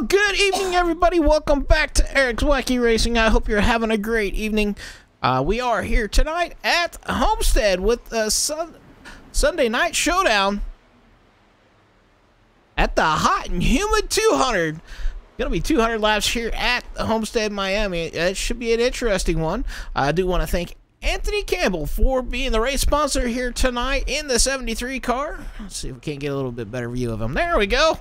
Good evening, everybody. Welcome back to Eric's Wacky Racing. I hope you're having a great evening. We are here tonight at Homestead with a Sunday night showdown at the hot and humid 200. Gonna be 200 laps here at Homestead, Miami. It should be an interesting one. I do want to thank Anthony Campbell for being the race sponsor here tonight in the 73 car. Let's see if we can't get a little bit better view of him. There we go.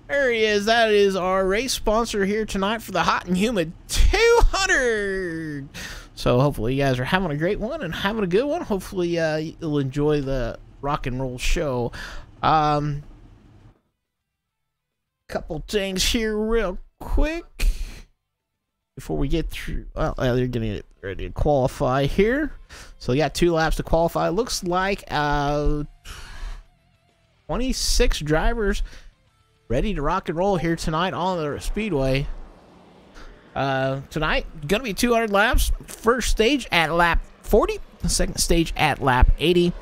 There he is. That is our race sponsor here tonight for the hot and humid 200. So hopefully you guys are having a great one and having a good one. Hopefully you'll enjoy the rock and roll show. Couple things here real quick before we get through. Well, they're getting ready to qualify here. So you got 2 laps to qualify. Looks like 26 drivers ready to rock and roll here tonight on the speedway. Tonight, gonna be 200 laps. First stage at lap 40. The second stage at lap 80.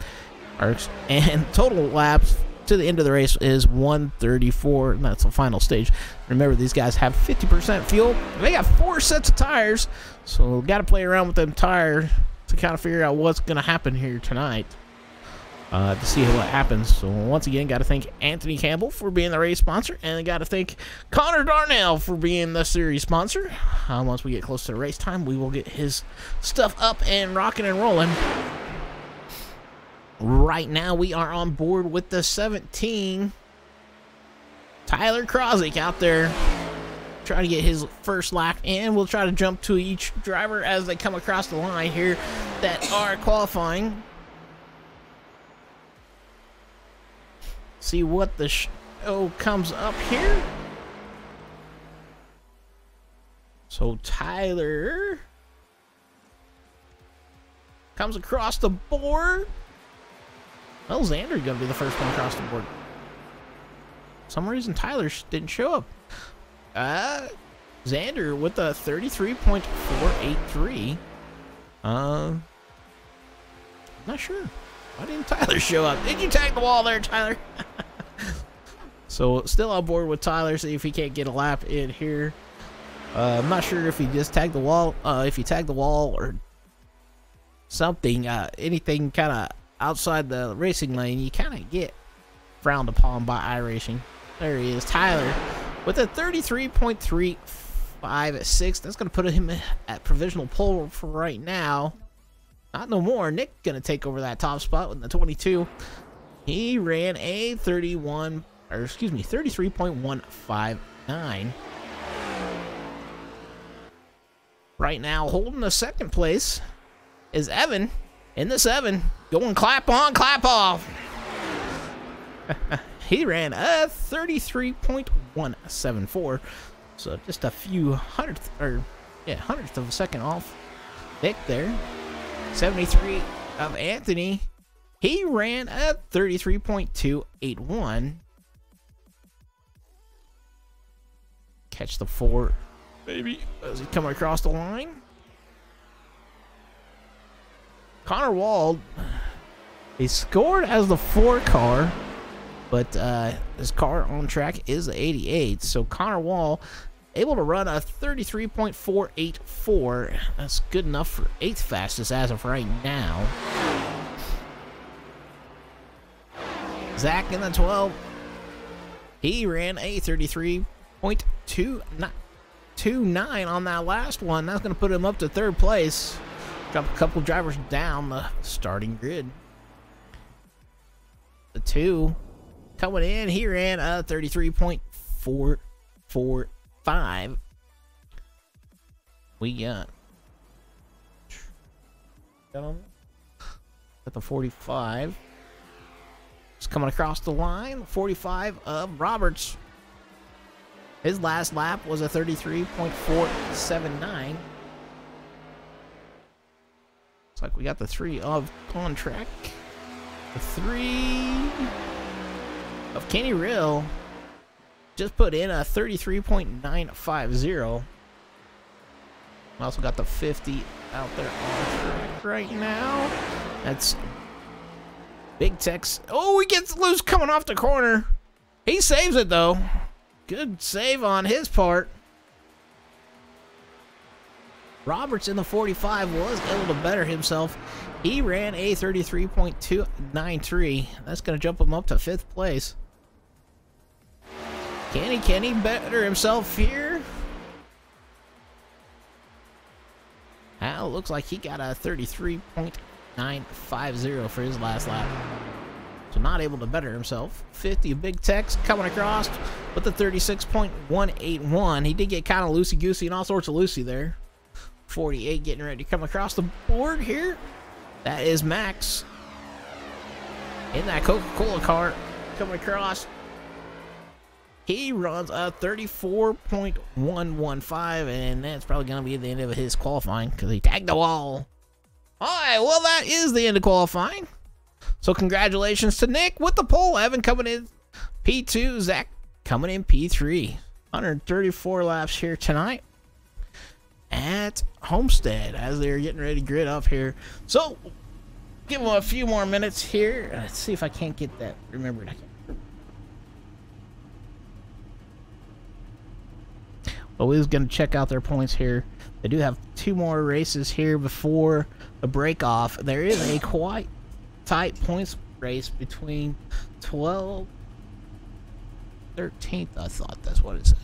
And total laps to the end of the race is 134. And that's the final stage. Remember, these guys have 50% fuel. They got 4 sets of tires. So got to play around with them tires to kind of figure out what's going to happen here tonight. To see what happens. So once again, got to thank Anthony Campbell for being the race sponsor, and got to thank Connor Darnell for being the series sponsor. Once we get close to the race time, we will get his stuff up and rocking and rolling. Right now, we are on board with the 17. Tyler Krozik out there trying to get his first lap, and we'll try to jump to each driver as they come across the line here that are qualifying. See what the show comes up here. So Tyler comes across the board. Well, Xander's gonna be the first one across the board. For some reason Tyler didn't show up. Xander with a 33.483. I'm not sure. Why didn't Tyler show up? Did you tag the wall there, Tyler? So still on board with Tyler. See if he can't get a lap in here. I'm not sure if he just tagged the wall. If he tagged the wall or something, anything kind of outside the racing lane, you kind of get frowned upon by iRacing. There he is, Tyler, with a 33.356. That's going to put him at provisional pole for right now. Not no more. Nick gonna take over that top spot with the 22. He ran a 33.159. Right now, holding the second place is Evan in the 7, going clap on, clap off. He ran a 33.174, so just a few hundredths of a second off Nick there. 73 of Anthony. He ran at 33.281. Catch the 4, baby, as he come across the line. Connor Wald, he scored as the 4 car, but his car on track is the 88. So Connor Wald able to run a 33.484. That's good enough for 8th fastest as of right now. Zach in the 12. He ran a 33.229 on that last one. That's going to put him up to 3rd place. Drop a couple drivers down the starting grid. The 2 coming in. He ran a 33.445. We got at the 45. It's coming across the line. 45 of Roberts. His last lap was a 33.479. Looks like we got the 3 of on track. The 3 of Kenny Rill just put in a 33.950. Also got the 50 out there on track right now. That's Big Tex. Oh, he gets loose coming off the corner. He saves it, though. Good save on his part. Roberts in the 45 was able to better himself. He ran a 33.293. That's going to jump him up to 5th place. Can he better himself here? Well, looks like he got a 33.950 for his last lap. So not able to better himself. 50 Big Tex coming across with the 36.181. He did get kind of loosey-goosey and all sorts of loosey there. 48 getting ready to come across the board here. That is Max in that Coca-Cola cart coming across. He runs a 34.115, and that's probably going to be the end of his qualifying because he tagged the wall. All right, well, that is the end of qualifying. So congratulations to Nick with the pole. Evan coming in P2. Zach coming in P3. 134 laps here tonight at Homestead as they're getting ready to grid up here. So give them a few more minutes here. Let's see if I can't get that remembered. I can't. Well, we're going to check out their points here. They do have 2 more races here before the break off. There is a quite tight points race between 12th, 13th. I thought that's what it said.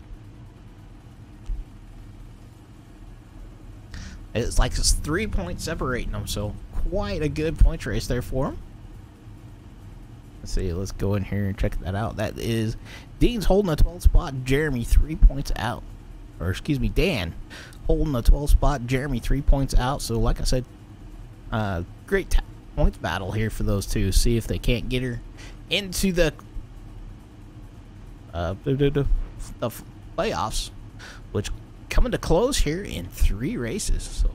It's like it's 3 points separating them, so quite a good points race there for them. Let's see, let's go in here and check that out. That is Dean's holding the 12th spot, Jeremy 3 points out. Or excuse me, Dan holding the 12th spot, Jeremy 3 points out. So like I said, great points battle here for those two. See if they can't get her into the playoffs, which coming to close here in 3 races. So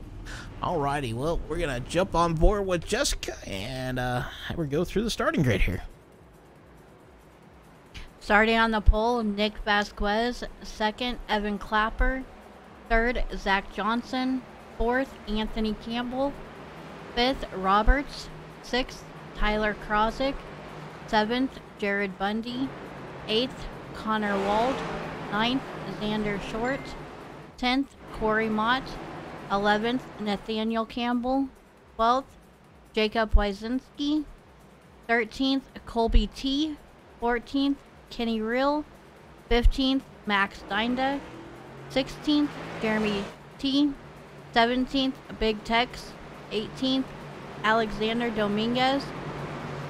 alrighty, well, we're gonna jump on board with Jessica and have her go through the starting grid here. Starting on the pole, Nick Vasquez. 2nd, Evan Clapper. 3rd, Zach Johnson. 4th, Anthony Campbell. 5th, Roberts. 6th, Tyler Krozik. 7th, Jared Bundy. 8th, Connor Wald. 9th, Xander Short. 10th, Corey Mott. 11th, Nathaniel Campbell. 12th, Jacob Wyszynski. 13th, Colby T. 14th, Kenny Rill. 15th, Max Dinda. 16th, Jeremy T. 17th, Big Tex. 18th, Alexander Dominguez.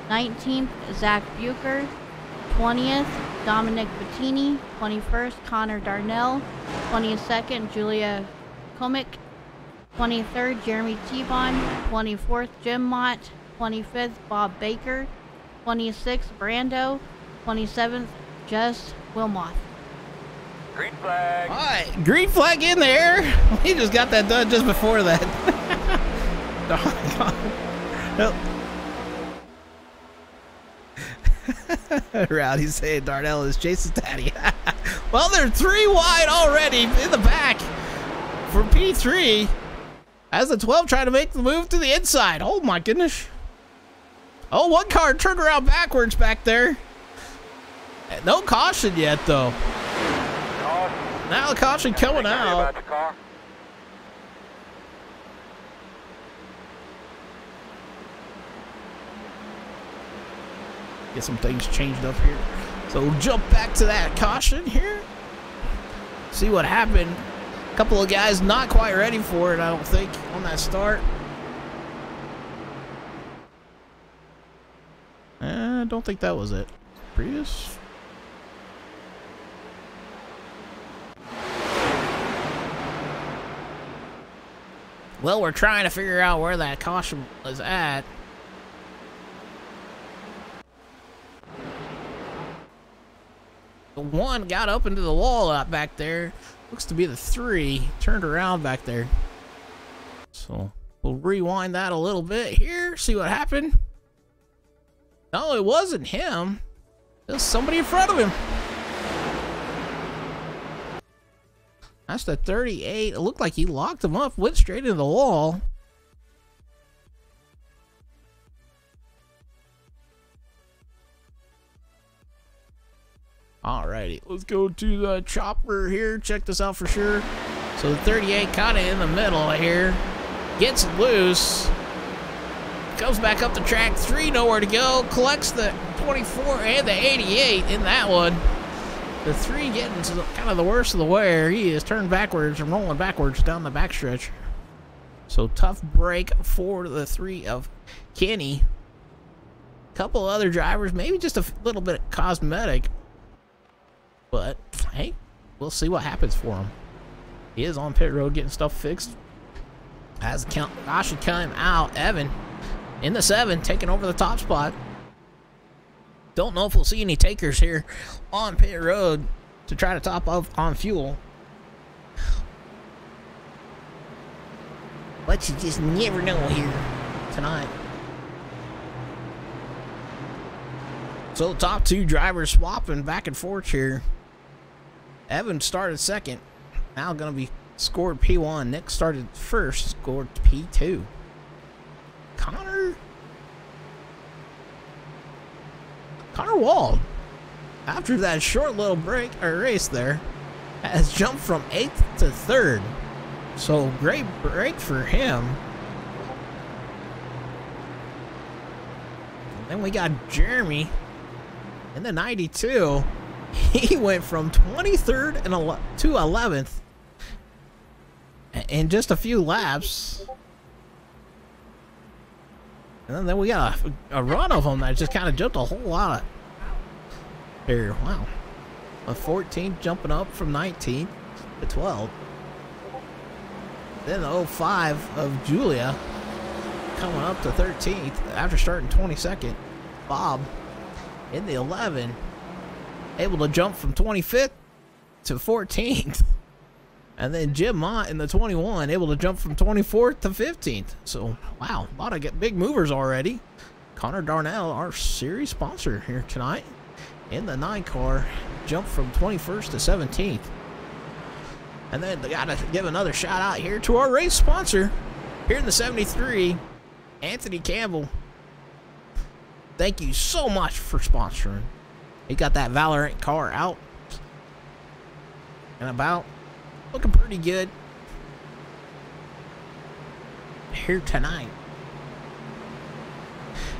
19th, Zach Bucher. 20th, Dominic Bettini. 21st, Connor Darnell. 22nd, Julia Komick. 23rd, Jeremy T-Bon. 24th, Jim Mott. 25th, Bob Baker. 26th, Brando. 27th, Jess Wilmoth. Green flag. All right, green flag in there. He just got that done just before that. Rowdy saying Darnell is Jason's daddy. Well, they're 3 wide already in the back for P3 as the 12 trying to make the move to the inside. Oh my goodness. Oh, one car turned around backwards back there. No caution yet, though. Now the caution coming out. Get some things changed up here. So we'll jump back to that caution here. See what happened. A couple of guys not quite ready for it, I don't think, on that start. I don't think that was it. Previous. Well, we're trying to figure out where that caution was at. The 1 got up into the wall out back there. Looks to be the 3 turned around back there. So we'll rewind that a little bit here, see what happened. No, it wasn't him. It was somebody in front of him. That's the 38. It looked like he locked him up, went straight into the wall. Alrighty, let's go to the chopper here. Check this out for sure. So the 38 kind of in the middle here. Gets loose. Comes back up the track. 3 nowhere to go. Collects the 24 and the 88 in that one. The 3 getting to kind of the worst of the wear. He is turned backwards and rolling backwards down the backstretch. So tough break for the 3 of Kenny. Couple other drivers, maybe just a little bit cosmetic. But, hey, we'll see what happens for him. He is on pit road getting stuff fixed. As the caution come out, Evan in the 7, taking over the top spot. Don't know if we'll see any takers here on pit road to try to top up on fuel. But you just never know here tonight. So the top 2 drivers swapping back and forth here. Evan started second. Now going to be scored P1. Nick started first, scored P2. Connor Wald, after that short little break or race there, has jumped from 8th to 3rd. So great break for him. And then we got Jeremy in the 92. He went from 23rd to 11th in just a few laps. And then we got a run of them that just kind of jumped a whole lot here. Wow. A 14 jumping up from 19th to 12th. Then the 05 of Julia coming up to 13th after starting 22nd. Bob in the 11, able to jump from 25th to 14th. And then Jim Mott in the 21, able to jump from 24th to 15th. So, wow, a lot of big movers already. Connor Darnell, our series sponsor here tonight, in the 9 car, jumped from 21st to 17th. And then they got to give another shout out here to our race sponsor here in the 73, Anthony Campbell. Thank you so much for sponsoring. He got that Valorant car out and about. Looking pretty good here tonight.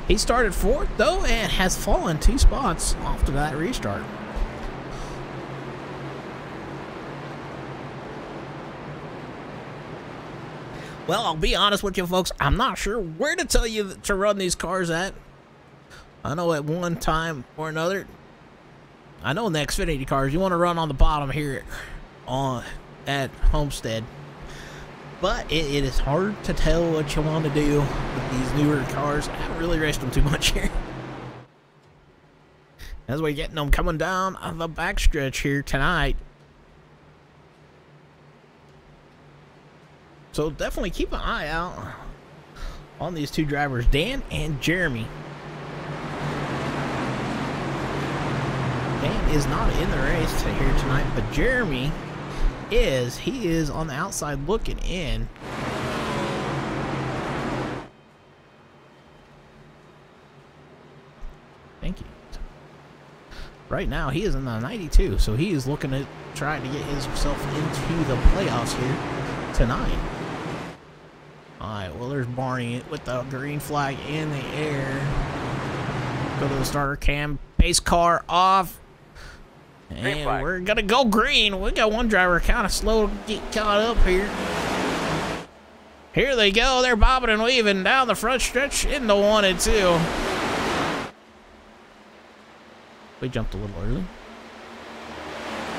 He started 4th, though, and has fallen 2 spots off to that restart. Well, I'll be honest with you, folks. I'm not sure where to tell you to run these cars at. I know at one time or another, I know in the Xfinity cars, you want to run on the bottom here at Homestead. But it is hard to tell what you want to do with these newer cars. I haven't really raced them too much here. As we're getting them coming down on the backstretch here tonight. So definitely keep an eye out on these 2 drivers, Dan and Jeremy. Dan is not in the race here tonight, but Jeremy is. He is on the outside looking in. Thank you. Right now he is in the 92, so he is looking at trying to get himself into the playoffs here tonight. Alright, well, there's Barney with the green flag in the air. Go to the starter cam. Pace car off. And we're going to go green. We got one driver kind of slow to get caught up here. Here they go. They're bobbing and weaving down the front stretch into 1 and 2. We jumped a little early.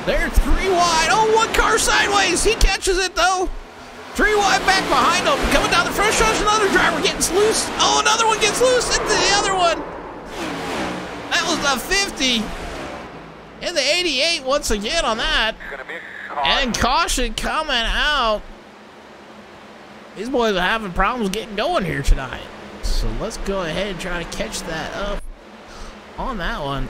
They're 3 wide. Oh, 1 car sideways. He catches it, though. 3 wide back behind him. Coming down the front stretch, another driver gets loose. Oh, another one gets loose into the other one. That was the 50. And the 88 once again on that. And caution coming out. These boys are having problems getting going here tonight. So let's go ahead and try to catch that up on that one.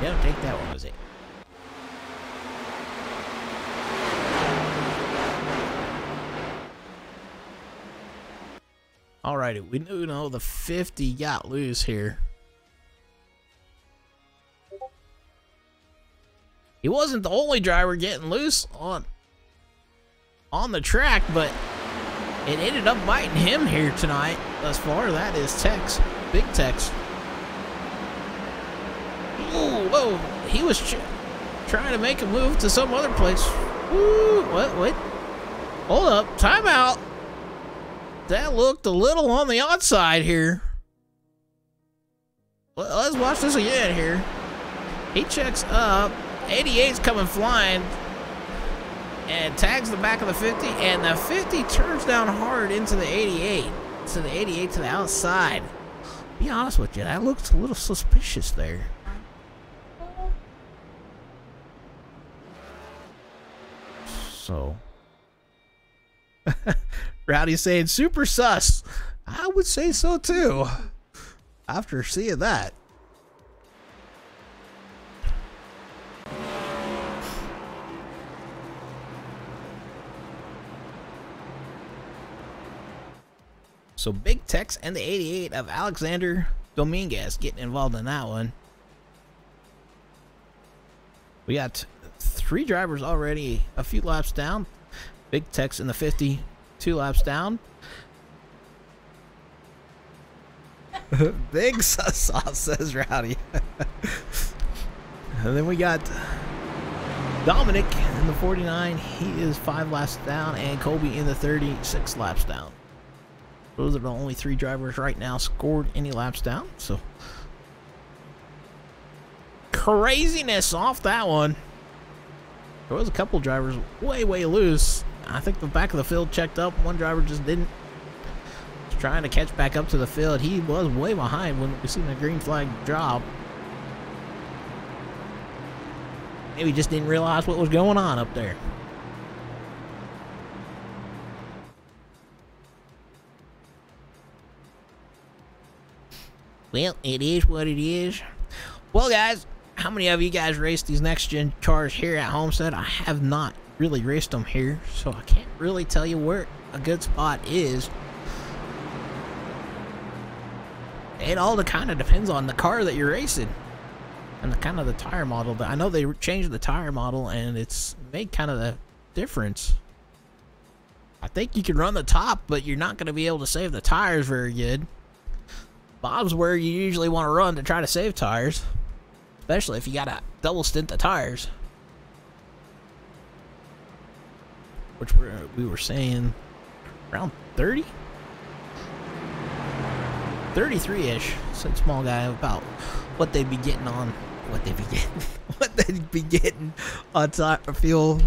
Yeah, take that one, was it? Alrighty, we do know the 50 got loose here. He wasn't the only driver getting loose on the track, but it ended up biting him here tonight. Thus far, that is Tex, Big Tex. Ooh, whoa! He was trying to make a move to some other place. Ooh, what? Hold up, timeout. That looked a little on the outside here. Let's watch this again here. He checks up. 88's coming flying and tags the back of the 50, and the 50 turns down hard into the 88. So the 88 to the outside. Be honest with you, that looks a little suspicious there. So Rowdy's saying super sus. I would say so too after seeing that. So Big Tex and the 88 of Alexander Dominguez getting involved in that one. We got 3 drivers already a few laps down. Big Tex in the 50, 2 laps down. Big sauce, says Rowdy. And then we got Dominic in the 49. He is 5 laps down. And Kobe in the 30, 6 laps down. Those are the only 3 drivers right now scored any laps down. So craziness off that one. There was a couple drivers way loose. I think the back of the field checked up. One driver just didn't. Was trying to catch back up to the field. He was way behind when we seen the green flag drop. Maybe just didn't realize what was going on up there. Well, it is what it is. Well, guys, how many of you guys raced these next-gen cars here at Homestead? I have not really raced them here, so I can't really tell you where a good spot is. It all kind of depends on the car that you're racing and the kind of the tire model. But I know they changed the tire model, and it's made kind of the difference. I think you can run the top, but you're not going to be able to save the tires very good. Bob's where you usually want to run to try to save tires, especially if you got to double stint the tires, which we were saying around 30, 33-ish. Said small guy about what they'd be getting on what they'd be getting on top of fuel.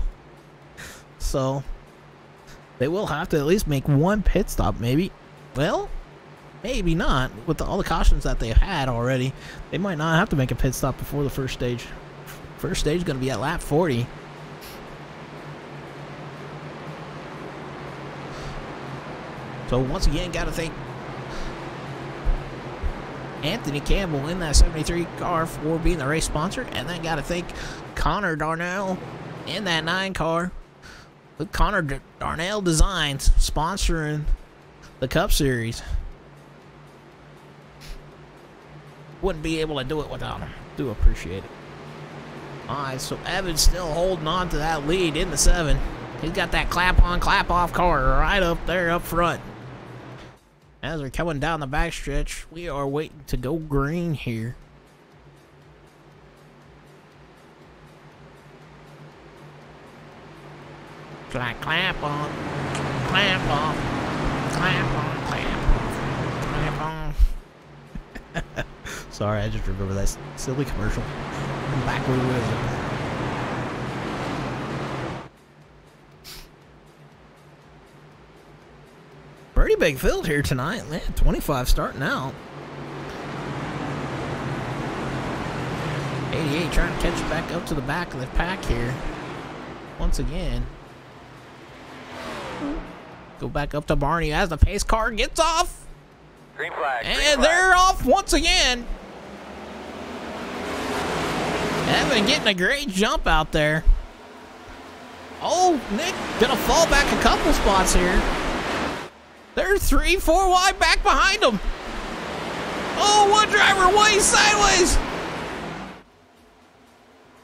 So they will have to at least make one pit stop, maybe. Well, maybe not. With all the cautions that they've had already, they might not have to make a pit stop before the first stage. First stage is going to be at lap 40. So once again, got to thank Anthony Campbell in that 73 car for being the race sponsor, and then got to thank Connor Darnell in that 9 car. With Connor Darnell Designs sponsoring the Cup Series. Wouldn't be able to do it without him. Do appreciate it. Alright, so Evan's still holding on to that lead in the 7. He's got that clap on, clap off car right up there up front. As we're coming down the backstretch, we are waiting to go green here. Clap, clap on, clap off, clap on, clap off, clap on. Sorry, I just remember that silly commercial. Back where we were. Pretty big field here tonight, man. 25 starting out. 88 trying to catch back up to the back of the pack here. Once again. Go back up to Barney as the pace car gets off. Green flag. And they're off once again. Evan getting a great jump out there. Oh, Nick gonna fall back a couple spots here. They're 3-4 wide back behind him. Oh, one driver way sideways.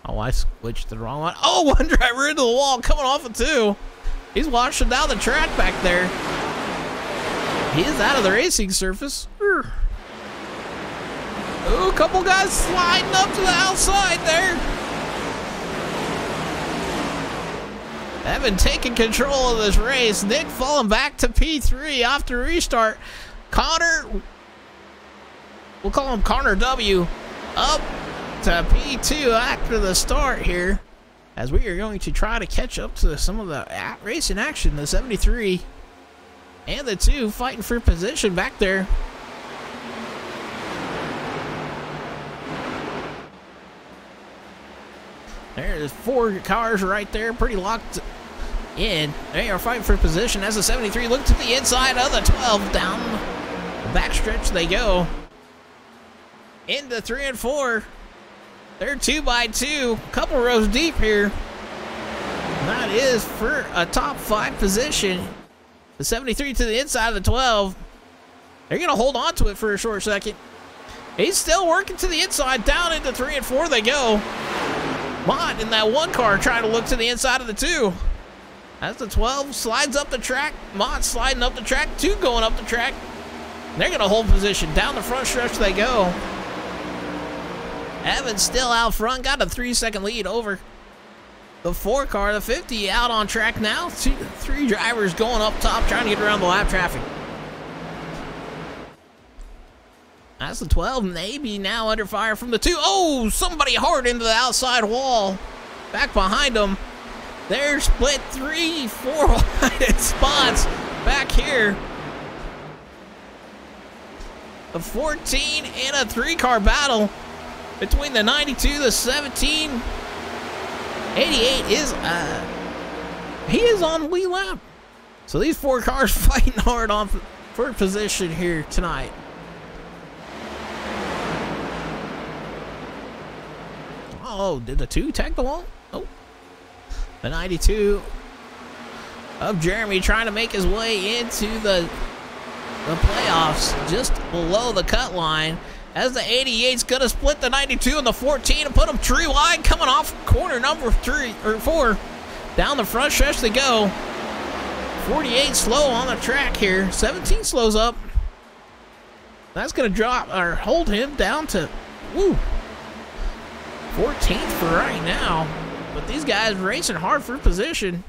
Oh, I switched to the wrong one. Oh, one driver into the wall, coming off of 2. He's washing down the track back there. He is out of the racing surface. Ooh, a couple guys sliding up to the outside there. Evan taking control of this race. Nick falling back to P3 off the restart. Connor, we'll call him Connor W, up to P2 after the start here, as we are going to try to catch up to some of the racing action. The 73 and the 2 fighting for position back there. There's 4 cars right there, pretty locked in. They are fighting for position as the 73 look to the inside of the 12. Down the backstretch they go. Into 3 and 4. They're 2 by 2, couple rows deep here. And that is for a top 5 position. The 73 to the inside of the 12. They're going to hold on to it for a short second. He's still working to the inside. Down into 3 and 4 they go. Mott in that 1 car trying to look to the inside of the 2. As the 12 slides up the track. Mott sliding up the track. 2 going up the track. They're going to hold position. Down the front stretch they go. Evans still out front. Got a 3-second lead over the 4 car. The 50 out on track now. 3 drivers going up top trying to get around the lap traffic. That's the 12. Maybe now under fire from the 2. Oh, somebody hard into the outside wall. Back behind them. They're split 3-4 wide spots back here. A 14 and a 3-car battle between the 92, the 17. 88 is, he is on lead lap. So these 4 cars fighting hard on for position here tonight. Oh, did the 2 tag the wall? Oh. The 92 of Jeremy trying to make his way into the playoffs just below the cut line. As the 88's going to split the 92 and the 14 and put them tree wide, coming off corner number 4. Down the front stretch they go. 48 slow on the track here. 17 slows up. That's going to drop or hold him down to 14th for right now. But these guys racing hard for position.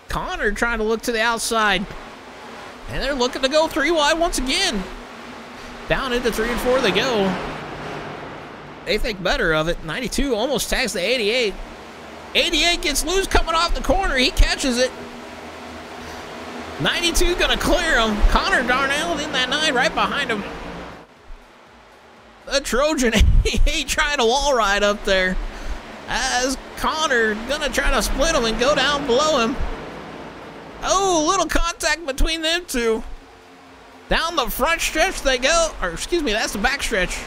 Connor trying to look to the outside. And they're looking to go 3 wide once again. Down into 3 and 4 they go. They think better of it. 92 almost tags the 88. 88 gets loose coming off the corner. He catches it. 92 gonna clear him. Connor Darnell in that 9 right behind him. The Trojan 88 trying to wall ride up there. As Connor gonna try to split him and go down below him. Oh, little contact between them 2. Down the front stretch they go, or excuse me, that's the back stretch.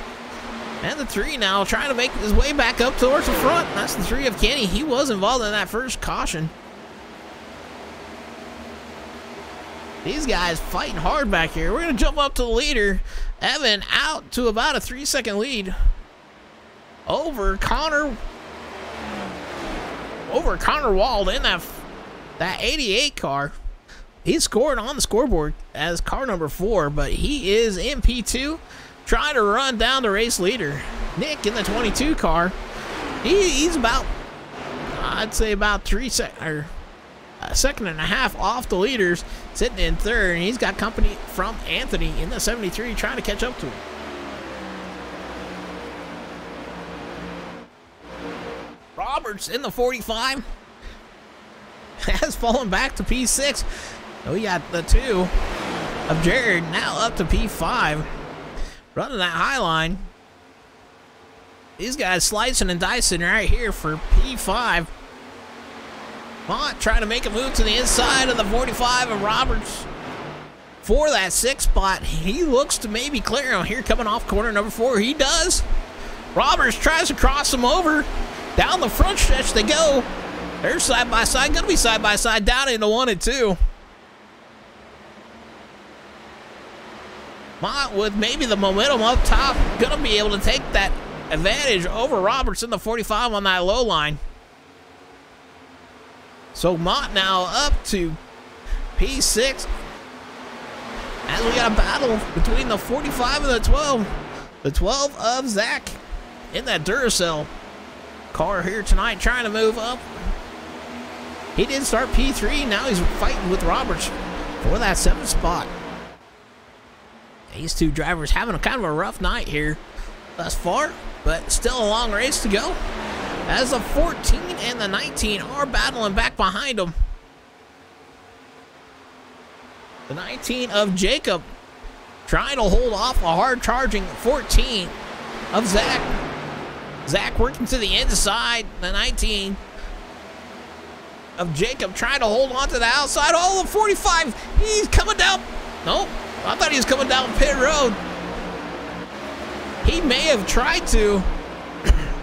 And the 3 now trying to make his way back up towards the front. That's the 3 of Kenny. He was involved in that first caution. These guys fighting hard back here. We're going to jump up to the leader. Evan out to about a 3-second lead. Over Connor Wald in that 88 car. He scored on the scoreboard as car number 4, but he is in P2 trying to run down the race leader. Nick in the 22 car. He's about, I'd say about a second and a half off the leaders, sitting in 3rd, and he's got company from Anthony in the 73 trying to catch up to him. Roberts in the 45 has fallen back to P6. We got the 2 of Jared now up to P5. Running that high line. These guys slicing and dicing right here for P5. Mott trying to make a move to the inside of the 45 of Roberts for that 6th spot. He looks to maybe clear him here coming off corner number 4. He does. Roberts tries to cross him over. Down the front stretch they go. They're side by side. Gonna be side by side down into 1 and 2. Mott with maybe the momentum up top. Gonna be able to take that advantage over Roberts in the 45 on that low line. So Mott now up to P6. As we got a battle between the 45 and the 12. The 12 of Zach in that Duracell car here tonight, trying to move up. He did start P3. Now he's fighting with Roberts for that 7th spot. These two drivers having a kind of a rough night here thus far, but still a long race to go. As the 14 and the 19 are battling back behind them. The 19 of Jacob trying to hold off a hard-charging 14 of Zach. Zach working to the inside. The 19 of Jacob trying to hold on to the outside. Oh, the 45. He's coming down. Nope. I thought he was coming down pit road. He may have tried to,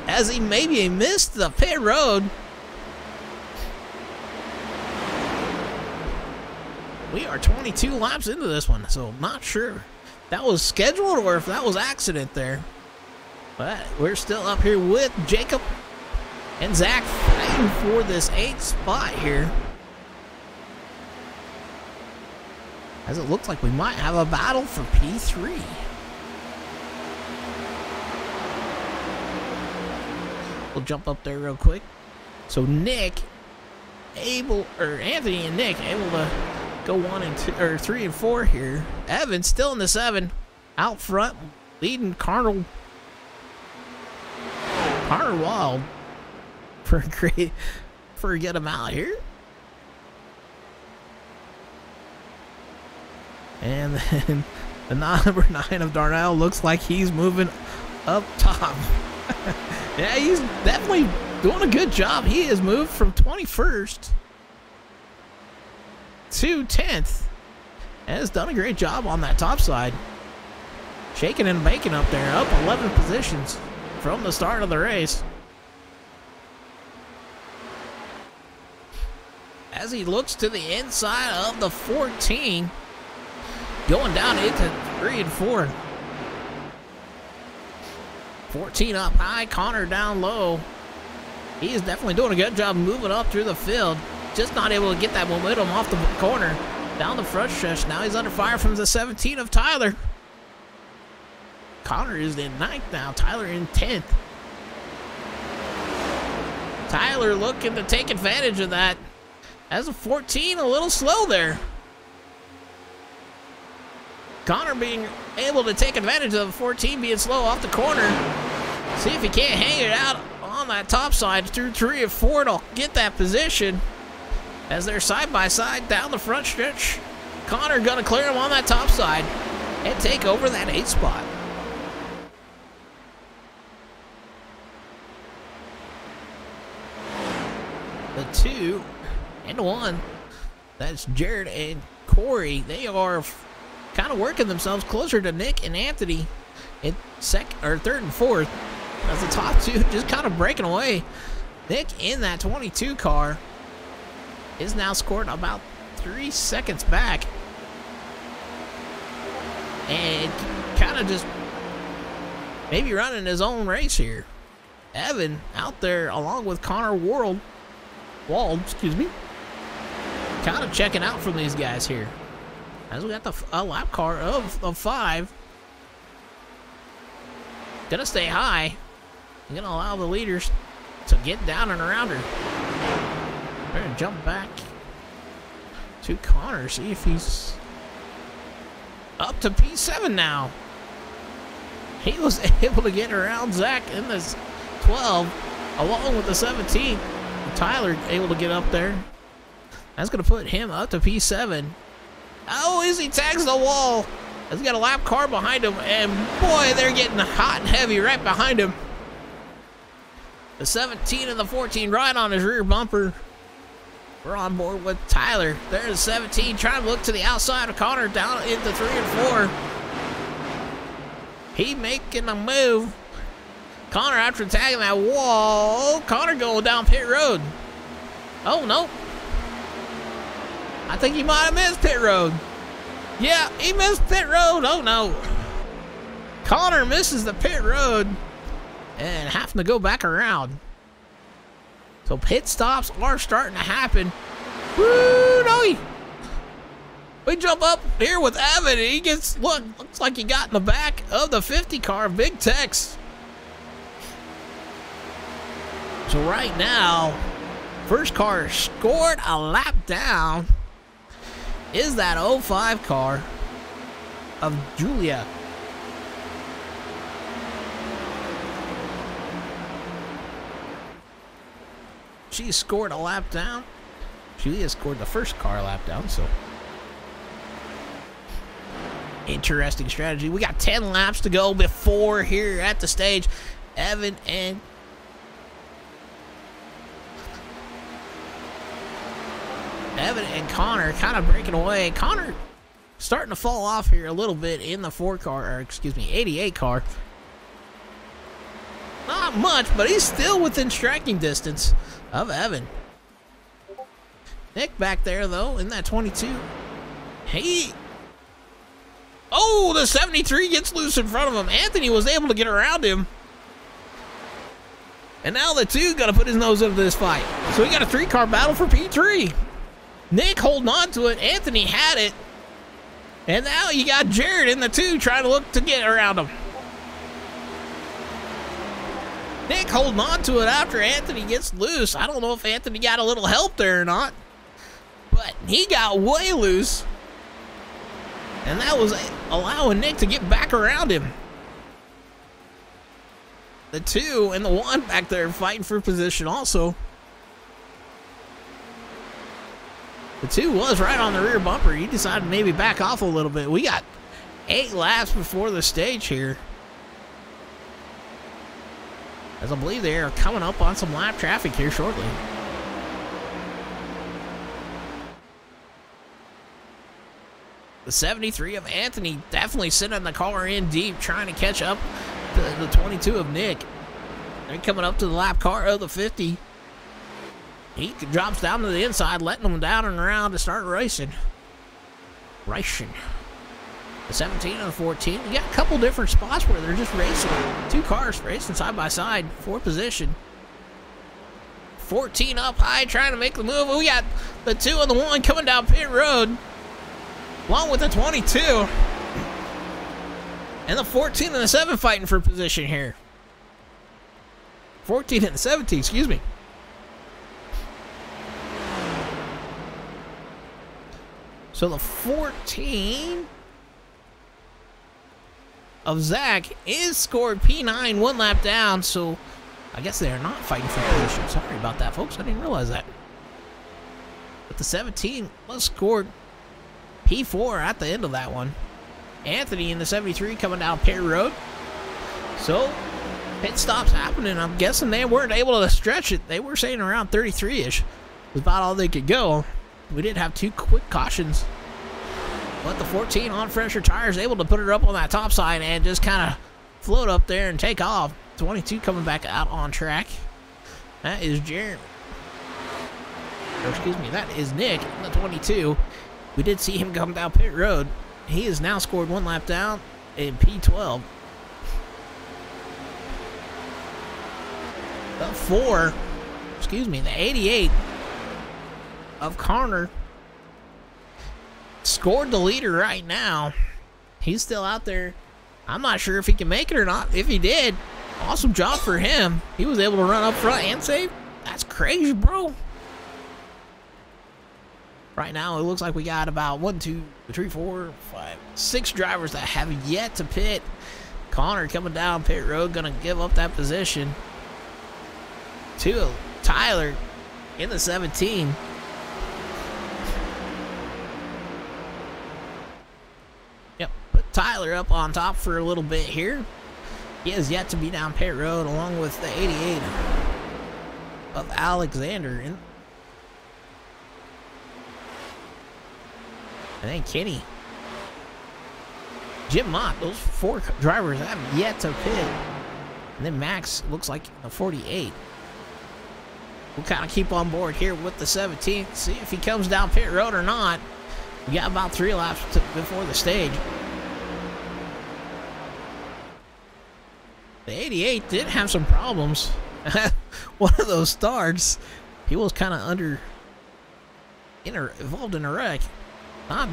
as he maybe missed the pit road. We are 22 laps into this one, so not sure if that was scheduled or if that was accident there. But we're still up here with Jacob and Zach fighting for this 8th spot here. As it looks like we might have a battle for P3. We'll jump up there real quick. So Anthony and Nick able to go 1 and 2 or 3 and 4 here. Evan still in the 7, out front, leading Connor Wild for a good amount here. And then the number 9 of Darnell looks like he's moving up top. Yeah, he's definitely doing a good job. He has moved from 21st to 10th. And has done a great job on that top side. Shaking and baking up there, up 11 positions from the start of the race. As he looks to the inside of the 14, going down into 3 and 4. 14 up high, Connor down low. He is definitely doing a good job moving up through the field. Just not able to get that momentum off the corner. Down the front stretch. Now he's under fire from the 17 of Tyler. Connor is in 9th now. Tyler in 10th. Tyler looking to take advantage of that. As a 14, a little slow there. Connor being able to take advantage of the 14 being slow off the corner. See if he can't hang it out on that top side through 3 and 4 to get that position. As they're side by side down the front stretch. Connor gonna clear him on that top side and take over that 8th spot. The 2 and 1. That's Jared and Corey. They are kind of working themselves closer to Nick and Anthony in 3rd and 4th. As the top 2 just kind of breaking away. Nick in that 22 car is now scored about 3 seconds back. And kind of just maybe running his own race here. Evan out there along with Connor Wald, excuse me. Kind of checking out from these guys here. As we got a lap car of 5. Gonna stay high. Gonna allow the leaders to get down and around her. We're gonna jump back to Connor, see if he's up to P7 now. He was able to get around Zach in this 12, along with the 17. Tyler able to get up there. That's gonna put him up to P7. Oh, Izzy tags the wall. He's got a lap car behind him, and boy, they're getting hot and heavy right behind him. The 17 and the 14 right on his rear bumper. We're on board with Tyler. There's the 17 trying to look to the outside of Connor down into 3 and 4. He making a move. Connor after tagging that wall. Connor going down pit road. Oh, no. I think he might have missed pit road. Yeah, he missed pit road. Oh, no. Connor misses the pit road. and having to go back around. So pit stops are starting to happen. Woo, no! We jump up here with Evan, and he gets, looks like he got in the back of the 50 car, Big Tex. So right now, first car scored a lap down is that 05 car of Julia. She scored a lap down. Julia scored the first car lap down, so interesting strategy. We got 10 laps to go before here at the stage. Evan and Connor kind of breaking away. Connor starting to fall off here a little bit in the 88 car. Not much, but he's still within striking distance of Evan. Nick back there, though, in that 22. Hey. Oh, the 73 gets loose in front of him. Anthony was able to get around him. And now the 2 got to put his nose into this fight. So we got a 3-car battle for P3. Nick holding on to it. Anthony had it. And now you got Jared in the 2 trying to look to get around him. Nick holding on to it after Anthony gets loose. I don't know if Anthony got a little help there or not. But he got way loose. And that was allowing Nick to get back around him. The 2 and the 1 back there fighting for position also. The 2 was right on the rear bumper. He decided to maybe back off a little bit. We got 8 laps before the stage here. As I believe they are coming up on some lap traffic here shortly. The 73 of Anthony definitely sending the car in deep, trying to catch up to the 22 of Nick. They're coming up to the lap car of the 50. He drops down to the inside, letting them down and around to start racing. The 17 and the 14. We got a couple different spots where they're just racing. 2 cars racing side by side for position. 14 up high, trying to make the move. We got the 2 and the 1 coming down pit road, along with the 22. And the 14 and the 7 fighting for position here. 14 and the 17, excuse me. So the 14 of Zach is scored P9, 1 lap down. So I guess they are not fighting for position. Sorry about that, folks. I didn't realize that. But the 17 was scored P4 at the end of that one. Anthony in the 73 coming down pit road. So pit stops happening. I'm guessing they weren't able to stretch it. They were saying around 33-ish was about all they could go. We did have 2 quick cautions. But the 14 on fresher tires able to put it up on that top side and just kind of float up there and take off. 22 coming back out on track. That is Jared. Or excuse me, that is Nick in the 22. We did see him come down pit road. He has now scored 1 lap down in P12. The 4, excuse me, the 88 of Connor scored the leader right now. He's still out there. I'm not sure if he can make it or not. If he did, awesome job for him. He was able to run up front and save. That's crazy, bro. Right now, it looks like we got about 1, 2, 3, 4, 5, 6 drivers that have yet to pit. Connor coming down pit road, gonna give up that position to Tyler in the 17. Yep, put Tyler up on top for a little bit here. He has yet to be down pit road, along with the 88 of Alexander. And then Kenny. Jim Mott, those 4 drivers have yet to pit. And then Max looks like a 48. We'll kind of keep on board here with the 17. See if he comes down pit road or not. We got about 3 laps before the stage. The 88 did have some problems. One of those starts, he was kind of involved in a wreck. Not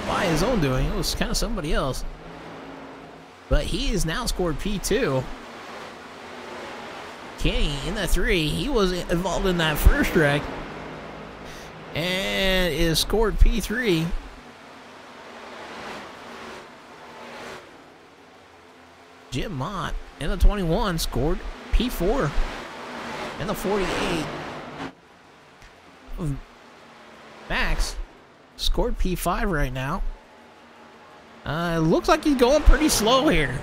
by his own doing, it was kind of somebody else. But he has now scored P2. Kenny in the 3, he was involved in that first wreck. And is scored P3. Jim Mott in the 21 scored P4. And the 48 of Max scored P5 right now. It looks like he's going pretty slow here.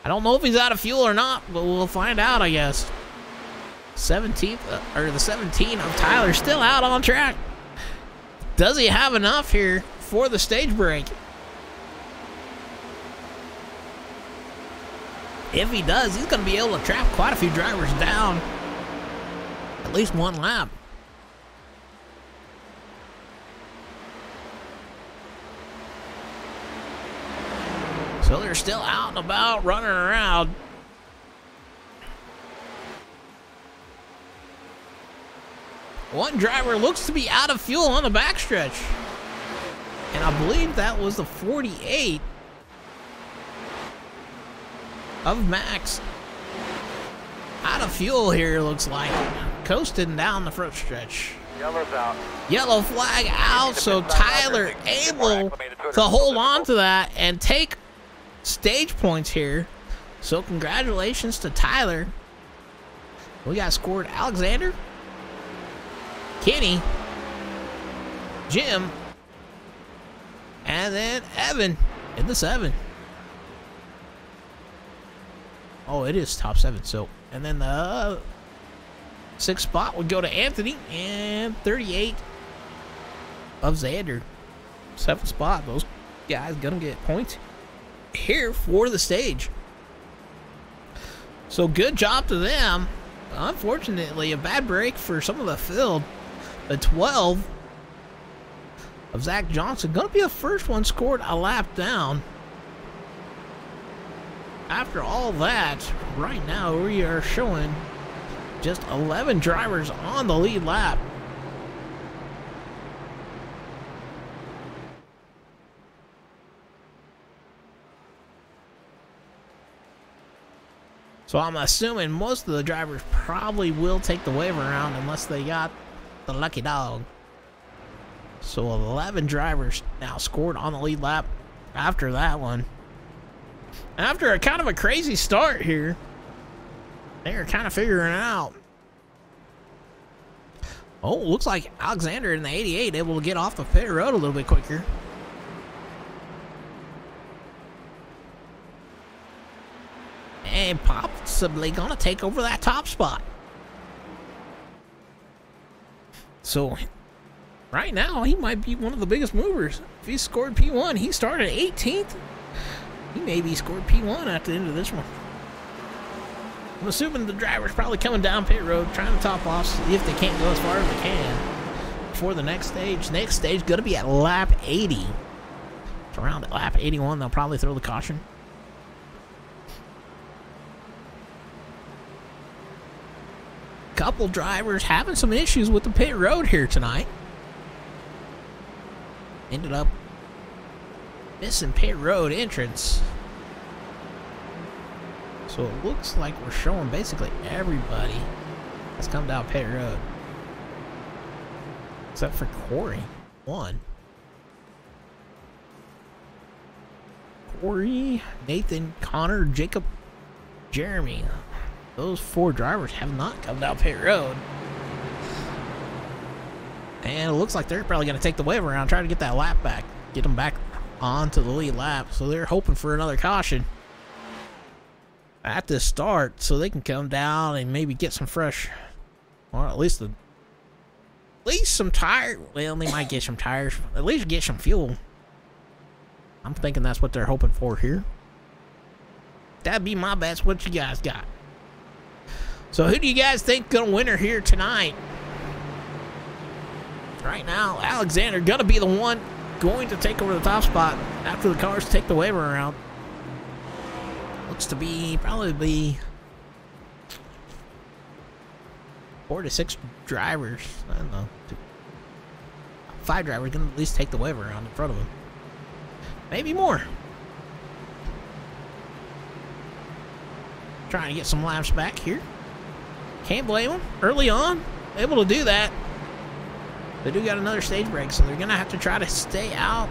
I don't know if he's out of fuel or not, but we'll find out, I guess. 17th, or the 17 of Tyler still out on track. Does he have enough here for the stage break? If he does, he's going to be able to trap quite a few drivers down. At least one lap. So they're still out and about, running around. One driver looks to be out of fuel on the backstretch. And I believe that was the 48 of Max. Out of fuel here, looks like. Coasting down the front stretch. Yellow's out. Yellow flag out, so Tyler able to hold on to that and take stage points here. So congratulations to Tyler. We got scored Alexander, Kenny, Jim, and then Evan in the 7. Oh, it is top 7. So, and then the 6th spot would go to Anthony, and 38 of Xander. 7th spot. Those guys gonna get points here for the stage. So good job to them. Unfortunately, a bad break for some of the field. The 12 of Zach Johnson gonna be the first one scored a lap down. After all that, right now we are showing just 11 drivers on the lead lap. So I'm assuming most of the drivers probably will take the wave around unless they got the lucky dog. So 11 drivers now scored on the lead lap after that one. After a kind of a crazy start here, they're kind of figuring it out. Oh, looks like Alexander in the 88 able to get off the pit road a little bit quicker. And possibly gonna take over that top spot. So right now he might be one of the biggest movers. If he scored P1, he started 18th. He maybe scored P1 at the end of this one. I'm assuming the driver's probably coming down pit road, trying to top off, see if they can't go as far as they can before the next stage. Next stage gonna be at lap 80. So around at lap 81, they'll probably throw the caution. Couple drivers having some issues with the pit road here tonight. Ended up missing pit road entrance. So it looks like we're showing basically everybody that's come down pit road. Except for Corey. Corey, Nathan, Connor, Jacob, Jeremy. Those 4 drivers have not come down pit road. And it looks like they're probably going to take the wave around, try to get that lap back. Get them back onto the lead lap. So they're hoping for another caution at this start so they can come down and maybe get some fresh, or at least some tires. Well, they might get some tires. At least get some fuel. I'm thinking that's what they're hoping for here. That'd be my bets. What you guys got? So who do you guys think gonna win her here tonight? Right now, Alexander gonna be the one going to take over the top spot after the cars take the wave around. looks to be probably 4 to 6 drivers. I don't know. 5 drivers gonna at least take the wave around in front of him. Maybe more. Trying to get some laps back here. Can't blame them. Early on, able to do that. They do got another stage break, so they're gonna have to try to stay out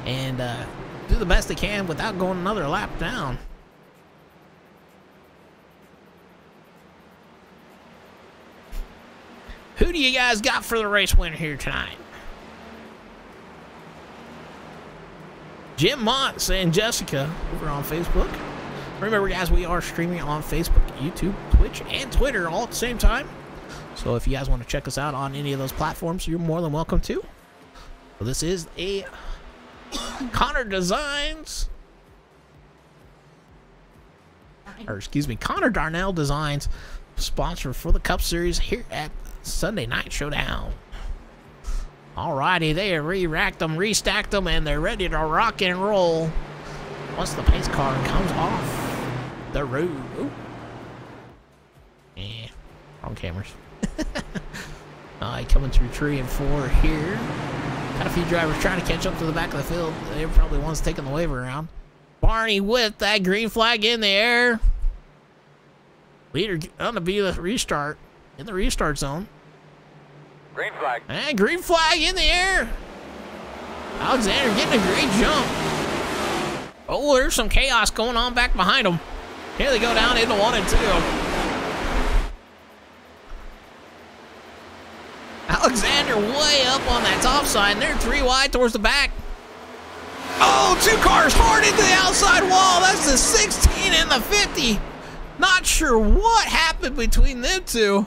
and do the best they can without going another lap down. Who do you guys got for the race winner here tonight? Jim Mott and Jessica over on Facebook. Remember, guys, we are streaming on Facebook, YouTube, Twitch, and Twitter all at the same time. So if you guys want to check us out on any of those platforms, you're more than welcome to. So this is a Connor Designs, or excuse me, Connor Darnell Designs sponsor for the Cup Series here at Sunday Night Showdown. Alrighty, they have re-racked them, restacked them, and they're ready to rock and roll once the pace car comes off the road. Ooh. Yeah, wrong cameras. Coming through 3 and 4 here. Got a few drivers trying to catch up to the back of the field. They're probably ones taking the wave around. Barney with that green flag in the air. Leader on the restart, in the restart zone. Green flag. And green flag in the air. Alexander getting a great jump. Oh, there's some chaos going on back behind them. Here they go down into 1 and 2. Alexander way up on that top side, and they're 3 wide towards the back. Oh, 2 cars hard into the outside wall. That's the 16 and the 50. Not sure what happened between them two,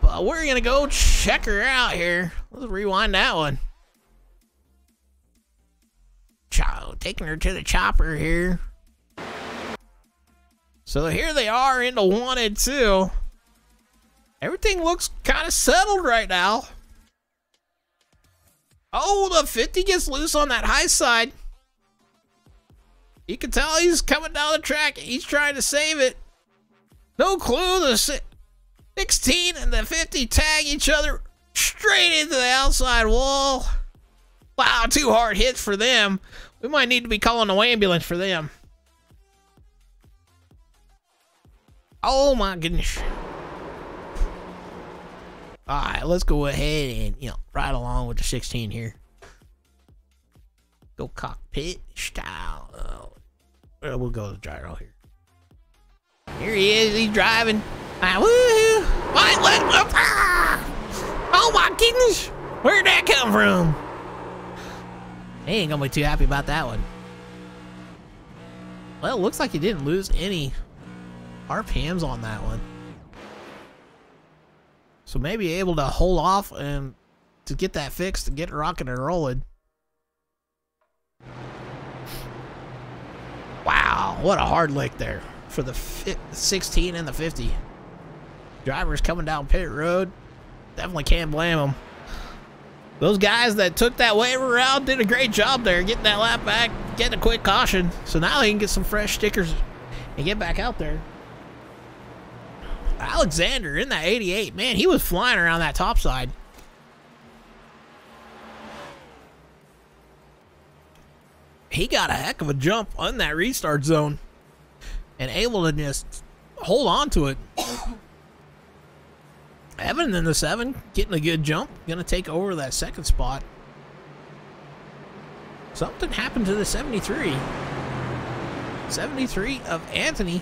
but we're going to go check her out here. Let's rewind that one. Taking her to the chopper here. So here they are into 1 and 2. Everything looks kind of settled right now. Oh, the 50 gets loose on that high side. You can tell he's coming down the track. He's trying to save it. No clue. The 16 and the 50 tag each other straight into the outside wall. Wow, 2 hard hits for them. We might need to be calling an ambulance for them. Oh my goodness. Alright, let's go ahead and, ride along with the 16 here. Go cockpit style. We'll go to the gyro here. Here he is, he's driving. Woohoo! Oh my goodness! Where'd that come from? He ain't gonna be too happy about that one. Well, it looks like he didn't lose any RPMs on that one. So maybe able to hold off and to get that fixed and get it rocking and rolling. Wow, what a hard lick there for the 16 and the 50. Drivers coming down pit road. Definitely can't blame them. Those guys that took that wave around did a great job there, getting that lap back, getting a quick caution. So now they can get some fresh stickers and get back out there. Alexander in that 88, man, he was flying around that top side. He got a heck of a jump on that restart zone and able to just hold on to it. Evan in the 7, getting a good jump, gonna take over that 2nd spot. Something happened to the 73. 73 of Anthony.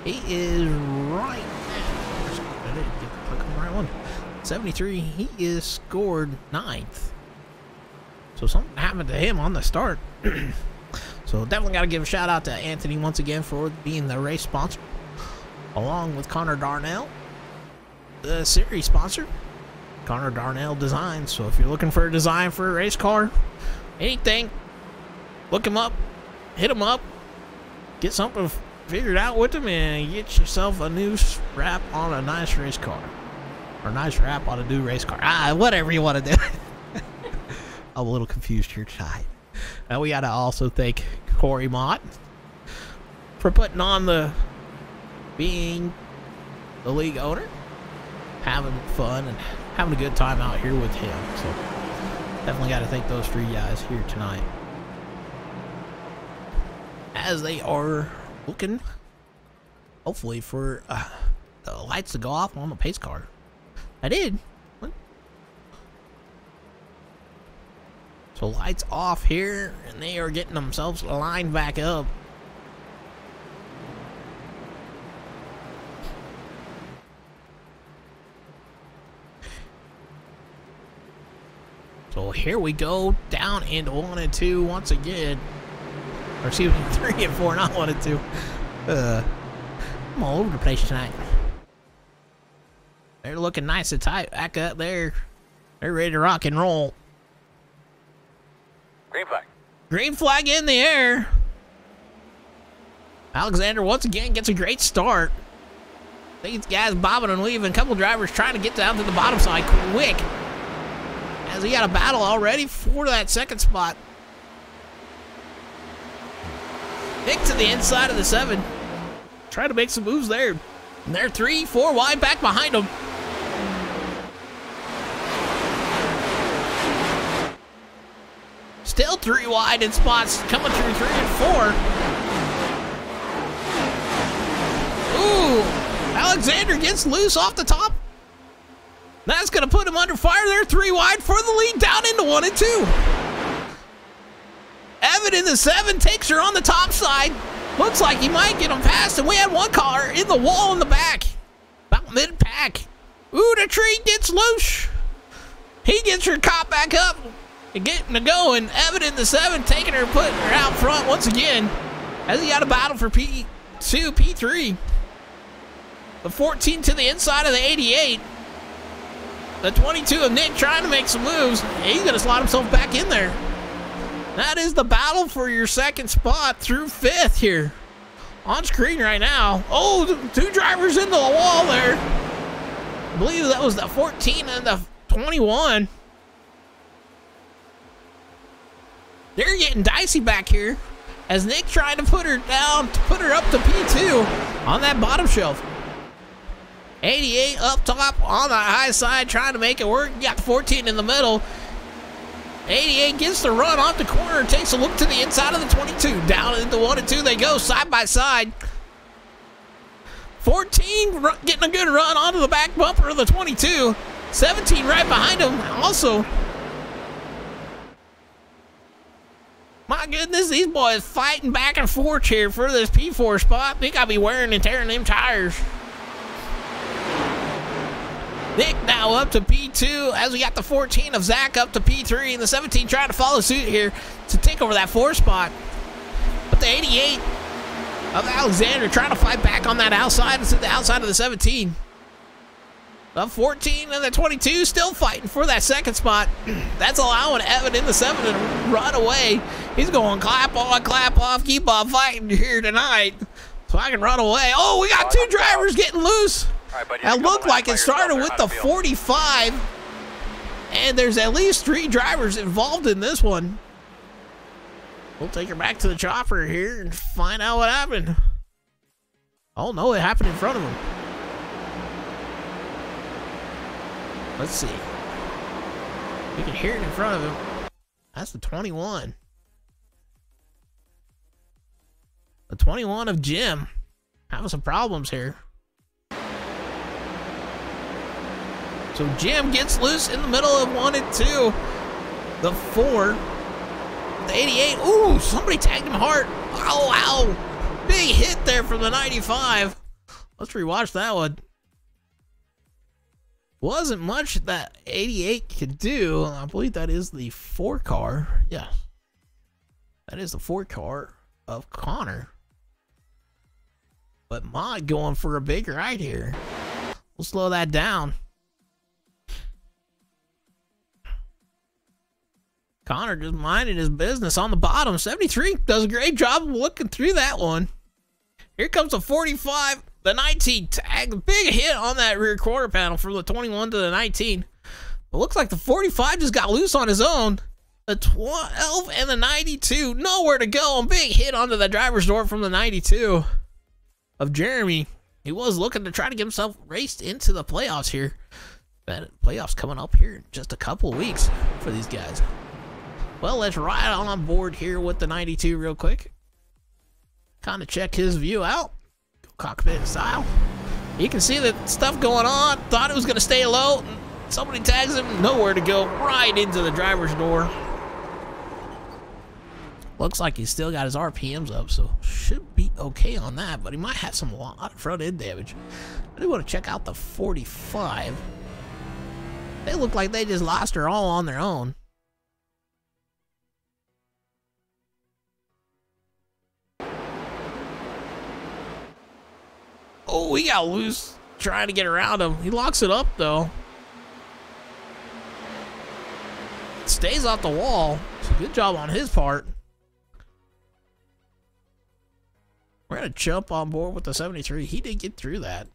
He is right now. I didn't get to click on the right one. 73, he is scored 9th. So something happened to him on the start. So definitely got to give a shout out to Anthony once again for being the race sponsor, along with Connor Darnell, the series sponsor, Connor Darnell Designs. So if you're looking for a design for a race car, anything, look him up, hit him up, get something figured out with him, and get yourself a new wrap on a nice race car, or nice wrap on a new race car. Whatever you want to do. I'm a little confused here tonight. And we got to also thank Corey Mott for putting on being the league owner, having fun and having a good time out here with him. So definitely got to thank those three guys here tonight, as they are looking, hopefully, for the lights to go off on the pace car. I did. What? So lights off here, and they are getting themselves lined back up. So here we go, down into 1 and 2 once again. Or excuse me, 3 and 4, not 1 and 2. I'm all over the place tonight. They're looking nice and tight back up there. They're ready to rock and roll. Green flag. Green flag in the air. Alexander once again gets a great start. These guys bobbing and weaving. A couple drivers trying to get down to the bottom side quick, as he got a battle already for that second spot. Nick to the inside of the 7. Trying to make some moves there. And they're 3, 4 wide back behind them. Still 3 wide in spots, coming through 3 and 4. Ooh, Alexander gets loose off the top. That's going to put him under fire. They're 3 wide for the lead, down into 1 and 2. Evan in the 7 takes her on the top side. Looks like he might get him past, and we had one car in the wall in the back. About mid-pack. Ooh, the tree gets loose. He gets her caught back up and getting to go, and Evan in the 7 taking her, putting her out front once again, as he got a battle for P2, P3. The 14 to the inside of the 88. The 22 of Nick trying to make some moves. He's going to slot himself back in there. That is the battle for your second spot through 5th here. On screen right now. Oh, 2 drivers into the wall there. I believe that was the 14 and the 21. They're getting dicey back here, as Nick trying to put her down, to put her up to P2 on that bottom shelf. 88 up top on the high side, trying to make it work. You got the 14 in the middle. 88 gets the run off the corner, takes a look to the inside of the 22. Down into 1 and 2 they go, side by side. 14 getting a good run onto the back bumper of the 22. 17 right behind him also. My goodness, these boys fighting back and forth here for this P4 spot. Think I'll be wearing and tearing them tires. Nick now up to P2, as we got the 14 of Zach up to P3, and the 17 trying to follow suit here to take over that 4 spot. But the 88 of Alexander trying to fight back on that outside, to the outside of the 17. The 14 and the 22 still fighting for that second spot. That's allowing Evan in the 7 to run away. He's going clap on, clap off, keep on fighting here tonight, so I can run away. Oh, we got 2 drivers getting loose. It looked like it started with the 45, and there's at least 3 drivers involved in this one. We'll take her back to the chopper here and find out what happened. Oh no, it happened in front of him. Let's see. We can hear it in front of him. That's the 21. The 21 of Jim. Having some problems here. So Jim gets loose in the middle of 1 and 2. The 4. The 88. Ooh, somebody tagged him hard. Oh, wow. Big hit there from the 95. Let's rewatch that one. Wasn't much that 88 could do. I believe that is the 4 car. Yeah. That is the 4 car of Connor. But Mod going for a big ride here. We'll slow that down. Connor just minding his business on the bottom. 73 does a great job of looking through that one. Here comes the 45. The 19 tag. Big hit on that rear quarter panel from the 21 to the 19. It looks like the 45 just got loose on his own. The 12 and the 92. Nowhere to go. Big hit onto the driver's door from the 92 of Jeremy. He was looking to try to get himself raced into the playoffs here. But playoffs coming up here in just a couple of weeks for these guys. Well, let's ride on board here with the 92 real quick. Kind of check his view out. Cockpit style. You can see the stuff going on. Thought it was going to stay low. Somebody tags him. Nowhere to go. Right into the driver's door. Looks like he's still got his RPMs up, so should be okay on that, but he might have some lot of front end damage. I do want to check out the 45. They look like they just lost her all on their own. Oh, he got loose trying to get around him. He locks it up, though. Stays off the wall. So good job on his part. We're going to jump on board with the 73. He did get through that.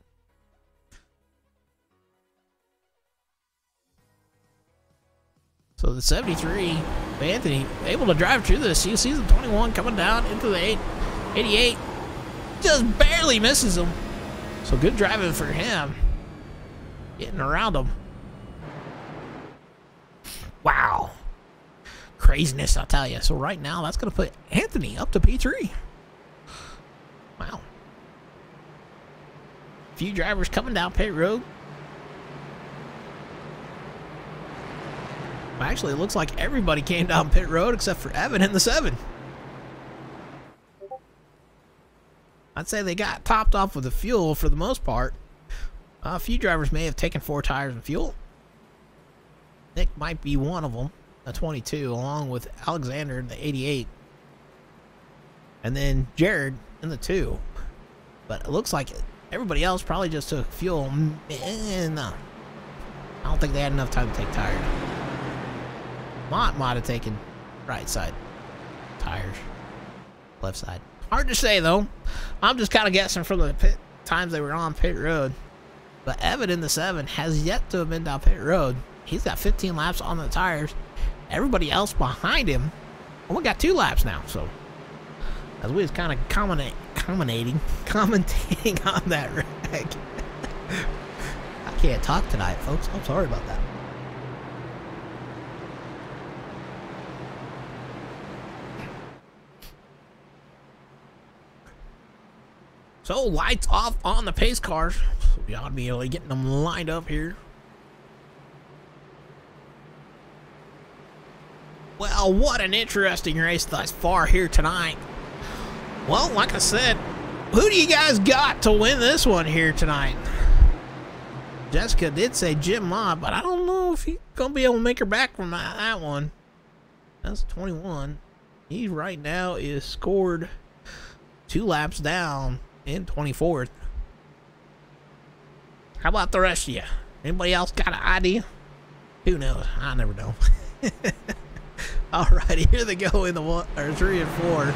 So the 73, Anthony, able to drive through this. You see the 21 coming down into the 88. Just barely misses him. So good driving for him. Getting around him. Wow. Craziness, I'll tell you. So right now, that's going to put Anthony up to P3. Wow. Few drivers coming down pit road. Well, actually, it looks like everybody came down pit road except for Evan in the 7. I'd say they got topped off with the fuel for the most part. A few drivers may have taken 4 tires of fuel. Nick might be one of them, the 22, along with Alexander in the 88. And then Jared in the 2. But it looks like everybody else probably just took fuel. No. I don't think they had enough time to take tires. Might have taken right side tires. Left side. Hard to say, though. I'm just kind of guessing from the pit times they were on pit road. But Evan in the 7 has yet to have been down pit road. He's got 15 laps on the tires. Everybody else behind him only got 2 laps now. So, as we was kind of commentating on that wreck. I can't talk tonight, folks. I'm sorry about that. So, lights off on the pace cars. So we ought to be really getting them lined up here. Well, what an interesting race thus far here tonight. Well, like I said, who do you guys got to win this one here tonight? Jessica did say Jim Ma, but I don't know if he's going to be able to make her back from that one. That's 21. He right now is scored 2 laps down in 24th. How about the rest of you? Anybody else got an idea? Who knows? I never know. Alrighty, here they go in the 3 and 4.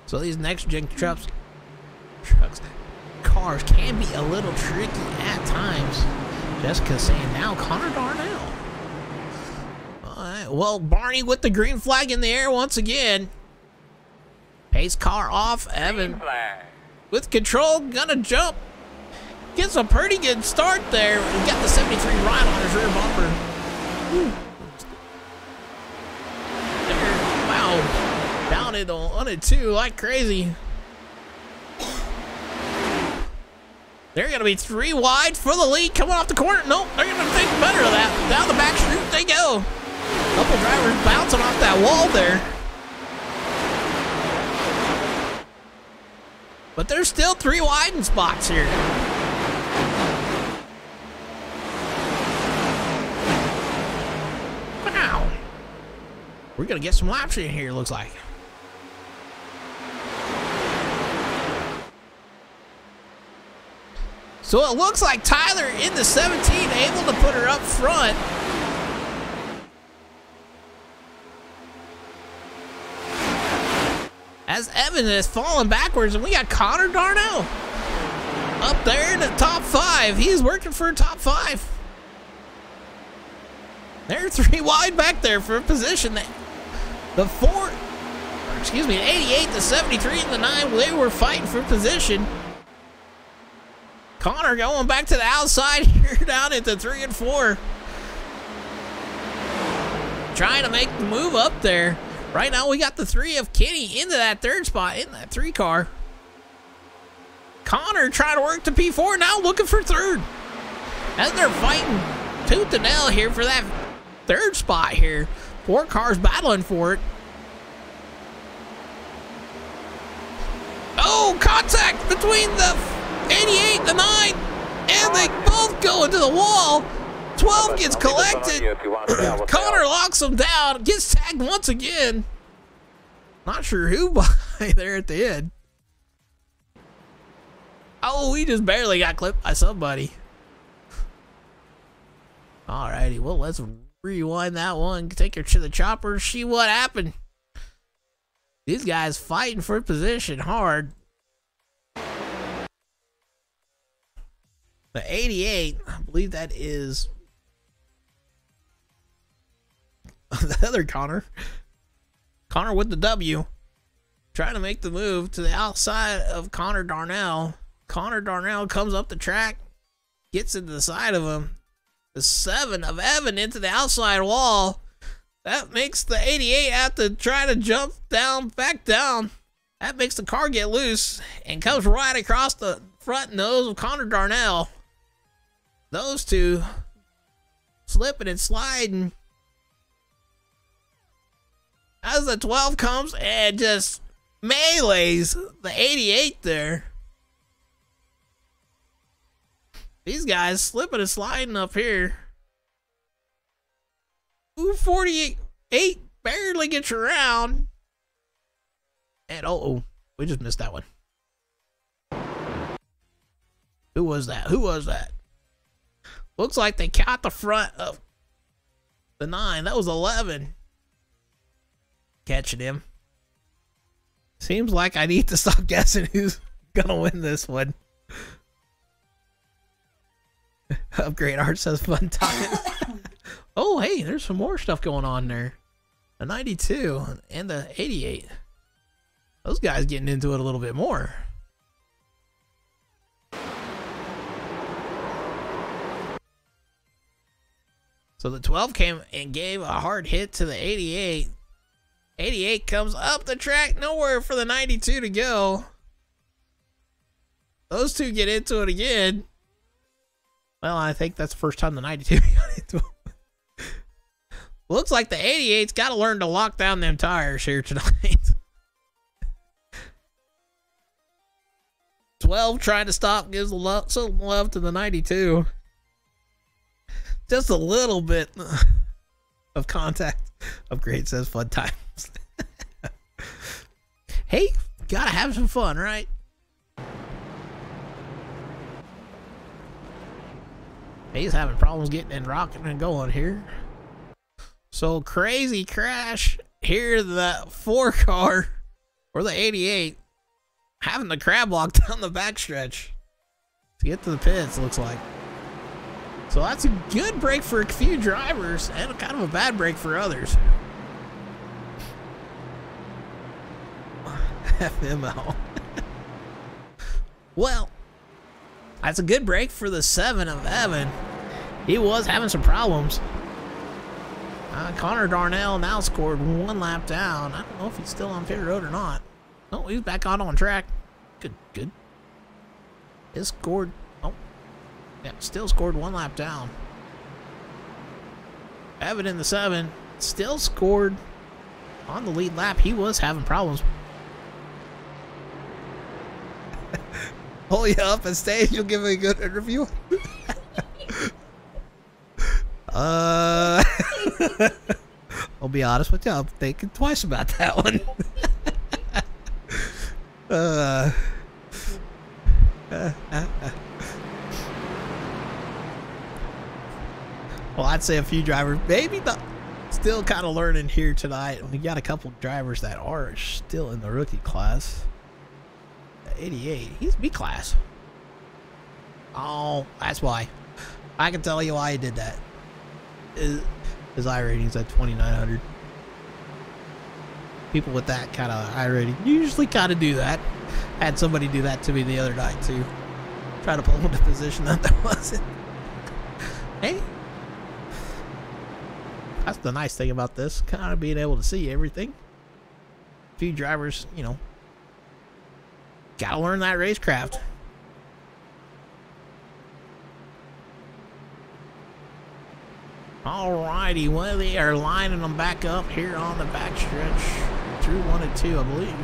So these next gen cars can be a little tricky at times. Jessica's saying now Connor Darnell. Alright, well, Barney with the green flag in the air once again. Pace car off. Evan with control, gonna jump. Gets a pretty good start there. He got the 73 right on his rear bumper. There, wow. Down into 1 and 2 like crazy. They're going to be 3 wide for the lead coming off the corner. Nope, they're going to think better of that. Down the back street they go. Couple drivers bouncing off that wall there. But there's still 3 widen spots here. Wow. We're going to get some laps in here, looks like. So it looks like Tyler in the 17 able to put her up front. As Evan is falling backwards, and we got Connor Darnell. Up there in the top 5. He's working for a top 5. They're 3 wide back there for a position. The 88, the 73, and the 9, they were fighting for position. Connor going back to the outside here down at the 3 and 4. Trying to make the move up there. Right now we got the 3 of Kenny into that 3rd spot in that 3 car. Connor trying to work to P4, now looking for 3rd. As they're fighting tooth and nail here for that 3rd spot here. 4 cars battling for it. Oh, contact between the 88, the 9, and they both go into the wall. 12 gets collected. Connor locks him down, gets tagged once again. Not sure who by there at the end. Oh, he just barely got clipped by somebody. Alrighty, well, let's rewind that one. Take her to the chopper, see what happened. These guys fighting for position hard. The 88, I believe that is the other Connor. Connor with the W. Trying to make the move to the outside of Connor Darnell. Connor Darnell comes up the track, gets into the side of him. The 7 of Evan into the outside wall. That makes the 88 have to try to jump down, back down. That makes the car get loose and comes right across the front nose of Connor Darnell. Those two slipping and sliding. As the 12 comes and just melees the 88 there. These guys slipping and sliding up here. Ooh, 48 barely gets around. And we just missed that one. Who was that? Who was that? Looks like they caught the front of the 9. That was 11. Catching him. Seems like I need to stop guessing who's gonna win this one. Upgrade art says fun time. Oh, hey, there's some more stuff going on there. The 92 and the 88. Those guys getting into it a little bit more. So the 12 came and gave a hard hit to the 88. 88 comes up the track, nowhere for the 92 to go. Those two get into it again. Well, I think that's the first time the 92 got into it. Looks like the 88's got to learn to lock down them tires here tonight. 12 trying to stop, gives some love to the 92. Just a little bit of contact. Upgrade says fun times. Hey, gotta have some fun, right? He's having problems getting and rocking and going here. So crazy crash here, the 4 car or the 88 having the crab walk down the backstretch to get to the pits, looks like. So that's a good break for a few drivers and kind of a bad break for others. FML. Well, that's a good break for the 7 of Evan. He was having some problems. Connor Darnell now scored 1 lap down. I don't know if he's still on pit road or not. No, he's back on track. Good. He scored. Oh, yeah, still scored 1 lap down. Evan in the 7 still scored on the lead lap. He was having problems. Pull you up and stage, you'll give me a good interview. I'll be honest with you, I'm thinking twice about that one. Well, I'd say a few drivers, maybe not, still kind of learning here tonight. We got a couple drivers that are still in the rookie class. 88, he's B class. Oh, that's why. I can tell you why he did that. His I rating's at 2,900. People with that kind of I rating usually kind of do that. I had somebody do that to me the other night too. Try to pull him into position that there wasn't. Hey, that's the nice thing about this, kind of being able to see everything. A few drivers, you know, gotta learn that racecraft. Alrighty, well, they are lining them back up here on the backstretch through 1 and 2, I believe.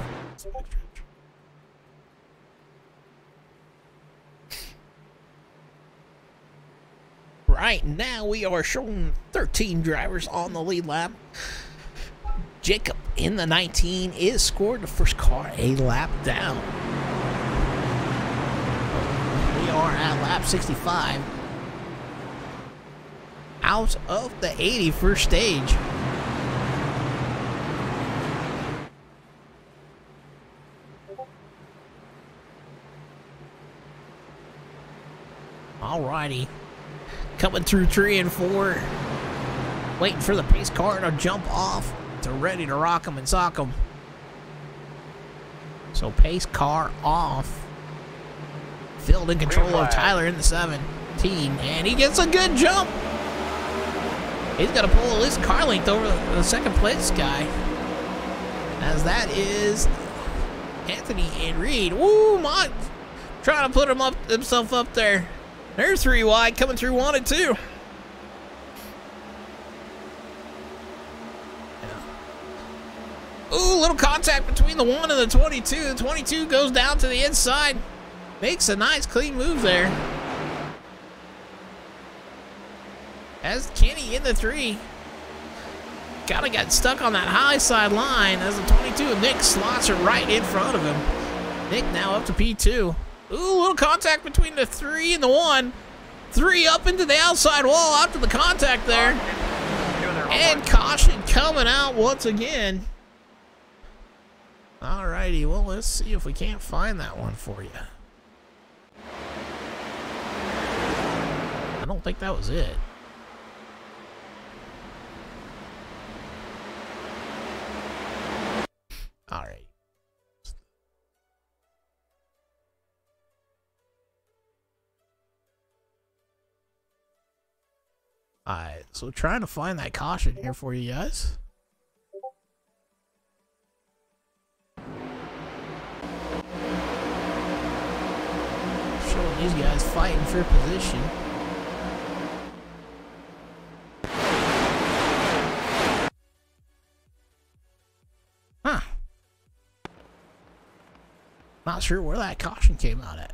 Right now, we are showing 13 drivers on the lead lap. Jacob in the 19 is scored the first car a lap down. We are at lap 65. Out of the 81st stage. Alrighty. Coming through 3 and 4. Waiting for the pace car to jump off. To ready to rock them and sock them. So pace car off. Field in control of Tyler in the 17. And he gets a good jump. He's got to pull at least car length over the second place guy. As that is Anthony and Reed. Woo, Mott trying to put himself up there. They're 3 wide coming through 1 and 2. Yeah. Ooh, little contact between the 1 and the 22. The 22 goes down to the inside. Makes a nice clean move there. As Kenny in the 3. Kinda got stuck on that high side line as the 22 of Nick slots her right in front of him. Nick now up to P2. Ooh, little contact between the 3 and the 1. 3 up into the outside wall after the contact there. And caution coming out once again. Alrighty, well, let's see if we can't find that one for you. I don't think that was it. Alright. Alright, so trying to find that caution here for you guys. Showing these guys fighting for position. Huh. Not sure where that caution came out at.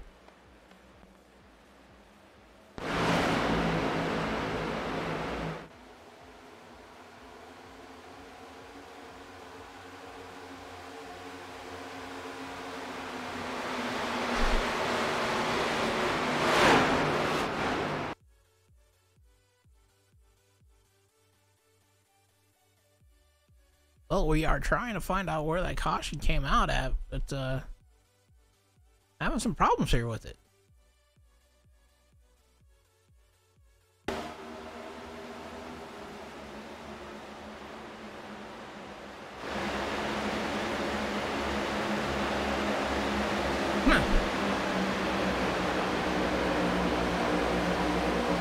Well, we are trying to find out where that caution came out at, but having some problems here with it.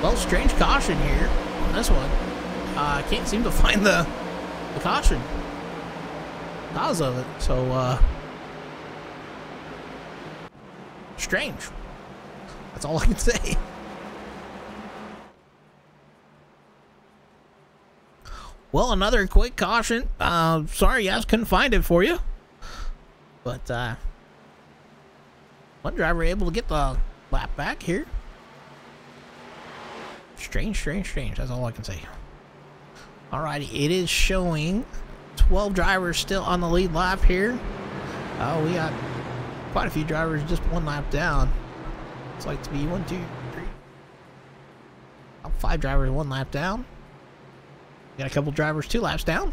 Well, strange caution here on this one. I can't seem to find the caution cause of it, so strange. That's all I can say. Well, another quick caution. Sorry guys, couldn't find it for you, but one driver able to get the lap back here. Strange. That's all I can say. Alrighty, it is showing 12 drivers still on the lead lap here. Oh, we got quite a few drivers just 1 lap down. It's like to be 1, 2, 3. 5 drivers 1 lap down. Got a couple drivers 2 laps down.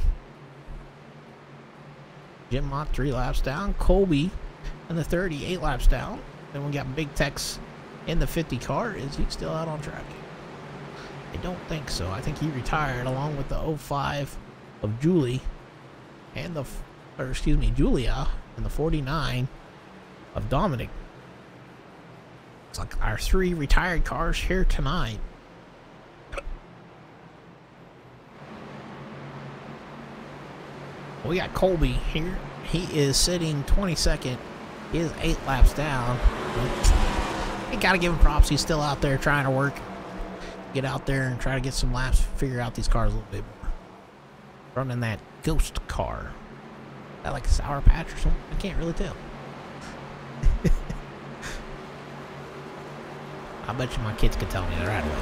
Jim Mott 3 laps down. Colby in the 30, 8 laps down. Then we got Big Tex in the 50 car. Is he still out on track? I don't think so. I think he retired along with the 05 of Julie and the, or excuse me, Julia, and the 49 of Dominic. It's like our 3 retired cars here tonight. We got Colby here. He is sitting 22nd. He is 8 laps down. You gotta give him props. He's still out there trying to work. Get out there and try to get some laps. Figure out these cars a little bit more. Running that ghost car. Is that like a Sour Patch or something? I can't really tell. I bet you my kids could tell me that right away.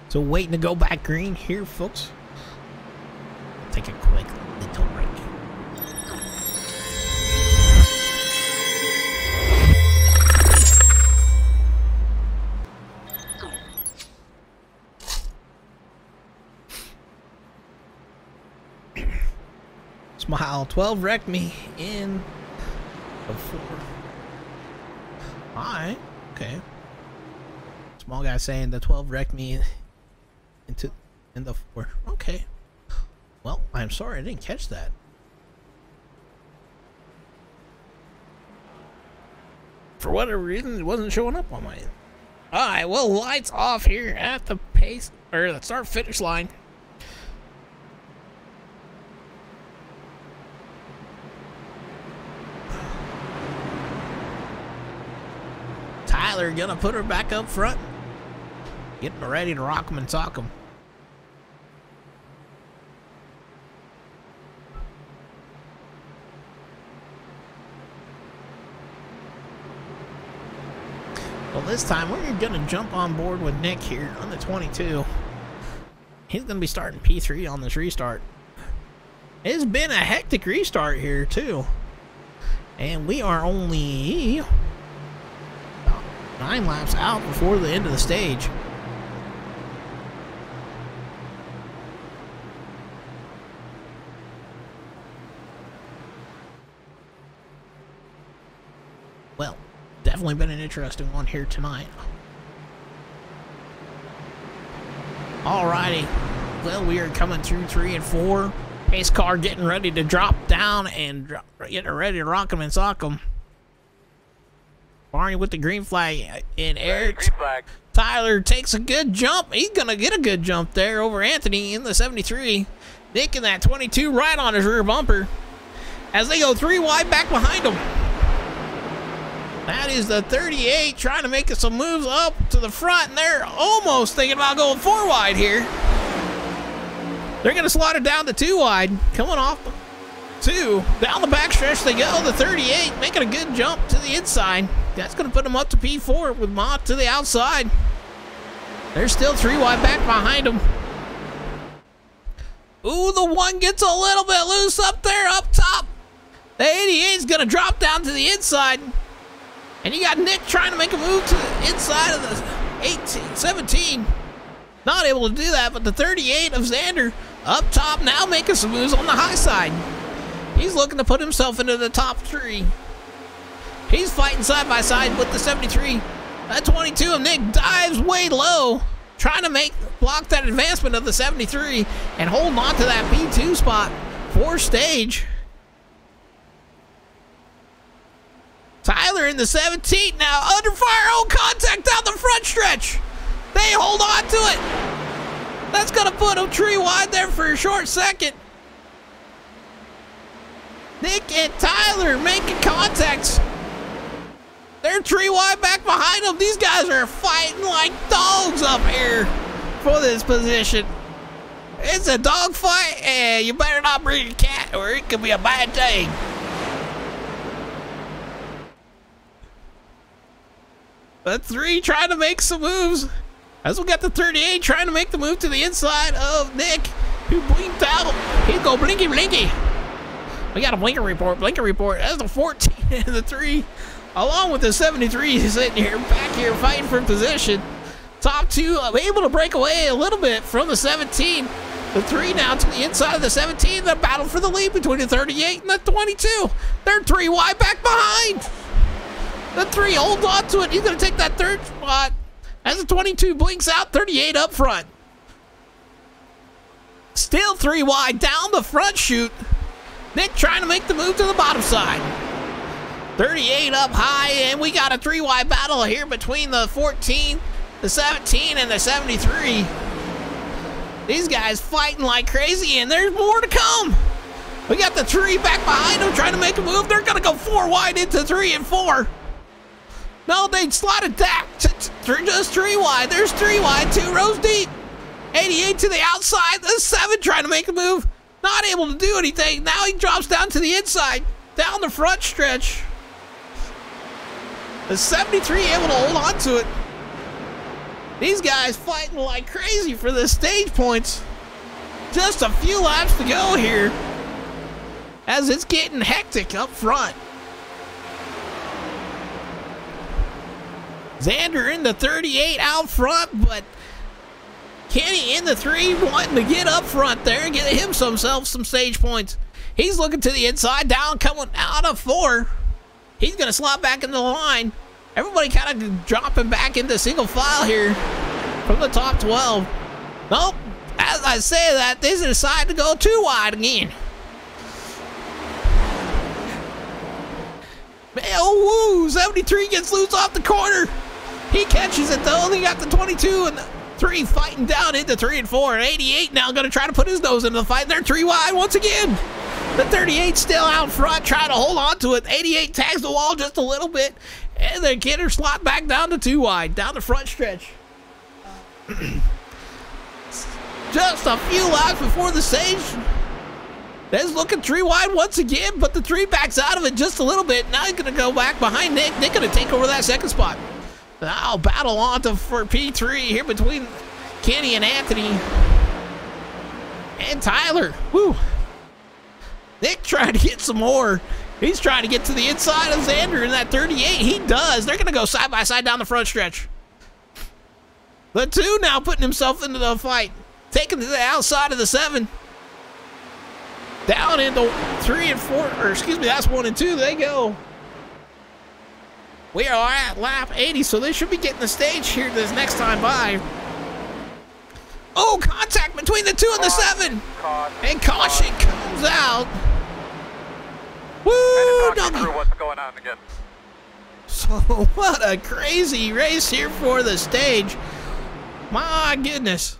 So waiting to go back green here, folks. Take a quick little break. Smile 12 wrecked me in the 4. Alright, okay. Small guy saying the 12 wrecked me in the 4. Okay. Well, I'm sorry I didn't catch that. For whatever reason, it wasn't showing up on my end. Alright, well, lights off here at the pace, or the start finish line. Tyler gonna put her back up front. Getting ready to rock 'em and sock 'em. Well, this time we're gonna jump on board with Nick here on the 22. He's gonna be starting P3 on this restart. It's been a hectic restart here too. And we are only 9 laps out before the end of the stage. Well, definitely been an interesting one here tonight. Alrighty. Well, we are coming through 3 and 4. Pace car getting ready to drop down and getting ready to rock 'em and sock 'em. Barney with the green flag in Eric. Green flag. Tyler takes a good jump. He's going to get a good jump there over Anthony in the 73. Nick in that 22 right on his rear bumper as they go 3 wide back behind him. That is the 38 trying to make some moves up to the front, and they're almost thinking about going 4 wide here. They're going to slaughter down to 2 wide. Coming off 2. Down the backstretch they go. The 38 making a good jump to the inside. That's going to put them up to P4 with Mott to the outside. There's still 3 wide back behind them. Ooh, the 1 gets a little bit loose up there, up top. The 88 is going to drop down to the inside. And you got Nick trying to make a move to the inside of the 17. Not able to do that, but the 38 of Xander up top now making some moves on the high side. He's looking to put himself into the top 3. He's fighting side by side with the 73. That 22 of Nick dives way low, trying to block that advancement of the 73 and holding on to that P2 spot for stage. Tyler in the 17 now under fire. Oh, contact down the front stretch. They hold on to it. That's going to put him 3 wide there for a short second. Nick and Tyler making contacts. They're 3 wide back behind them. These guys are fighting like dogs up here for this position. It's a dog fight, and you better not bring a cat or it could be a bad thing. The 3 trying to make some moves. As we got the 38 trying to make the move to the inside of Nick, who blinked out. He'll go blinky blinky. We got a blinker report. That's the 14 and the 3. Along with the 73 sitting here, back here fighting for position. Top 2 able to break away a little bit from the 17. The 3 now to the inside of the 17. The battle for the lead between the 38 and the 22. They're 3 wide back behind. The 3 holds on to it. He's going to take that 3rd spot. As the 22 blinks out, 38 up front. Still 3 wide down the front chute. Nick trying to make the move to the bottom side. 38 up high, and we got a 3 wide battle here between the 14, the 17, and the 73. These guys fighting like crazy, and there's more to come. We got the 3 back behind them trying to make a move. They're going to go 4 wide into 3 and 4. No, they slotted back to just 3 wide. There's 3 wide, 2 rows deep. 88 to the outside. The 7 trying to make a move. Not able to do anything. Now he drops down to the inside. Down the front stretch. The 73 able to hold on to it. These guys fighting like crazy for the stage points. Just a few laps to go here. As it's getting hectic up front. Xander in the 38 out front, but Kenny in the 3 wanting to get up front there and get himself some stage points. He's looking to the inside, down, coming out of 4. He's going to slot back into the line. Everybody kind of dropping back into single file here from the top 12. Nope, as I say that, they decide to go 2 wide again. Oh, woo, 73 gets loose off the corner. He catches it though. They got the 22 and the 3 fighting down into 3 and 4. And 88 now going to try to put his nose into the fight. They're 3 wide once again. The 38 still out front trying to hold on to it. 88 tags the wall just a little bit. And they get her slot back down to 2 wide. Down the front stretch. Just a few laps before the stage. They's looking 3 wide once again, but the 3 backs out of it just a little bit. Now he's going to go back behind Nick. Nick going to take over that 2nd spot. Now battle on for P3 here between Kenny and Anthony. And Tyler. Woo. Nick trying to get some more. He's trying to get to the inside of Xander in that 38. He does. They're going to go side by side down the front stretch. The 2 now putting himself into the fight. Taking to the outside of the 7. Down into 3 and 4, or excuse me, that's 1 and 2. They go. We are at lap 80, so they should be getting the stage here this next time by. Oh, contact between the 2 and the 7. And caution comes out. Woo, doggy. What's going on again? So, what a crazy race here for the stage. My goodness.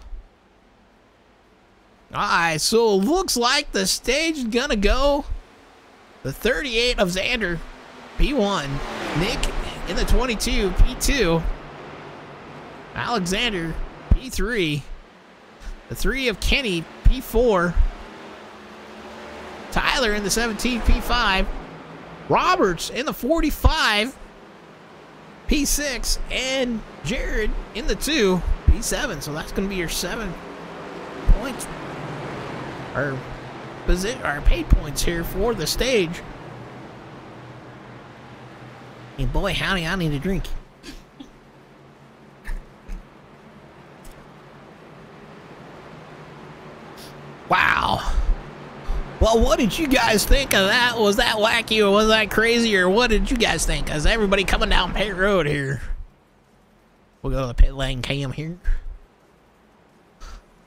Alright, so it looks like the stage is gonna go the 38 of Xander, P1. Nick in the 22, P2. Alexander, P3. The 3 of Kenny, P4. Tyler in the 17, P5. Roberts in the 45, P6. And Jared in the 2, P7. So that's going to be your 7 points. Our paid points here for the stage. And boy, howdy, I need a drink. Wow. Well, what did you guys think of that? Was that wacky or was that crazy or what did you guys think? Is everybody coming down pit road here? We'll go to the pit lane cam here.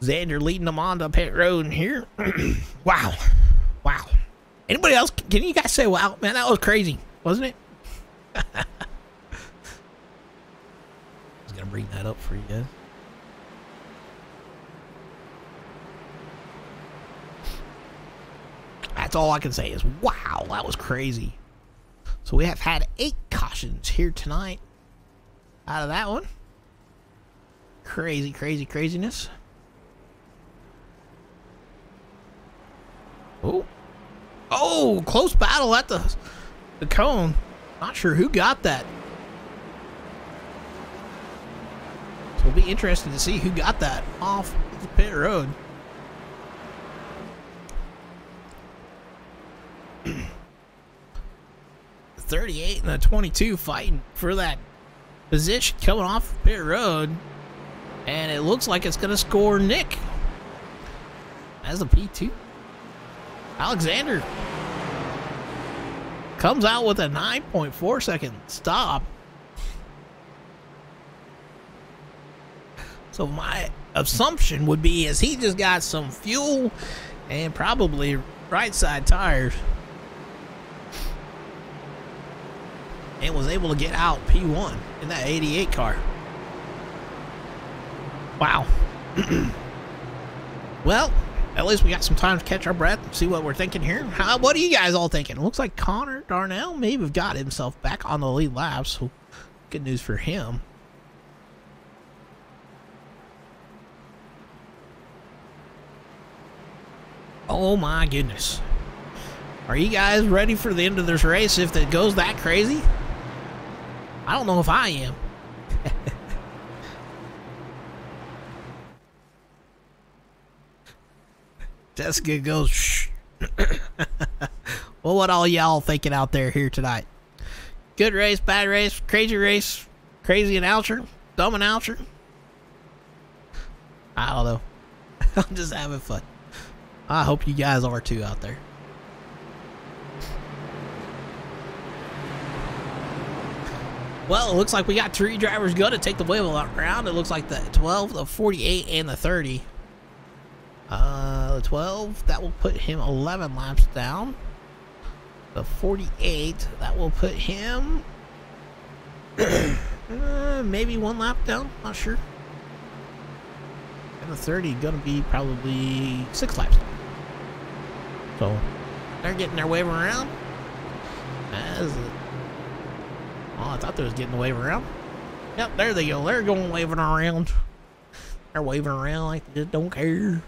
Xander leading them on to pit road here. Wow. Wow. Anybody else? Can you guys say wow? Man, that was crazy, wasn't it? I was going to bring that up for you guys. That's all I can say is, wow, that was crazy. So we have had 8 cautions here tonight out of that one. Crazy, crazy, craziness. Oh. Oh, close battle at the cone. Not sure who got that. So it'll be interesting to see who got that off the pit road. The 38 and the 22 fighting for that position coming off pit road. And it looks like it's going to score Nick as the P2. Alexander comes out with a 9.4 second stop. So my assumption would be is he just got some fuel and probably right side tires and was able to get out P1 in that 88 car. Wow. Well, at least we got some time to catch our breath and see what we're thinking here. What are you guys all thinking? It looks like Connor Darnell may have got himself back on the lead lap, so good news for him. Oh my goodness. Are you guys ready for the end of this race if it goes that crazy? I don't know if I am. Jessica goes, shh. Well, what all y'all thinking out there here tonight? Good race, bad race, crazy announcer, dumb announcer? I don't know. I'm just having fun. I hope you guys are too out there. Well, it looks like we got 3 drivers going to take the wheel around. It looks like the 12, the 48, and the 30. The 12, that will put him 11 laps down. The 48, that will put him maybe 1 lap down, not sure. And the 30 gonna be probably 6 laps down. So they're getting their wave around. Oh, I thought they was getting the wave around. Yep, there they go. They're going waving around. They're waving around like they just don't care.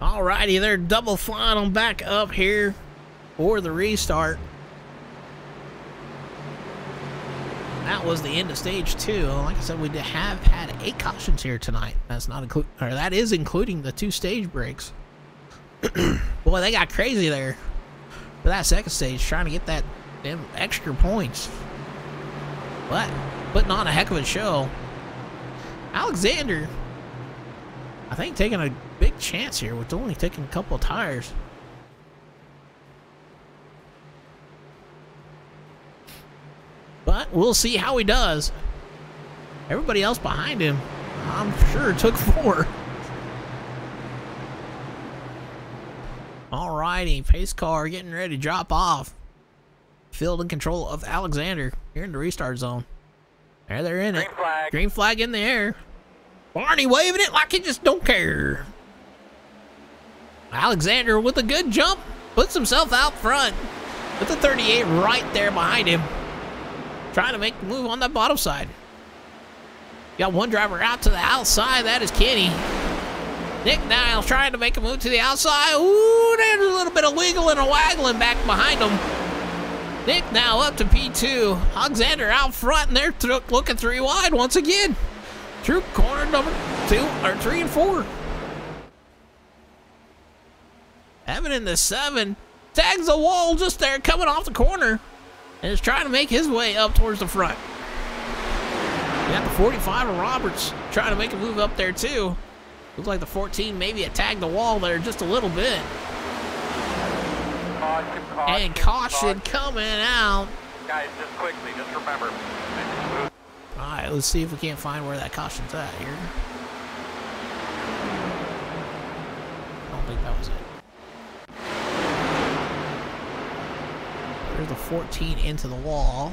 Alrighty, they're double flying them back up here for the restart. That was the end of stage 2. Like I said, we have had 8 cautions here tonight. That is including the 2 stage breaks. Boy, they got crazy there for that second stage, trying to get them extra points. But putting on a heck of a show. Alexander, I think, taking a big chance here with only taking a couple of tires. But we'll see how he does. Everybody else behind him, I'm sure, took 4. Alrighty, pace car getting ready to drop off. Field in control of Alexander here in the restart zone. There they're in it. Green flag in the air. Barney waving it like he just don't care. Alexander with a good jump puts himself out front with the 38 right there behind him, trying to make the move on that bottom side. Got one driver out to the outside. That is Kenny. Nick Niles trying to make a move to the outside. Ooh, there's a little bit of wiggling and waggling back behind him. Nick now up to P2. Alexander out front, and they're looking 3 wide once again. Through corner number 3 and 4. Evan in the 7 tags the wall just there, coming off the corner, and is trying to make his way up towards the front. You got the 45 of Roberts trying to make a move up there too. Looks like the 14 maybe tagged the wall there just a little bit. And caution coming out. Guys, just quickly, just remember. Alright, let's see if we can't find where that caution's at here. I don't think that was it. There's the 14 into the wall.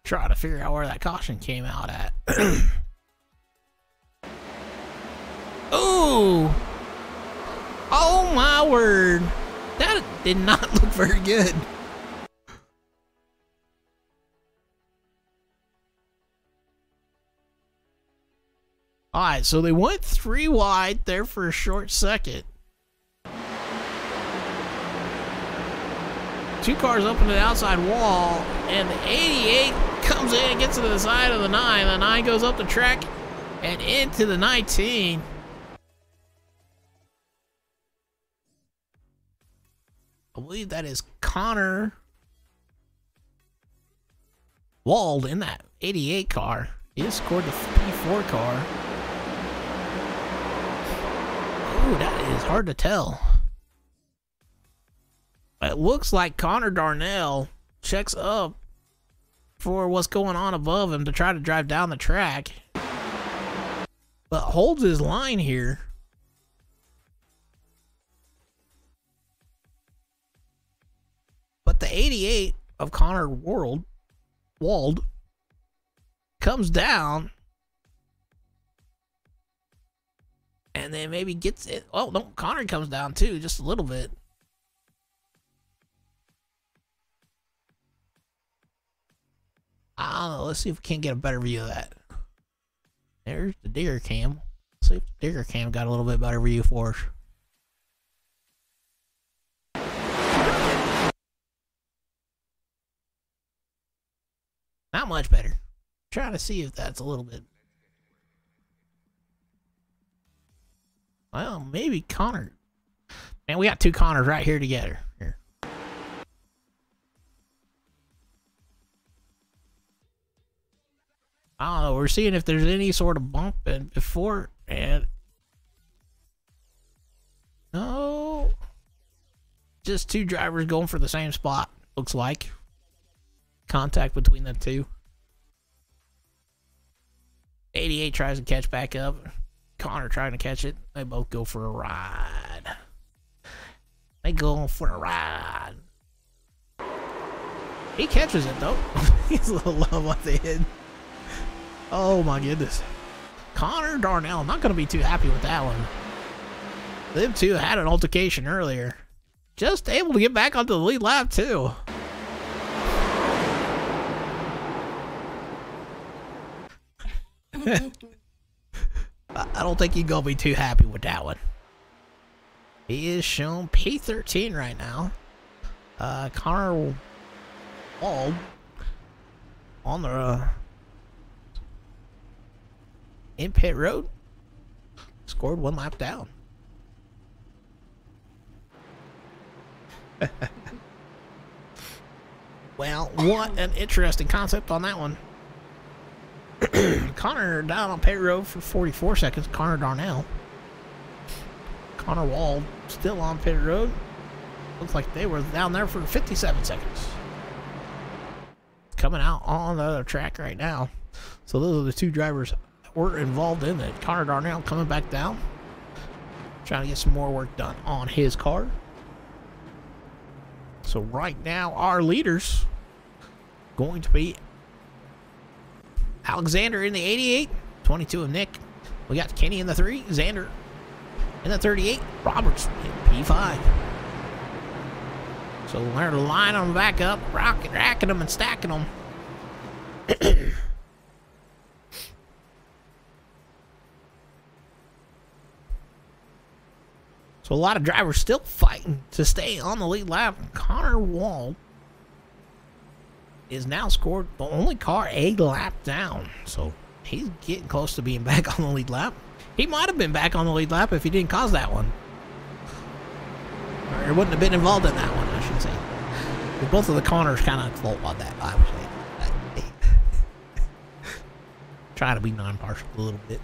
Try to figure out where that caution came out at. Ooh! Oh my word! That did not look very good. Alright, so they went 3 wide there for a short second. 2 cars up into the outside wall, and the 88 comes in and gets to the side of the 9. The 9 goes up the track and into the 19. I believe that is Connor Wald in that 88 car. He just scored the P4 car. Ooh, that is hard to tell. It looks like Connor Darnell checks up for what's going on above him to try to drive down the track, but holds his line here. But the 88 of Connor Wald comes down and then maybe gets it. Oh, no, Connor comes down too, just a little bit. I don't know. Let's see if we can't get a better view of that. There's the digger cam. Let's see if the digger cam got a little bit better view for us. Not much better. Trying to see if that's a little bit. Well, maybe Connor. Man, we got 2 Connors right here together. Here. I don't know. We're seeing if there's any sort of bump and before, and no, just 2 drivers going for the same spot. Looks like contact between the 2. 88 tries to catch back up. Connor trying to catch it. They both go for a ride. They go for a ride. He catches it though. He's a little low at the end. Oh my goodness. Connor Darnell, not going to be too happy with that one. Them 2 had an altercation earlier. Just able to get back onto the lead lap too. I don't think he's going to be too happy with that one. He is shown P13 right now. Connor Wald on the in pit road, scored 1 lap down. Well, what an interesting concept on that one. Connor down on pit road for 44 seconds. Connor Darnell. Connor Wald still on pit road. Looks like they were down there for 57 seconds. Coming out on the other track right now. So those are the 2 drivers that were involved in it. Connor Darnell coming back down, trying to get some more work done on his car. So right now our leaders going to be Alexander in the 88, 22 of Nick. We got Kenny in the 3, Xander in the 38, Roberts in P5. So they're lining them back up, racking them and stacking them. So a lot of drivers still fighting to stay on the lead lap. Connor Wald is now scored the only car a lap down. So he's getting close to being back on the lead lap. He might have been back on the lead lap if he didn't cause that one. Or he wouldn't have been involved in that one, I should say. But both of the Connors kind of fault on that, I would say. Try to be non-partial a little bit.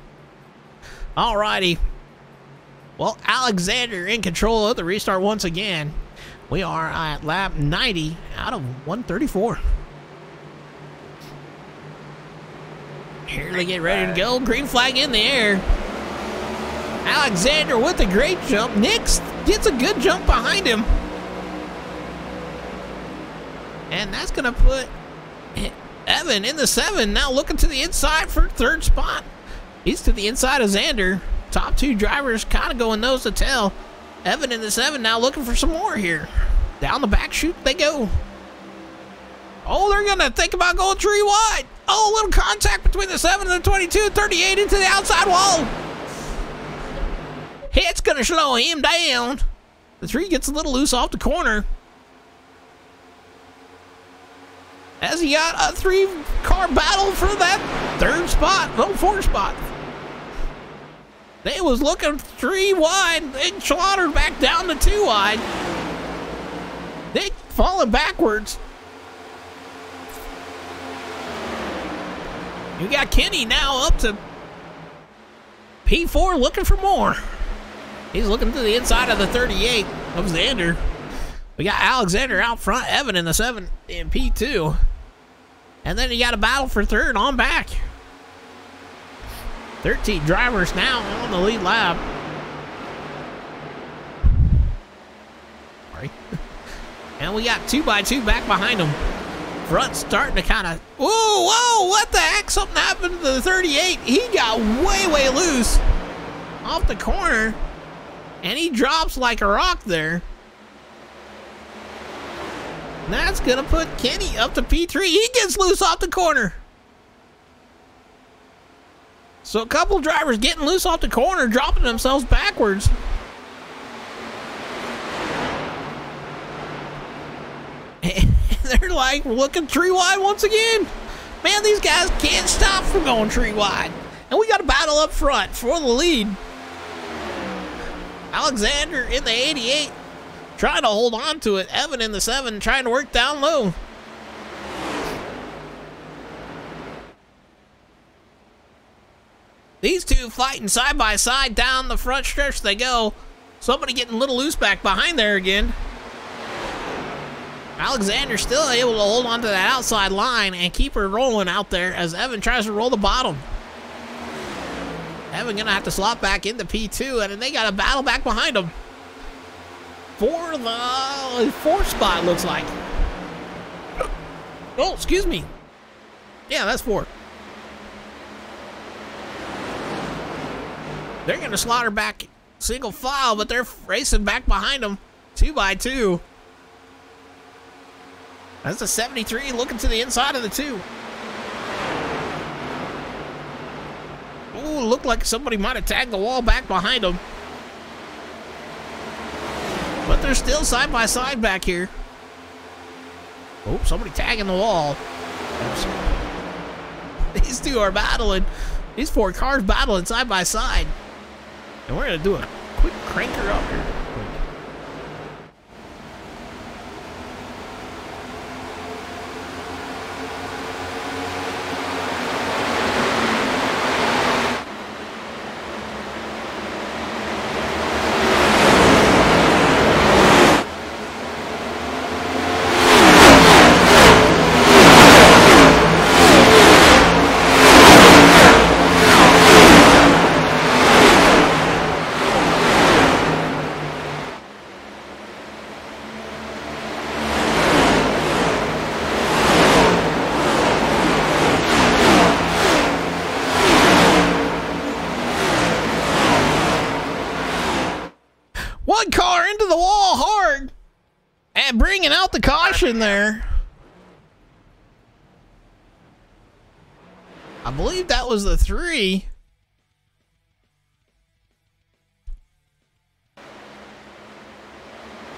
Alrighty. Well, Alexander in control of the restart once again. We are at lap 90 out of 134. Here they get ready to go. Green flag in the air. Alexander with a great jump. Nix gets a good jump behind him. And that's going to put Evan in the 7. Now looking to the inside for 3rd spot. He's to the inside of Xander. Top 2 drivers kind of going nose to tail. Evan in the 7 now looking for some more here. Down the back chute they go. Oh, they're going to think about going tree wide. Oh, a little contact between the 7 and the 22. 38 into the outside wall. It's going to slow him down. The 3 gets a little loose off the corner. as he got a 3-car battle for that 3rd spot, no 4th spot. They was looking 3 wide. They slaughtered back down to 2 wide. They falling backwards. You got Kenny now up to P4 looking for more. He's looking to the inside of the 38 of Xander. We got Alexander out front, Evan in the 7 in P2. And then you got a battle for 3rd on back. 13 drivers now on the lead lap. Sorry. And we got 2x2 back behind them. Front starting to kind of, whoa, what the heck? Something happened to the 38. He got way loose off the corner, and he drops like a rock there. And that's going to put Kenny up to P3. He gets loose off the corner. So a couple drivers getting loose off the corner, dropping themselves backwards. And they're like looking 3 wide once again. Man, these guys can't stop from going 3 wide. And we got a battle up front for the lead. Alexander in the 88 trying to hold on to it. Evan in the 7 trying to work down low. These two fighting side by side down the front stretch they go. Somebody getting a little loose back behind there again. Alexander still able to hold on to that outside line and keep her rolling out there as Evan tries to roll the bottom. Evan gonna have to slot back into P2, and then they got a battle back behind them for the 4th spot, looks like. Oh, excuse me. Yeah, that's 4. They're gonna slaughter back single file, but they're racing back behind them 2x2. That's a 73 looking to the inside of the 2. Ooh, looked like somebody might have tagged the wall back behind them. But they're still side by side back here. Oh, somebody tagging the wall. These two are battling. These 4 cars battling side by side. And we're going to do a quick cranker up here. One car into the wall hard and bringing out the caution there. I believe that was the 3.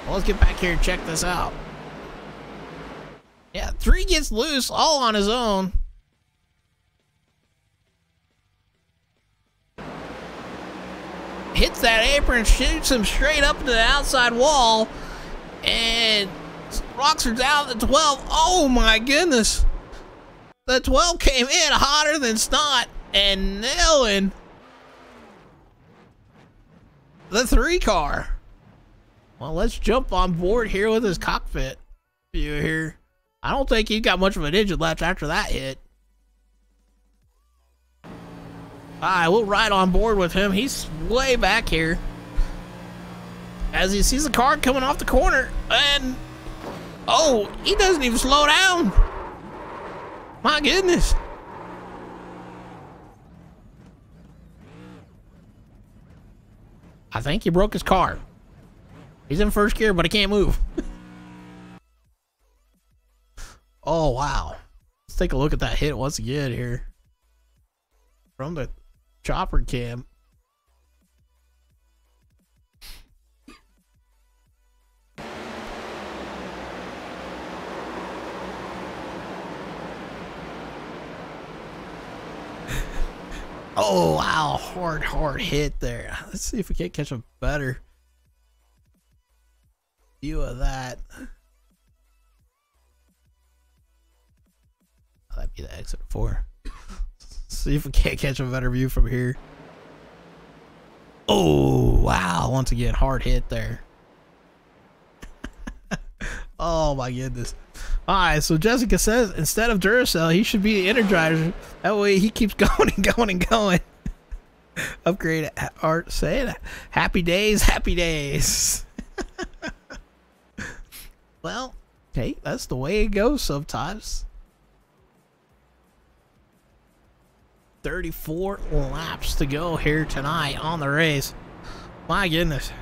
Well, let's get back here and check this out. Yeah, 3 gets loose all on his own. Hits that apron, shoots him straight up to the outside wall, and rocks her down to 12. Oh my goodness. The 12 came in hotter than snot and nailing the 3 car. Well, let's jump on board here with his cockpit view here. I don't think he's got much of an engine left after that hit. Alright, we'll ride on board with him. He's way back here. As he sees the car coming off the corner, and oh, he doesn't even slow down. My goodness. I think he broke his car. He's in first gear, but he can't move. Oh, wow. Let's take a look at that hit once again here. From the chopper cam. Oh, wow. Hard hit there. Let's see if we can't catch a better view of that. Oh, that'd be the exit 4. See if we can't catch a better view from here. Oh, wow. Once again, hard hit there. Oh, my goodness. All right, so Jessica says instead of Duracell, he should be the Energizer. That way he keeps going and going and going. Upgrade art saying, happy days, happy days. Well, hey, that's the way it goes sometimes. 34 laps to go here tonight on the race. My goodness.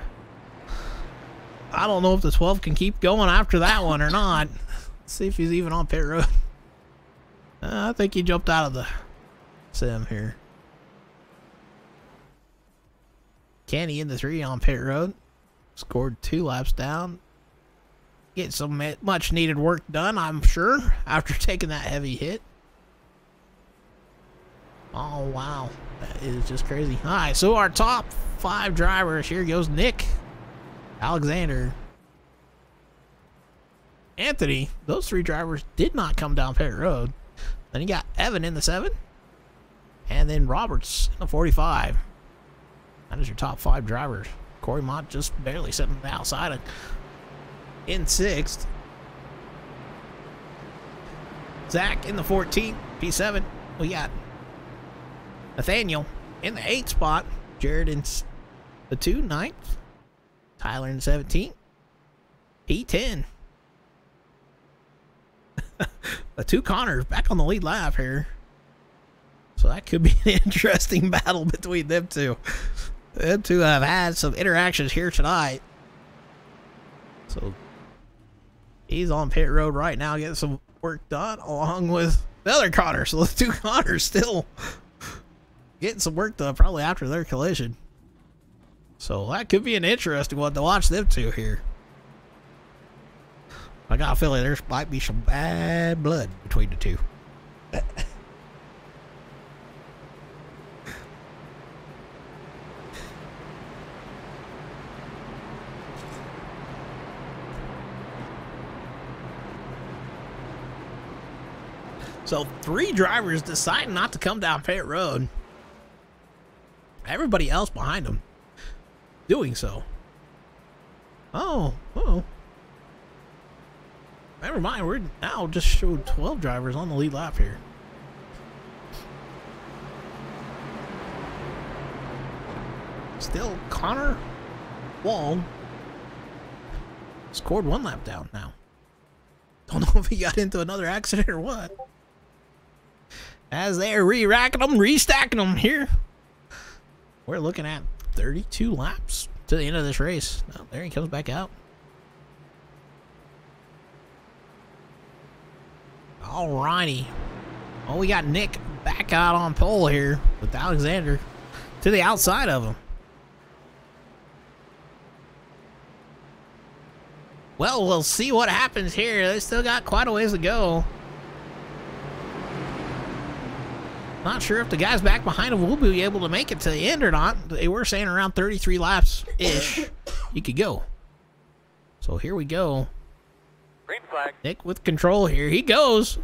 I don't know if the 12 can keep going after that one or not. Let's see if he's even on pit road. I think he jumped out of the sim here. Kenny in the 3 on pit road. Scored 2 laps down. Get some much needed work done, I'm sure, after taking that heavy hit. Oh, wow. That is just crazy. All right, so our top 5 drivers. Here goes Nick, Alexander, Anthony. Those 3 drivers did not come down pit road. Then you got Evan in the 7. And then Roberts in the 45. That is your top 5 drivers. Corey Mott just barely sitting on the outside of in 6th. Zach in the 14th, P7. We got Nathaniel in the 8th spot. Jared in the 2, 9th. Tyler in the 17th. P10. The 2 Connors back on the lead lap here. So that could be an interesting battle between them two. Them two have had some interactions here tonight. So he's on pit road right now getting some work done along with the other Connor. So the 2 Connors still getting some work done probably after their collision. So that could be an interesting one to watch them two here. I got a feeling there might be some bad blood between the two. So 3 drivers deciding not to come down pit road. Everybody else behind them doing so. Oh. Never mind, we're now just showed 12 drivers on the lead lap here. Still Connor Wong scored 1 lap down now. Don't know if he got into another accident or what. As they're re-racking them, restacking them here. We're looking at 32 laps to the end of this race. Oh, there he comes back out. Alrighty. Well, we got Nick back out on pole here with Alexander to the outside of him. Well, we'll see what happens here. They still got quite a ways to go. Not sure if the guys back behind him will be able to make it to the end or not. They were saying around 33 laps-ish he could go. So here we go. Green flag. Nick with control here. He goes.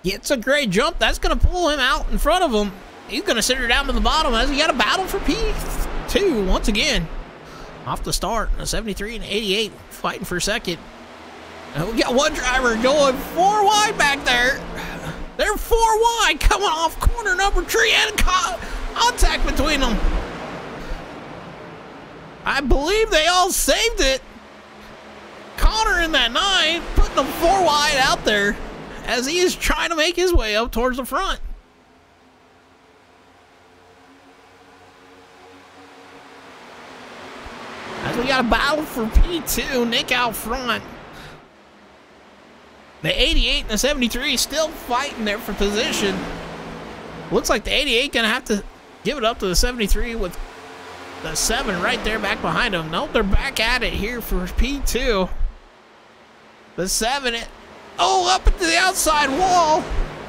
Gets a great jump. That's going to pull him out in front of him. He's going to send her down to the bottom as he got a battle for P2 once again. Off the start, a 73 and 88 fighting for second. And we got 1 driver going 4 wide back there. They're 4 wide coming off corner number 3 and contact between them. I believe they all saved it. Connor in that 9 putting them 4 wide out there as he is trying to make his way up towards the front. As we got a battle for P2, Nick out front. The 88 and the 73 still fighting there for position. Looks like the 88 gonna have to give it up to the 73 with the 7 right there back behind him. Nope, they're back at it here for P2. The 7, up into the outside wall.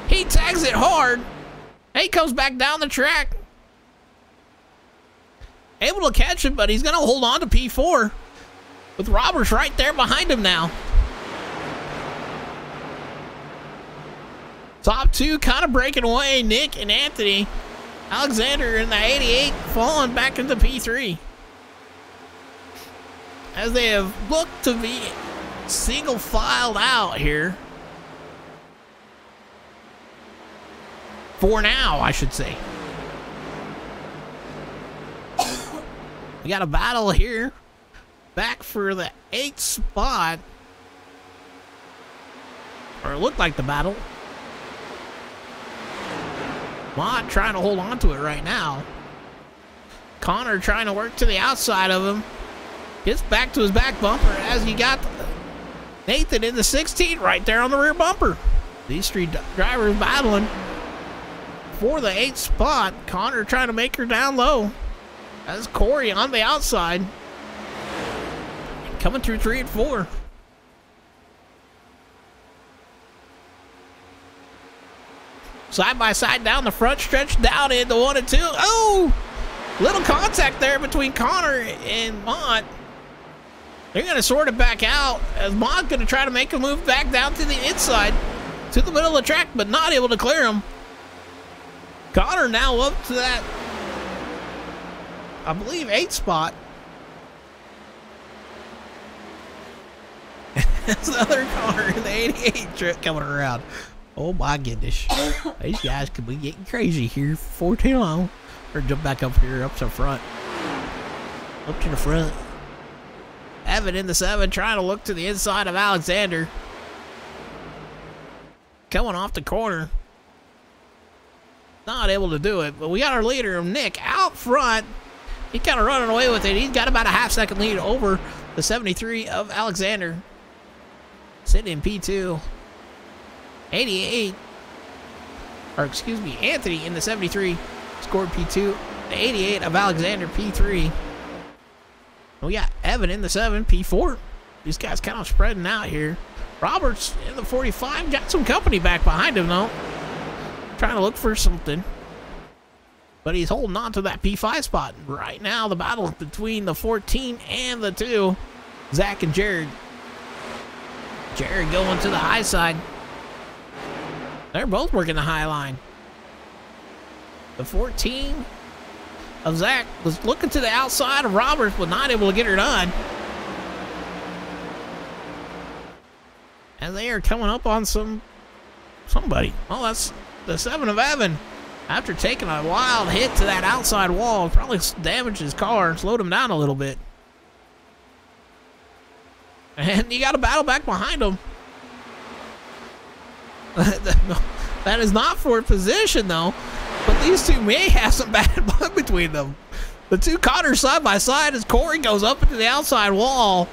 He tags it hard. He comes back down the track. Able to catch it, but he's going to hold on to P4 with Roberts right there behind him now. Top two kind of breaking away. Nick and Anthony. Alexander in the 88 falling back into P3. As they have looked to be single filed out here. For now, I should say. We got a battle here. Back for the 8th spot. Or it looked like the battle. Mott trying to hold on to it right now. Connor trying to work to the outside of him. Gets back to his back bumper as you got Nathan in the 16 right there on the rear bumper. These three drivers battling for the 8th spot. Connor trying to make her down low. As Corey on the outside. Coming through 3 and 4. Side by side down the front stretch, down into 1 and 2. Oh! Little contact there between Connor and Mott. They're going to sort it back out as Mott's going to try to make a move back down to the inside, to the middle of the track, but not able to clear him. Connor now up to that, I believe, 8th spot. That's the other Connor in the 88 truck coming around. Oh my goodness. These guys could be getting crazy here for too long. Or jump back up here, up to the front. Up to the front. Evan in the 7 trying to look to the inside of Alexander. Coming off the corner. Not able to do it, but we got our leader, Nick, out front. He's kind of running away with it. He's got about a half-second lead over the 73 of Alexander. Sitting in P2. 88. Or excuse me, Anthony in the 73 scored P2. The 88 of Alexander, P3. We got Evan in the 7, P4. These guys kind of spreading out here. Roberts in the 45. Got some company back behind him, though. Trying to look for something. But he's holding on to that P5 spot. Right now, the battle between the 14 and the 2. Zach and Jared. Jared going to the high side. They're both working the high line. The 14 of Zach was looking to the outside of Roberts, but not able to get her done. And they are coming up on somebody. Oh, that's the 7 of Evan. After taking a wild hit to that outside wall, probably damaged his car, slowed him down a little bit. And you got a battle back behind him. That is not for position, though. But these two may have some bad blood between them. The two Connors side by side as Corey goes up into the outside wall.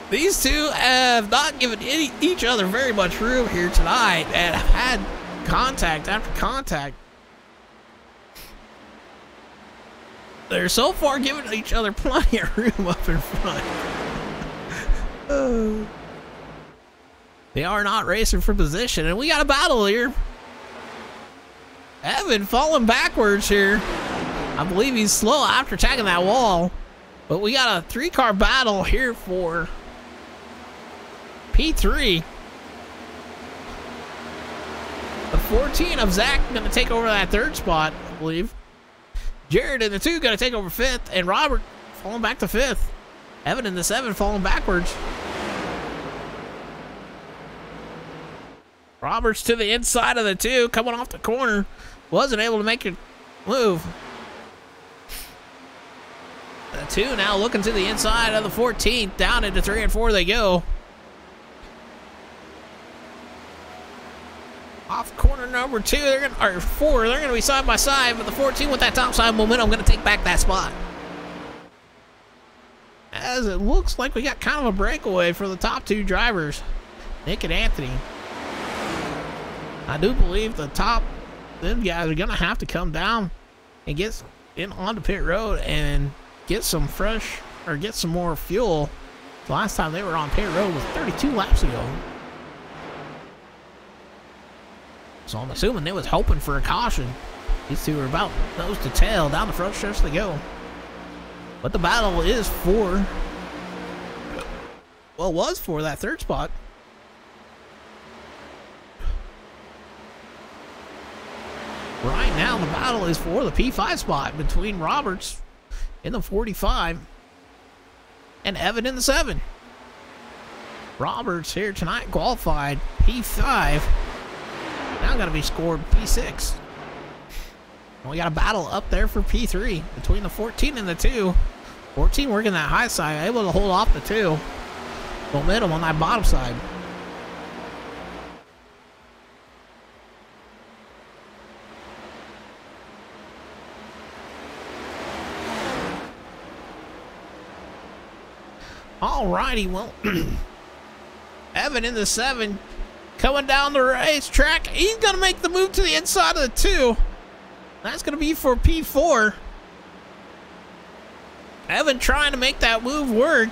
These two have not given each other very much room here tonight and have had contact after contact. They're so far giving each other plenty of room up in front. They are not racing for position, and we got a battle here. Evan falling backwards here. I believe he's slow after tagging that wall, but we got a 3-car battle here for P3. The 14 of Zach going to take over that 3rd spot, I believe. Jared in the 2 going to take over 5th, and Robert falling back to 5th. Evan in the 7 falling backwards. Roberts to the inside of the 2, coming off the corner. Wasn't able to make a move. The 2 now looking to the inside of the 14th. Down into 3 and 4 they go. Off corner number 2, they're gonna, or 4, they're gonna be side by side, but the 14 with that top side momentum gonna take back that spot. As it looks like we got kind of a breakaway for the top 2 drivers, Nick and Anthony. I do believe the top, them guys are gonna have to come down and get in onto pit road and get some fresh, or get some more fuel. The last time they were on pit road was 32 laps ago. So I'm assuming they was hoping for a caution. These two are about nose to tail. Down the front stretch they go. But the battle is for... well, was for that third spot. Right now, the battle is for the P5 spot between Roberts in the 45 and Evan in the 7. Roberts here tonight qualified P5. Now got to be scored P6. And we got a battle up there for P3 between the 14 and the 2. 14 working that high side, able to hold off the 2. Momentum on that bottom side. Alrighty, well, Evan in the 7 coming down the racetrack. He's going to make the move to the inside of the 2. That's going to be for P4. Evan trying to make that move work.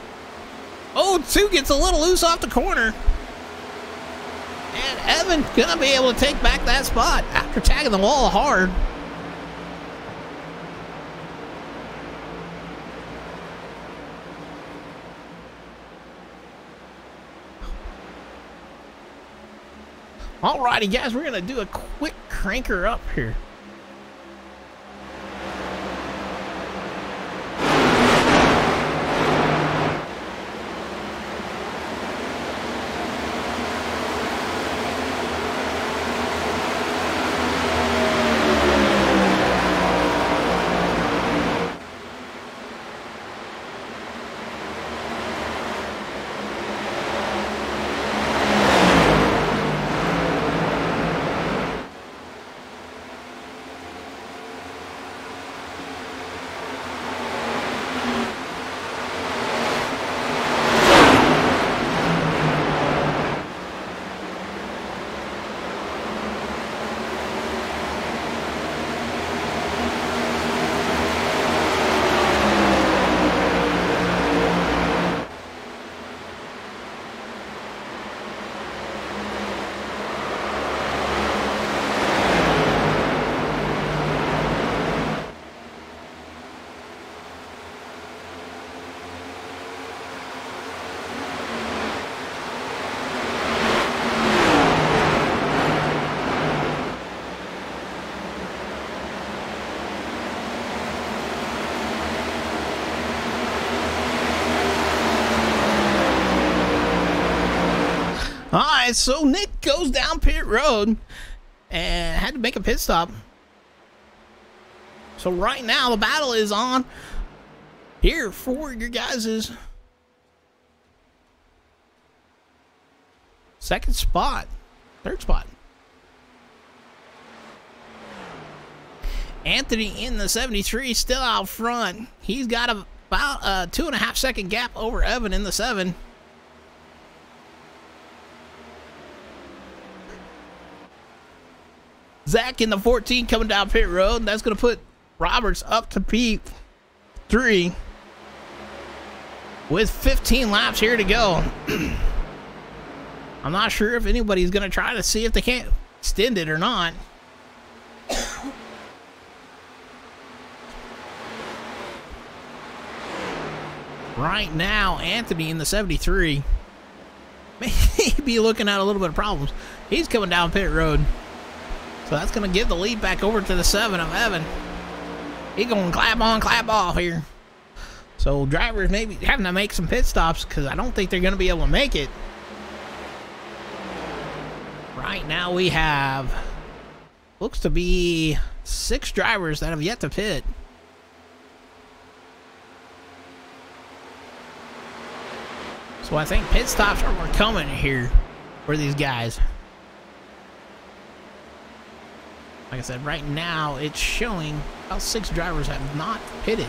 Oh, 2 gets a little loose off the corner. And Evan going to be able to take back that spot after tagging the wall hard. Alrighty, guys, we're going to do a quick cranker up here. Alright, so Nick goes down pit road and had to make a pit stop. So right now the battle is on here for your guys' second spot, third spot. Anthony in the 73 still out front. He's got about a 2.5 second gap over Evan in the 7. Zach in the 14 coming down pit road. That's going to put Roberts up to P3 with 15 laps here to go. I'm not sure if anybody's going to try to see if they can't extend it or not. Right now, Anthony in the 73 may be looking at a little bit of problems. He's coming down pit road. So that's going to give the lead back over to the 7 of Evan. He's going to clap on, clap off here. So drivers may be having to make some pit stops because I don't think they're going to be able to make it. Right now we have, looks to be 6 drivers that have yet to pit. So I think pit stops are coming here for these guys. Like I said, right now it's showing about 6 drivers have not pitted.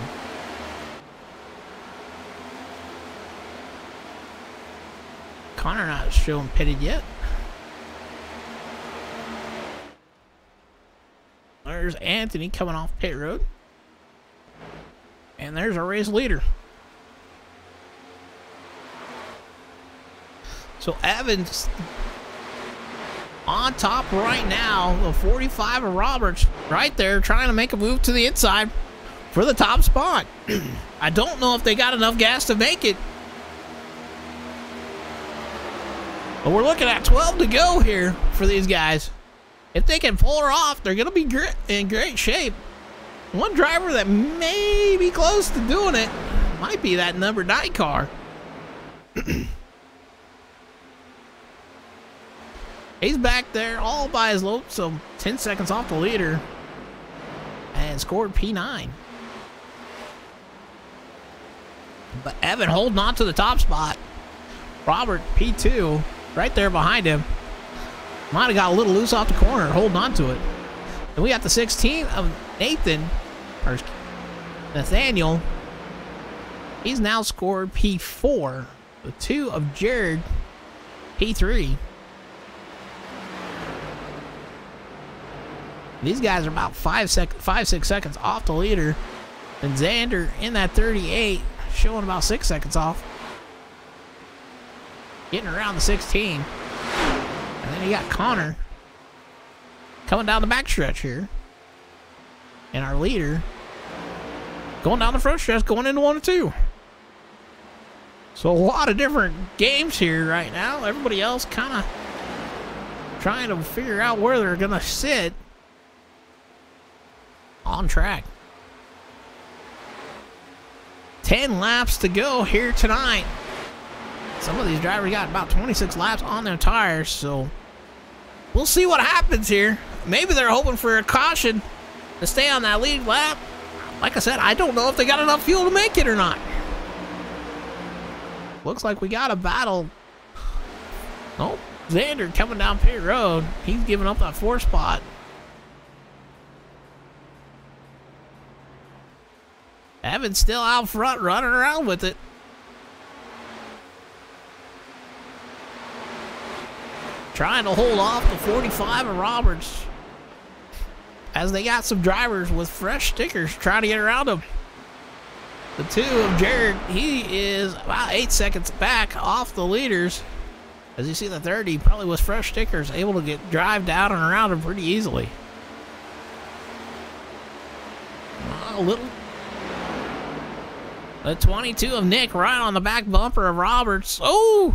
Connor not showing pitted yet. There's Anthony coming off pit road. And there's our race leader. So Evans on top right now. The 45 of Roberts right there trying to make a move to the inside for the top spot. I don't know if they got enough gas to make it. But we're looking at 12 to go here for these guys. If they can pull her off, they're going to be in great shape. One driver that may be close to doing it might be that number 9 car. He's back there all by his lope, so 10 seconds off the leader. And scored P9. But Evan holding on to the top spot. Robert, P2, right there behind him. Might have got a little loose off the corner, holding on to it. And we got the 16 of Nathan, or Nathaniel. He's now scored P4. The 2 of Jared, P3. These guys are about 5-6 seconds off the leader. And Xander in that 38, showing about 6 seconds off. Getting around the 16. And then you got Connor coming down the backstretch here. And our leader going down the front stretch, going into 1 and 2. So a lot of different games here right now. Everybody else kind of trying to figure out where they're going to sit on track. 10 laps to go here tonight. Some of these drivers got about 26 laps on their tires, so we'll see what happens here. Maybe they're hoping for a caution to stay on that lead lap. Like I said, I don't know if they got enough fuel to make it or not. Looks like we got a battle. Oh, Xander coming down pit road. He's giving up that 4 spot. Evan's still out front running around with it. Trying to hold off the 45 of Roberts. As they got some drivers with fresh stickers trying to get around him. The 2 of Jared, he is about 8 seconds back off the leaders. As you see the 30, probably with fresh stickers, able to drive down and around him pretty easily. A little. The 22 of Nick right on the back bumper of Roberts. Oh,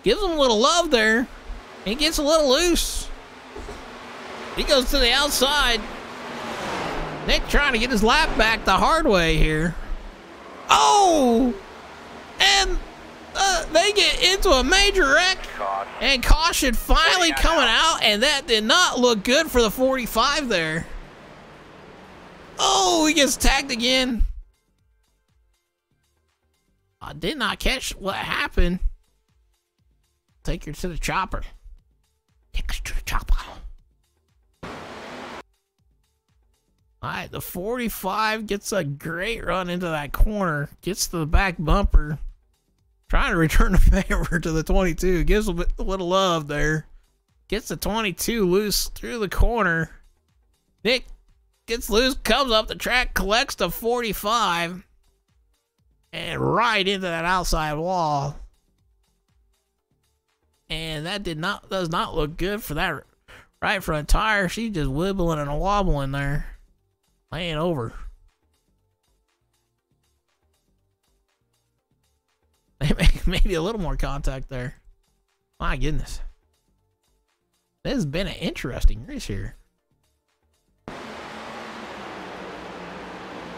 gives him a little love there. He gets a little loose. He goes to the outside. Nick trying to get his lap back the hard way here. Oh! And they get into a major wreck. And caution finally coming out. And that did not look good for the 45 there. Oh, he gets tagged again. I did not catch what happened. Take her to the chopper. Take us to the chopper. Alright, the 45 gets a great run into that corner. Gets to the back bumper. Trying to return the favor to the 22. Gives a little love there. Gets the 22 loose through the corner. Nick gets loose, comes up the track, collects the 45. And right into that outside wall. And that does not look good for that right front tire. She's just wibbling and wobbling there. Laying over. Maybe a little more contact there. My goodness. This has been an interesting race here.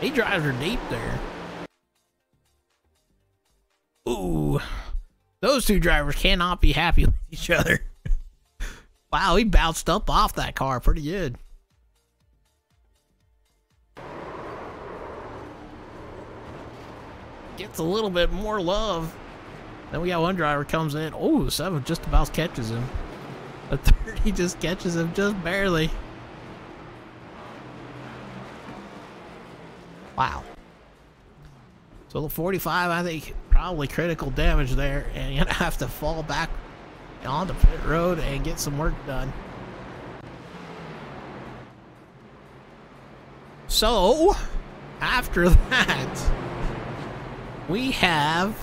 He drives her deep there. Ooh. Those two drivers cannot be happy with each other. Wow, he bounced up off that car pretty good. Gets a little bit more love. Then we got one driver comes in. Oh, the 7 just about catches him. The 30 just catches him just barely. Wow. So the 45, I think, probably critical damage there, and you're gonna have to fall back on the pit road and get some work done. So, after that, we have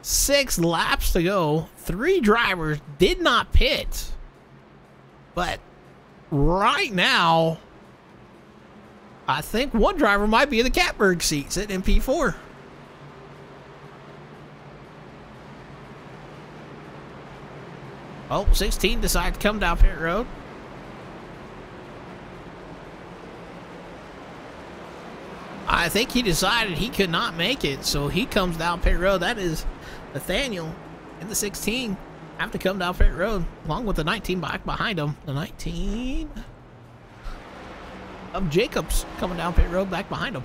6 laps to go. 3 drivers did not pit. But right now, I think one driver might be in the catbird seat, sitting in P4. Oh, 16 decided to come down pit road. I think he decided he could not make it, so he comes down pit road. That is Nathaniel in the 16. Have to come down pit road, along with the 19 back behind him. The 19 of Jacobs coming down pit road back behind him.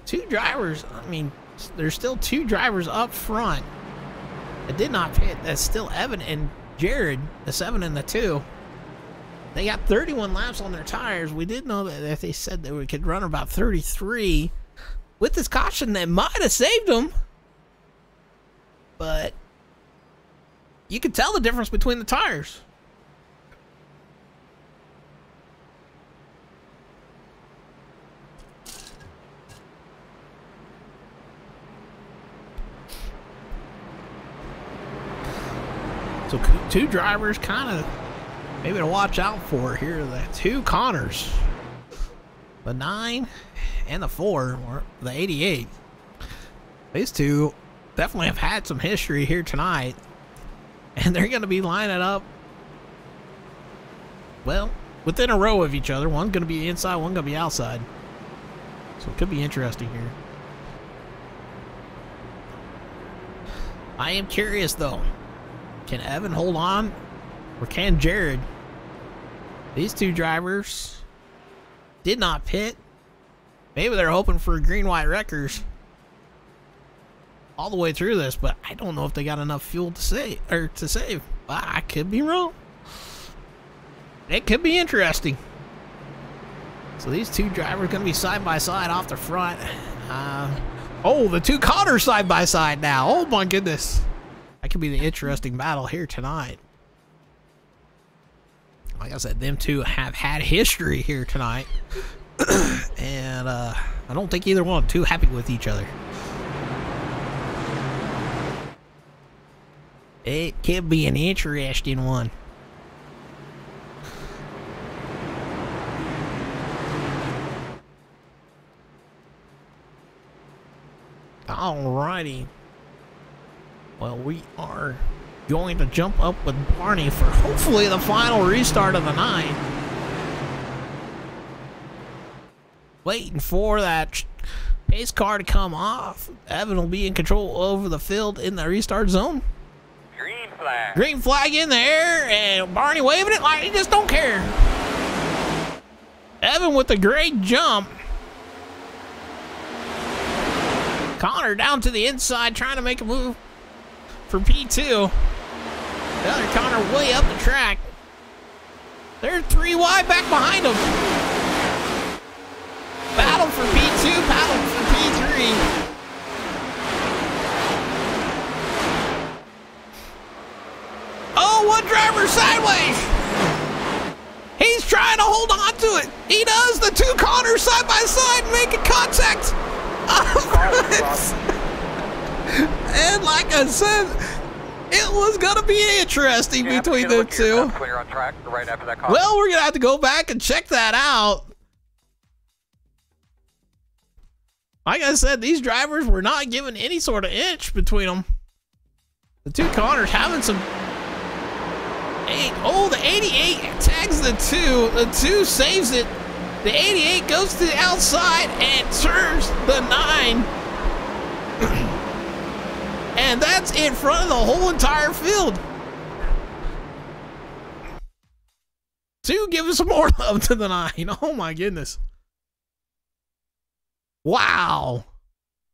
2 drivers. I mean, there's still 2 drivers up front that did not pit. That's still Evan and Jared, the 7 and the 2. They got 31 laps on their tires. We did know that they said that we could run about 33. With this caution, that might have saved them. But you could tell the difference between the tires. So 2 drivers kind of maybe to watch out for here. The 2 Connors, the 9 and the 4, or the 88. These 2 definitely have had some history here tonight, and they're going to be lining up, well, within a row of each other. One's going to be inside, one going to be outside. So it could be interesting here. I am curious though. Can Evan hold on, or can Jared? These 2 drivers did not pit. Maybe they're hoping for green-white wreckers all the way through this, but I don't know if they got enough fuel to save. I could be wrong. It could be interesting. So these 2 drivers going to be side by side off the front. Oh, the 2 Connors side by side now. Oh my goodness. That could be the interesting battle here tonight. Like I said, them 2 have had history here tonight. And I don't think either one too happy with each other. It could be an interesting one. Alrighty. Well, we are going to jump up with Barney for hopefully the final restart of the night. Waiting for that pace car to come off. Evan will be in control over the field in the restart zone. Green flag. Green flag in the air, and Barney waving it like he just don't care. Evan with a great jump. Connor down to the inside trying to make a move for P2. The other Connor way up the track. They're 3 wide back behind him. Battle for P2, battle for P3. Oh, one driver sideways. He's trying to hold on to it. He does. The 2 Connors side by side making contact. And like I said, it was going to be interesting between the 2. Clear on track right after that. Well, we're going to have to go back and check that out. Like I said, these drivers were not given any sort of inch between them. The 2 Connors having some... Oh, the 88 tags the 2. The 2 saves it. The 88 goes to the outside and turns the 9. And that's in front of the whole entire field. 2 giving some more love to the 9. Oh my goodness. Wow.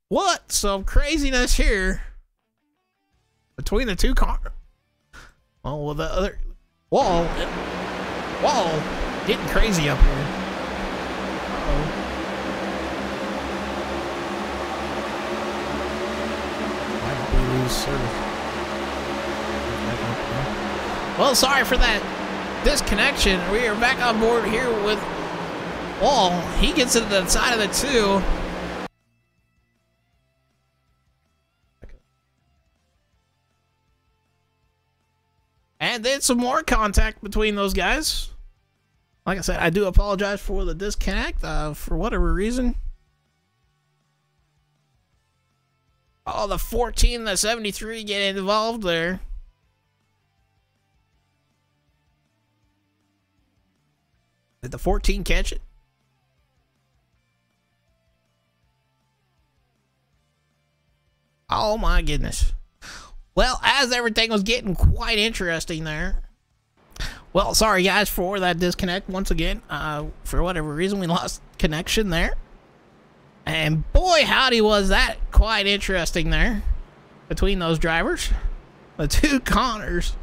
What some craziness here between the 2 cars. Oh, well, the other wall getting crazy up here. Well, sorry for that disconnection. We are back on board here with Wall. He gets to the side of the 2. And then some more contact between those guys. Like I said, I do apologize for the disconnect for whatever reason. Oh, the 14 and the 73 get involved there. Did the 14 catch it? Oh my goodness. Well, as everything was getting quite interesting there. Well, sorry guys for that disconnect once again. For whatever reason, we lost connection there. And boy, howdy, was that quite interesting there between those drivers. The two Connors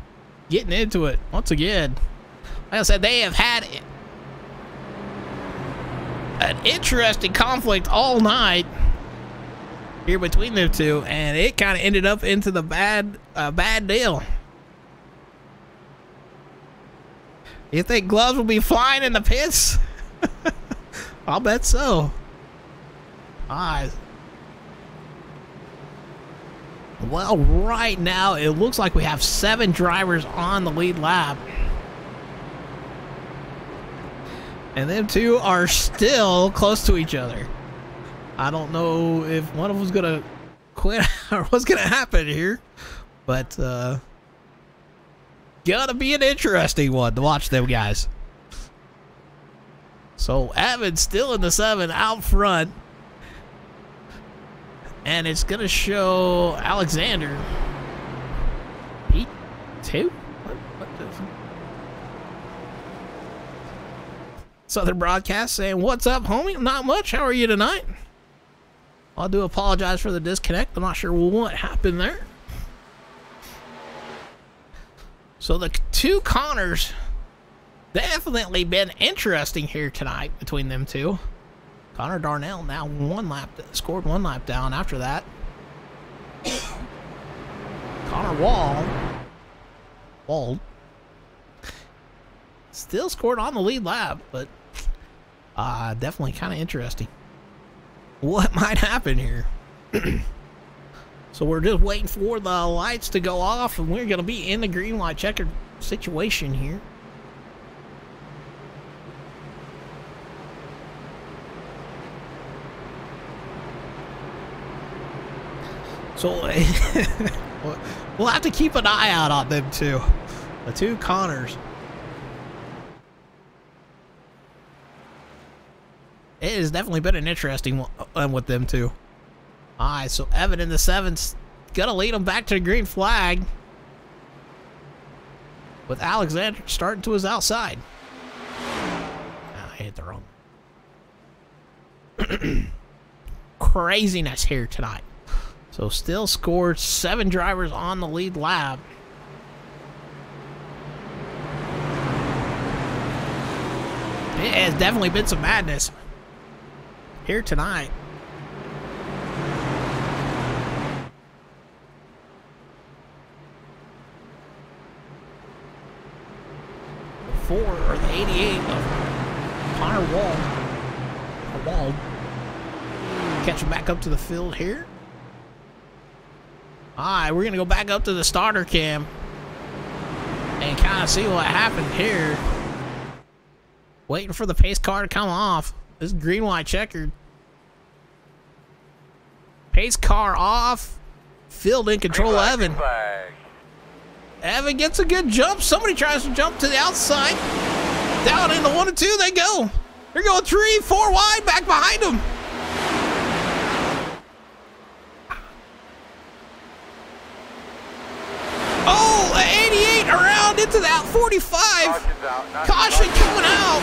getting into it once again. Like I said, they have had an interesting conflict all night here between the two, and it kind of ended up into the bad deal. You think gloves will be flying in the pits? I'll bet so. Well, right now it looks like we have 7 drivers on the lead lap, and them two are still close to each other. I don't know if one of them's gonna quit or what's gonna happen here, but gonna be an interesting one to watch them guys. So Evan's still in the 7 out front, and it's gonna show Alexander P2. What the Southern Broadcast saying, "What's up, homie? Not much. How are you tonight?" I do apologize for the disconnect. I'm not sure what happened there. So the two Connors, definitely been interesting here tonight between them two. Connor Darnell now scored 1 lap down after that. Connor Wald still scored on the lead lap, but definitely kind of interesting. What might happen here? So we're just waiting for the lights to go off, and we're going to be in the green light checker situation here. So we'll have to keep an eye out on them two, the two Connors. It has definitely been an interesting one with them two. Alright, so Evan in the 7's gonna lead him back to the green flag, with Alexander starting to his outside. Oh, I hit the wrong. Craziness here tonight. So still scored 7 drivers on the lead lap. It has definitely been some madness here tonight. The 88 of Connor Wald. Catching back up to the field here. Alright, we're going to go back up to the starter cam and kind of see what happened here. Waiting for the pace car to come off. This green white checkered. Pace car off. Field in control, Evan. Evan gets a good jump. Somebody tries to jump to the outside. Down in the 1 and 2 they go. They're going 3, 4 wide back behind them. Oh, 88 around into that 45. Caution coming out.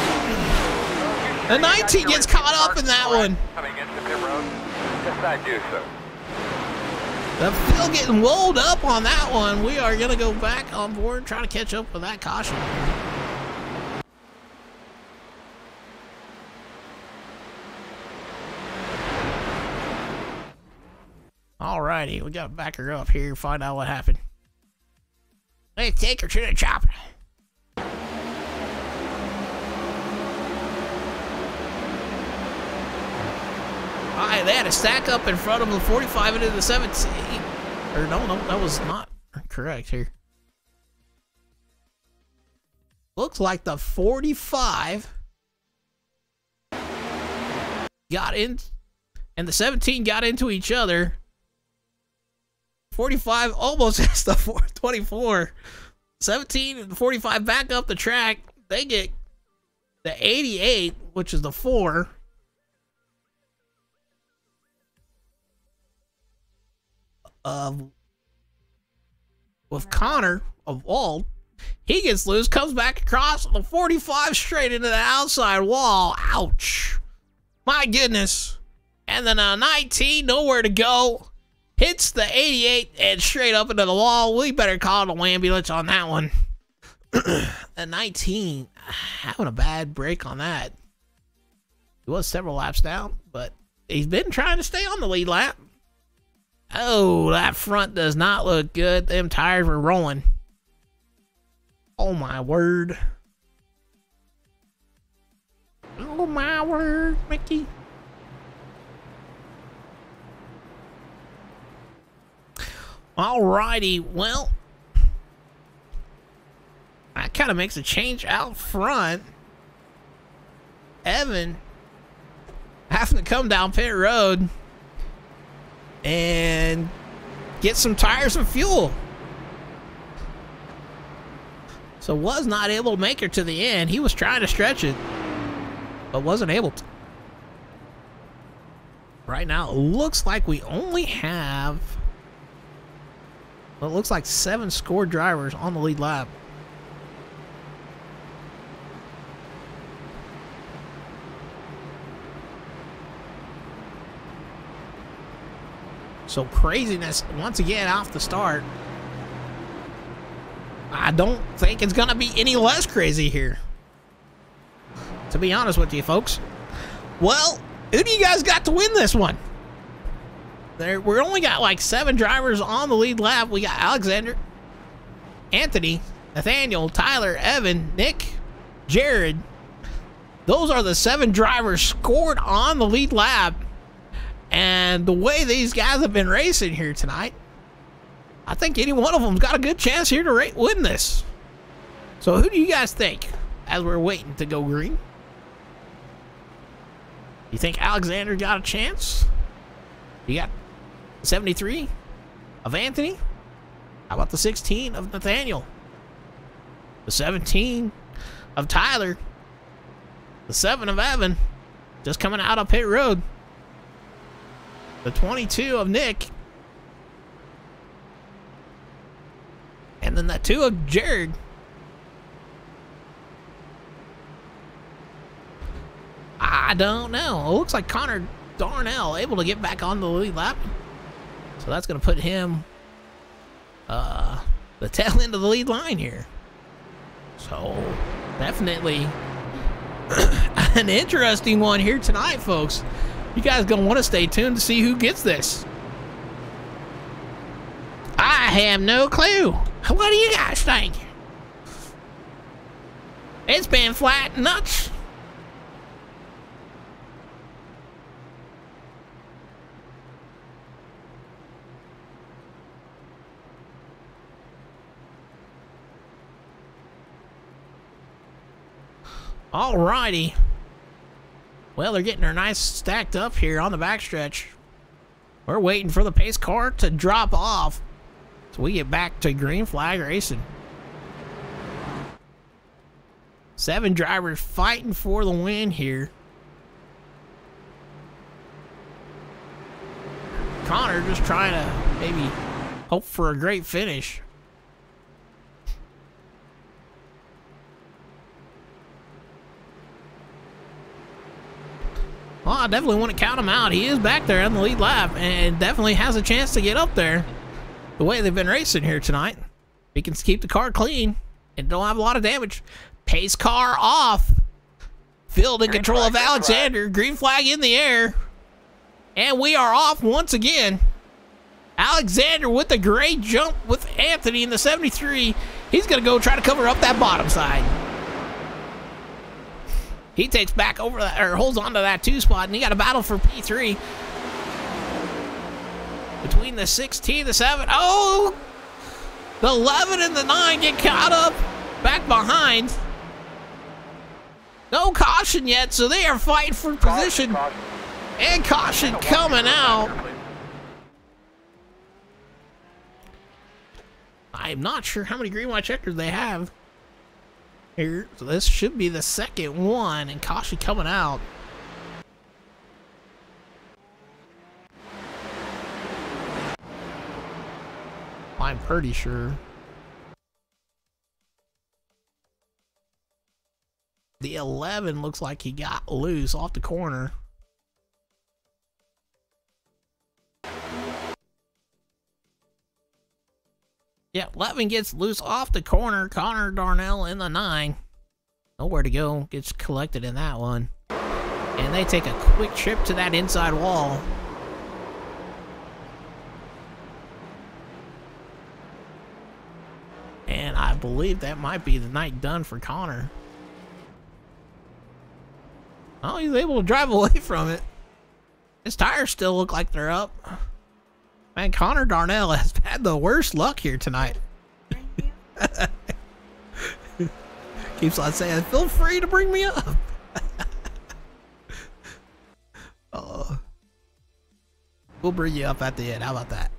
The 19 gets caught up in that one. Coming into pit road. Yes, I do, sir. The field getting rolled up on that one. We are going to go back on board and try to catch up with that caution. Alrighty, we got to back her up here, find out what happened. Let's take her to the chopper. Alright, they had a stack up in front of the 45 into the 17. Or no, that was not correct here. Looks like the 45 got in, and the 17 got into each other. 45 almost has the 24. 17 and 45 back up the track. They get the 88, which is the 4. With Connor of Wald. He gets loose, comes back across the 45 straight into the outside wall. Ouch. My goodness. And then a 19, nowhere to go. Hits the 88 and straight up into the wall. We better call an ambulance on that one. A 19, having a bad break on that. He was several laps down, but he's been trying to stay on the lead lap. Oh, that front does not look good. Them tires were rolling. Oh, my word. Oh, my word, Mickey. Alrighty, well, that kind of makes a change out front. Evan having to come down pit road and get some tires and fuel. So was not able to make her to the end. He was trying to stretch it, but wasn't able to. Right now, it looks like we only have, well, it looks like 7 scored drivers on the lead lap. So craziness once again off the start. I don't think it's going to be any less crazy here, to be honest with you, folks. Well, who do you guys got to win this one? We're only got like 7 drivers on the lead lap. We got Alexander, Anthony, Nathaniel, Tyler, Evan, Nick, Jared. Those are the 7 drivers scored on the lead lap. And the way these guys have been racing here tonight, I think any one of them's got a good chance here to win this. So who do you guys think as we're waiting to go green? You think Alexander got a chance? You got 73 of Anthony? How about the 16 of Nathaniel? The 17 of Tyler? The 7 of Evan, just coming out of pit road? The 22 of Nick? And then the 2 of Jared? I don't know. It looks like Connor Darnell able to get back on the lead lap. So that's going to put him the tail end of the lead line here. So definitely an interesting one here tonight, folks. You guys going to want to stay tuned to see who gets this. I have no clue. What do you guys think? It's been flat nuts. Alrighty. Well, they're getting her nice stacked up here on the backstretch. We're waiting for the pace car to drop off so we get back to green flag racing. 7 drivers fighting for the win here. Connor just trying to maybe hope for a great finish. Well, I definitely want to count him out. He is back there on the lead lap and definitely has a chance to get up there the way they've been racing here tonight. He can keep the car clean and don't have a lot of damage. Pace car off. Field in control of Alexander. Green flag in the air. And we are off once again. Alexander with a great jump with Anthony in the 73. He's going to go try to cover up that bottom side. He takes back over that, or holds on to that 2 spot, and he got a battle for P3. Between the 16, the 7. Oh! The 11 and the 9 get caught up back behind. No caution yet, so they are fighting for position. Caution. And caution coming out. I'm not sure how many green, white checkers they have here. So this should be the second one, and caution coming out. I'm pretty sure. The 11 looks like he got loose off the corner. Yeah, 11 gets loose off the corner. Connor Darnell in the 9. Nowhere to go. Gets collected in that one. And they take a quick trip to that inside wall. And I believe that might be the night done for Connor. Oh, he's able to drive away from it. His tires still look like they're up. Man, Connor Darnell has had the worst luck here tonight. Keeps on saying, feel free to bring me up. We'll bring you up at the end. How about that?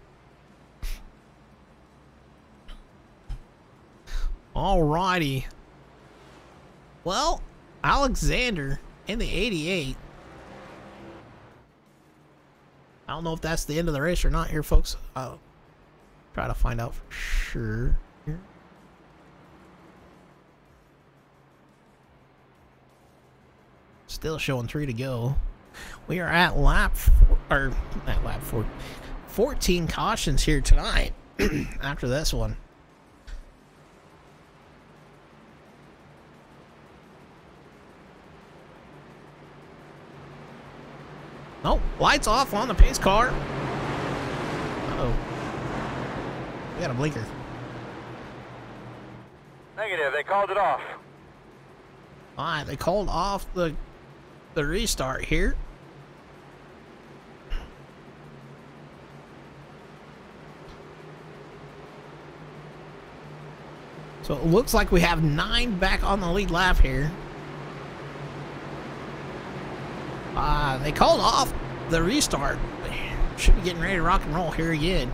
Alrighty. Well, Alexander in the 88. I don't know if that's the end of the race or not here, folks. I'll try to find out for sure here. Still showing 3 to go. We are at lap 14 cautions here tonight after this one. Oh, lights off on the pace car. Uh-oh. We got a blinker. Negative, they called it off. Alright, they called off the restart here. So it looks like we have 9 back on the lead lap here. They called off the restart. Should be getting ready to rock and roll here again.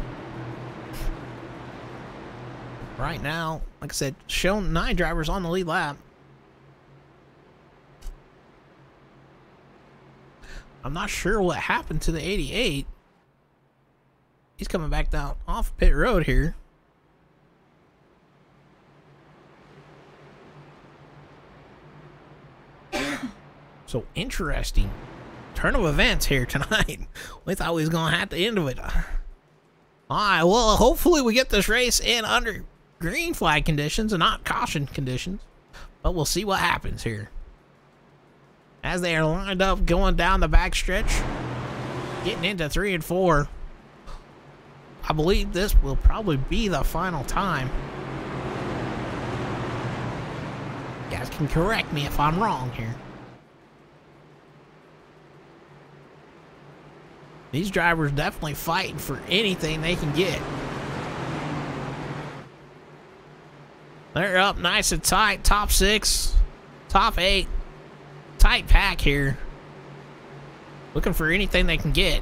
Right now, like I said, showing 9 drivers on the lead lap. I'm not sure what happened to the 88. He's coming back down off pit road here. So interesting turn of events here tonight. We thought we was gonna have the end of it. Alright, well, hopefully we get this race in under green flag conditions and not caution conditions. But we'll see what happens here. As they are lined up going down the back stretch, getting into 3 and 4. I believe this will probably be the final time. You guys can correct me if I'm wrong here. These drivers definitely fighting for anything they can get. They're up nice and tight. Top 6, top 8. Tight pack here. Looking for anything they can get.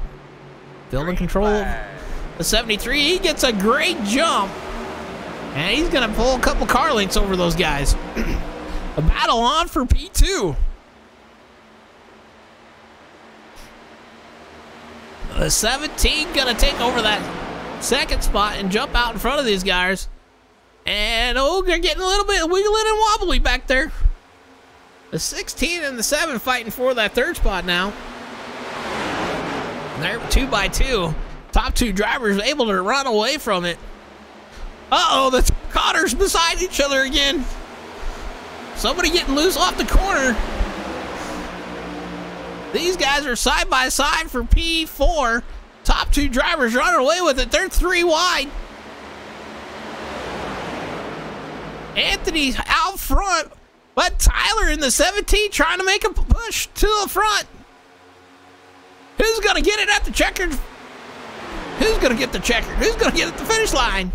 Still in control of the 73. He gets a great jump. And he's going to pull a couple car links over those guys. A battle on for P2. The 17 gonna take over that second spot and jump out in front of these guys. And oh, they're getting a little bit wiggling and wobbly back there. The 16 and the 7 fighting for that third spot now. And they're 2 by 2. Top 2 drivers able to run away from it. Uh-oh, the Cotters beside each other again. Somebody getting loose off the corner. These guys are side by side for P4. Top 2 drivers running away with it. They're 3 wide. Anthony's out front, but Tyler in the 17 trying to make a push to the front. Who's going to get it at the checkered? Who's going to get the checkered? Who's going to get it at the finish line?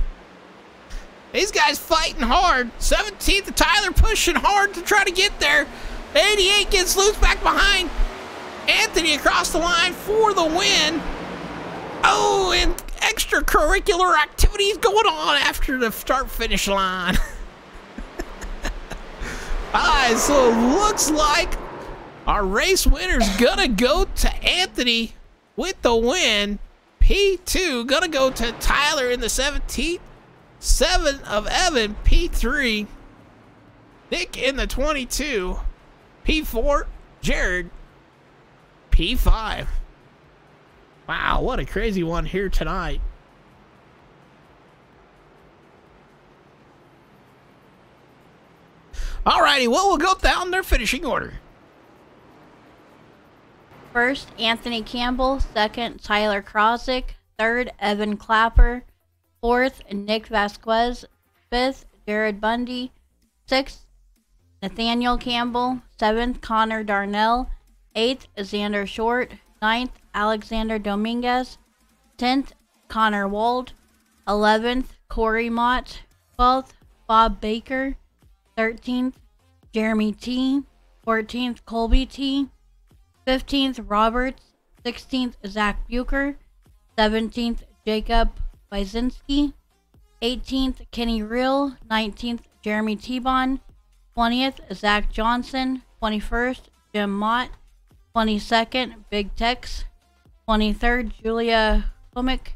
These guys fighting hard. 17th, Tyler pushing hard to try to get there. 88 gets loose back behind Anthony across the line for the win. Oh, and extracurricular activities going on after the start-finish line. All right, so it looks like our race winner's gonna go to Anthony with the win. P2 gonna go to Tyler in the 17th. 7 of Evan, P3. Nick in the 22. P4, Jared. P5. Wow, what a crazy one here tonight. Alrighty, well, we'll go down their finishing order. First, Anthony Campbell. Second, Tyler Krosick. Third, Evan Clapper. Fourth, Nick Vasquez. Fifth, Jared Bundy. Sixth, Nathaniel Campbell. Seventh, Connor Darnell. Eighth, Xander Short. Ninth, Alexander Dominguez. 10th, Connor Wald. 11th, Corey Mott. 12th, Bob Baker. 13th, Jeremy T. 14th, Colby T. 15th, Roberts. 16th, Zach Bucher. 17th, Jacob Wyzinski. 18th, Kenny Real. 19th, Jeremy T-Bon. 20th, Zach Johnson. 21st, Jim Mott. 22nd, Big Tex. 23rd, Julia Komick.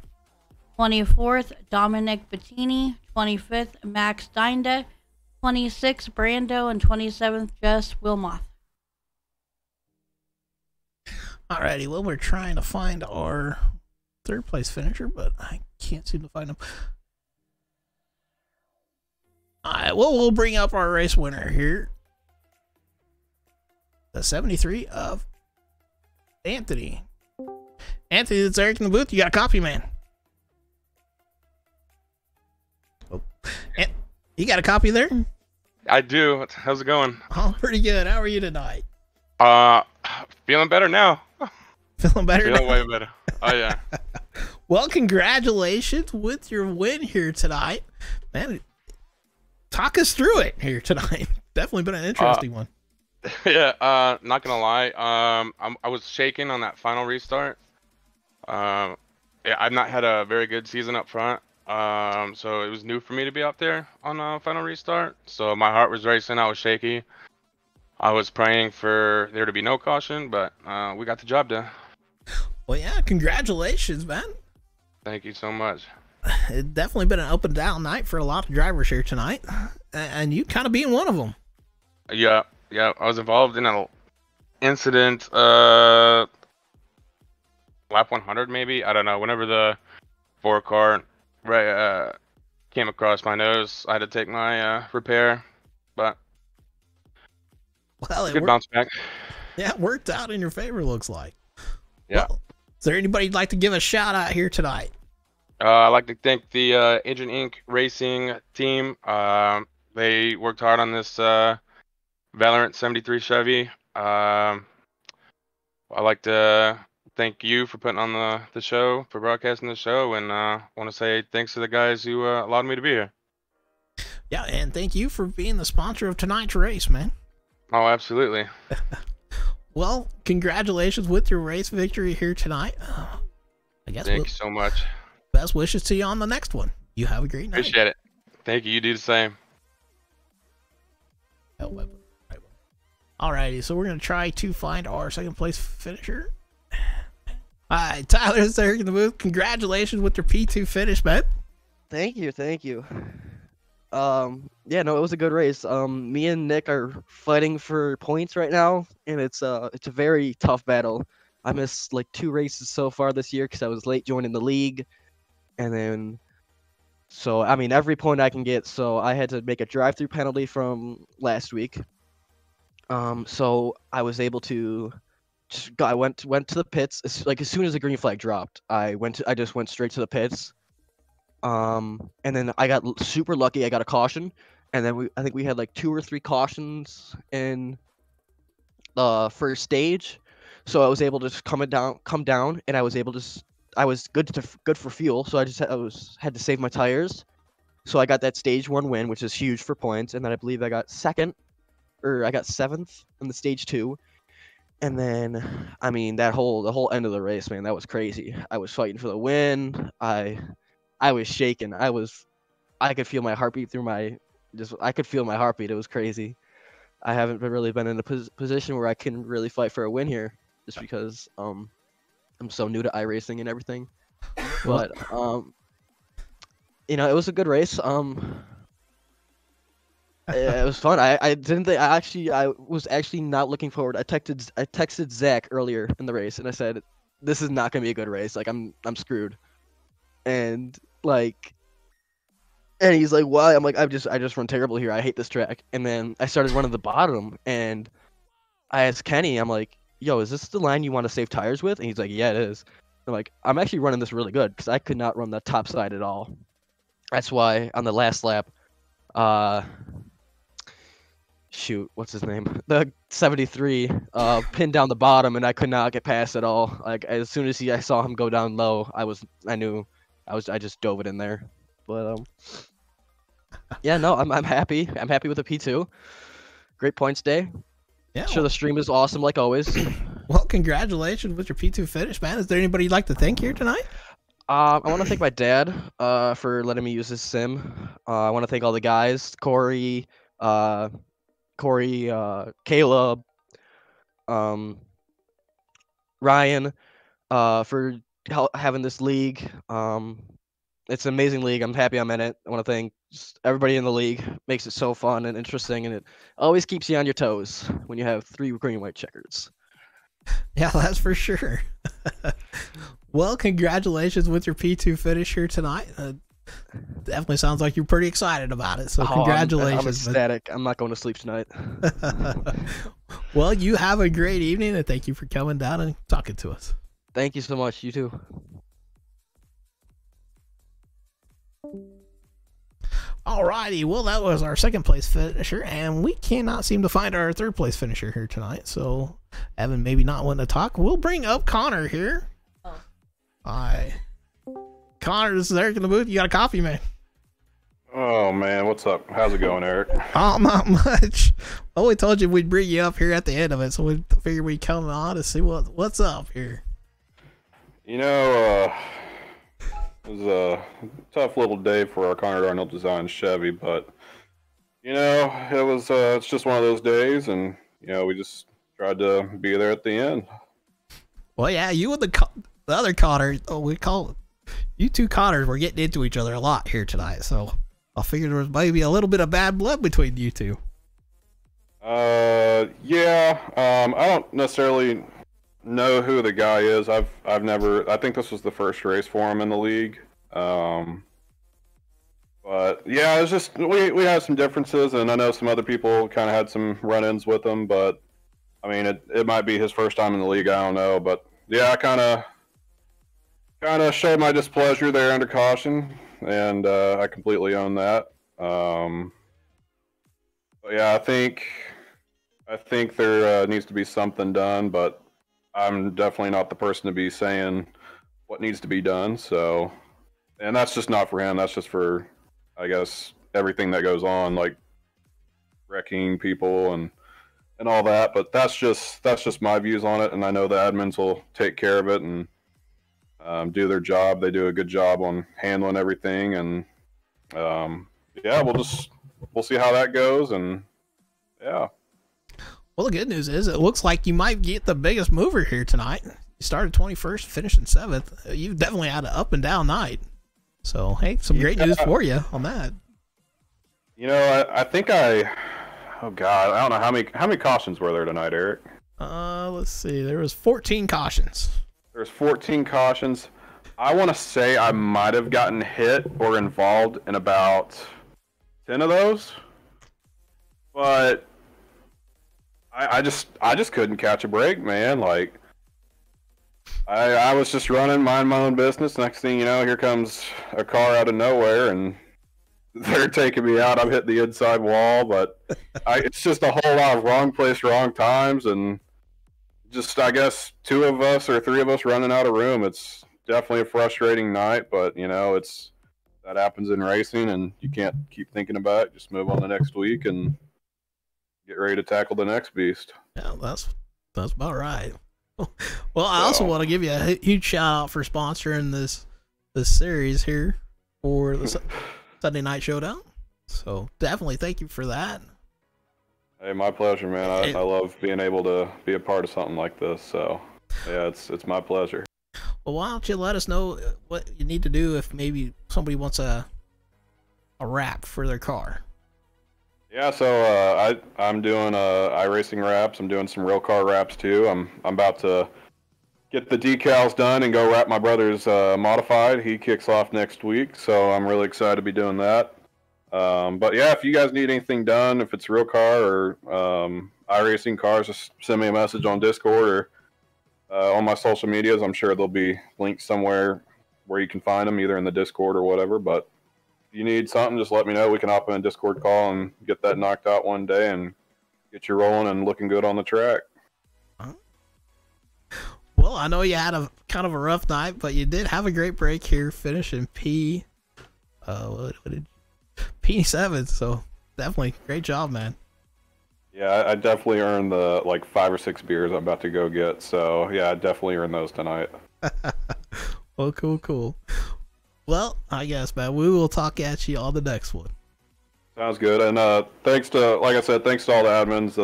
24th, Dominic Bettini. 25th, Max Dinda. 26th, Brando. And 27th, Jess Wilmoth. Alrighty, well, we're trying to find our third place finisher, but I can't seem to find him. Alright, well, we'll bring up our race winner here. The 73 of Anthony. Anthony, it's Eric in the booth. You got a copy, man. Oh. And you got a copy there? I do. How's it going? Oh, pretty good. How are you tonight? Feeling better now. Feeling better Feeling now? way better. Oh, yeah. Well, congratulations with your win here tonight. Man, talk us through it here tonight. Definitely been an interesting one. Yeah, not gonna lie. I was shaking on that final restart. Yeah, I've not had a very good season up front. So it was new for me to be up there on a final restart. So my heart was racing. I was shaky. I was praying for there to be no caution, but we got the job done. Well, yeah, congratulations, man. Thank you so much. It's definitely been an up and down night for a lot of drivers here tonight, and you kind of being one of them. Yeah, I was involved in an incident, lap 100 maybe. I don't know. Whenever the 4-car came across my nose, I had to take my repair, but well, it good bounce back. Yeah, it worked out in your favor, looks like. Yeah. Well, is there anybody you'd like to give a shout out here tonight? I'd like to thank the Agent Inc. Racing team. They worked hard on this Valorant 73 Chevy. I'd like to thank you for putting on the show, for broadcasting the show, and want to say thanks to the guys who allowed me to be here. Yeah, and thank you for being the sponsor of tonight's race, man. Oh, absolutely. Well, congratulations with your race victory here tonight. I guess Thank you so much. Best wishes to you on the next one. You have a great night. Appreciate it. Thank you. You do the same. Alrighty, so we're going to try to find our second place finisher. Alright, Tyler's there in the booth. Congratulations with your P2 finish, man. Thank you. Yeah, no, it was a good race. Me and Nick are fighting for points right now, and it's a very tough battle. I missed like 2 races so far this year because I was late joining the league, and then so I mean every point I can get. So I had to make a drive-through penalty from last week. So I was able to. I went to the pits as soon as the green flag dropped. I just went straight to the pits. And then I got super lucky. I got a caution, and then I think we had like 2 or 3 cautions in the first stage. So I was able to just come down, and I was able to. I was good for fuel, so I had to save my tires. So I got that stage 1 win, which is huge for points, and then I believe I got second or I got 7th in the stage 2. And then, I mean, the whole end of the race, man, that was crazy. I was fighting for the win. I was shaking. I could feel my heartbeat I could feel my heartbeat. It was crazy. I haven't really been in a position where I can really fight for a win here, just because I'm so new to iRacing and everything. But you know, it was a good race. It was fun. I didn't think I was actually not looking forward. I texted Zach earlier in the race and I said, "This is not gonna be a good race. Like I'm screwed." And like, and he's like, "Why?" I'm like, I just run terrible here. I hate this track." And then I started running the bottom, and I asked Kenny, I'm like, "Yo, is this the line you want to save tires with?" And he's like, "Yeah, it is." I'm like, "I'm actually running this really good because I could not run the top side at all." That's why on the last lap, shoot, what's his name? The 73 pinned down the bottom, and I could not get past at all. Like as soon as I saw him go down low, I just dove it in there. But yeah, no, I'm happy. I'm happy with the P2. Great points day. Yeah. Sure, the stream is awesome like always. Well, congratulations with your P2 finish, man. Is there anybody you'd like to thank here tonight? I want to thank my dad for letting me use his sim. I want to thank all the guys, Corey, Caleb, Ryan, for having this league. It's an amazing league. I'm happy I'm in it. I want to thank just everybody in the league. Makes it so fun and interesting, and it always keeps you on your toes when you have 3 green and white checkers. Yeah, that's for sure. Well, congratulations with your P2 finish here tonight. Definitely sounds like you're pretty excited about it. So congratulations. I'm ecstatic. I'm not going to sleep tonight. Well, you have a great evening, and thank you for coming down and talking to us. Thank you so much. You too. Alrighty, well, that was our 2nd place finisher, and we cannot seem to find our 3rd place finisher here tonight. So, Evan maybe not wanting to talk. We'll bring up Connor here. Oh. Hi. Connor, this is Eric in the booth. You got a coffee, man? Oh man, what's up? How's it going, Eric? Oh, not much. Well, we told you we'd bring you up here at the end of it, so we figured we'd come on to see what's up here. You know, it was a tough little day for our Conrad Arnold Design Chevy, but you know, it's just one of those days, and you know, we just tried to be there at the end. Well, yeah, you and the other Connor, we call it, you two Connors were getting into each other a lot here tonight, so I figured there was maybe a little bit of bad blood between you two. Yeah, I don't necessarily know who the guy is. I think this was the first race for him in the league. But yeah, it's just we had some differences, and I know some other people kind of had some run-ins with him. But I mean, it might be his first time in the league. I don't know, but yeah, I kind of showed my displeasure there under caution, and I completely own that. But yeah, I think there needs to be something done, but I'm definitely not the person to be saying what needs to be done. So, and that's just not for him. That's just for, I guess, everything that goes on, like wrecking people and all that. But that's just my views on it. And I know the admins will take care of it and do their job. They do a good job on handling everything. And yeah, we'll see how that goes. And yeah. Well, the good news is it looks like you might get the biggest mover here tonight. You started 21st, finished in 7th. You've definitely had an up and down night. So, hey, some great news for you on that. You know, I think oh God, I don't know how many cautions were there tonight, Eric? Let's see. There was 14 cautions. There's 14 cautions. I want to say I might have gotten hit or involved in about 10 of those. But I just couldn't catch a break, man. Like I was just running, mind my own business. Next thing you know, here comes a car out of nowhere, and they're taking me out. I've hit the inside wall, but it's just a whole lot of wrong place, wrong times, and just I guess 2 of us or 3 of us running out of room. It's definitely a frustrating night, but you know, that happens in racing, and you can't keep thinking about it. Just move on the next week and get ready to tackle the next beast. Yeah, that's about right. Well, I also want to give you a huge shout out for sponsoring this series here for the Sunday Night Showdown. So definitely thank you for that. Hey, my pleasure, man. I love being able to be a part of something like this. So yeah, it's my pleasure. Well, why don't you let us know what you need to do if maybe somebody wants a wrap for their car? Yeah, so I'm doing iRacing wraps. I'm doing some real car wraps too. I'm about to get the decals done and go wrap my brother's modified. He kicks off next week, so I'm really excited to be doing that. But yeah, if you guys need anything done, if it's real car or iRacing cars, just send me a message on Discord or on my social medias. I'm sure there'll be links somewhere where you can find them, either in the Discord or whatever. But if you need something, just let me know. We can hop in a Discord call and get that knocked out one day and get you rolling and looking good on the track. Well, I know you had a kind of a rough night, but you did have a great break here, finishing P7. So definitely great job, man. Yeah, I definitely earned the 5 or 6 beers I'm about to go get. So yeah, I definitely earned those tonight. Well, cool. Well, I guess, man, we will talk at you on the next one. Sounds good. And thanks to, like I said, thanks to all the admins,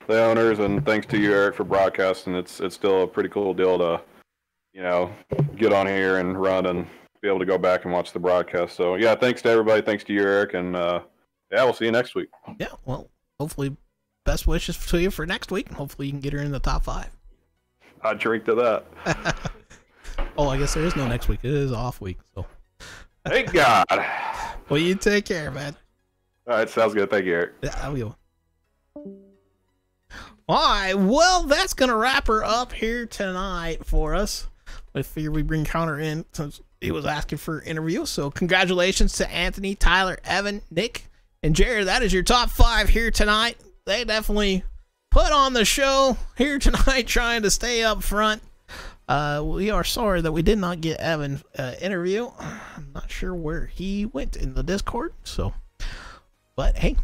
the owners, and thanks to you, Eric, for broadcasting. It's still a pretty cool deal to, get on here and run and be able to go back and watch the broadcast. So yeah, thanks to everybody. Thanks to you, Eric, and yeah, we'll see you next week. Yeah, well, hopefully, best wishes to you for next week. Hopefully, you can get her in the top 5. I drink to that. Oh, I guess there is no next week. It is off week, so. Thank God. Well, you take care, man. All right, sounds good. Thank you, Eric. Yeah, I will. All right, well, that's gonna wrap her up here tonight for us. I figure we bring Connor in since he was asking for an interview. So congratulations to Anthony, Tyler, Evan, Nick, and Jared. That is your top 5 here tonight. They definitely put on the show here tonight, trying to stay up front. We are sorry that we did not get Evan interview. I'm not sure where he went in the Discord. So, but hey,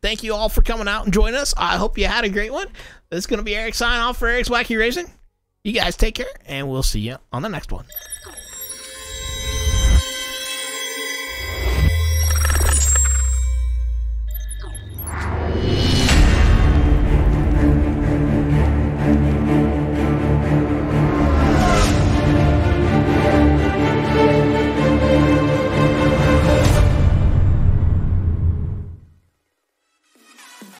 thank you all for coming out and joining us. I hope you had a great one. This is going to be Eric signing off for Eric's Wacky Racing. You guys take care, and we'll see you on the next one.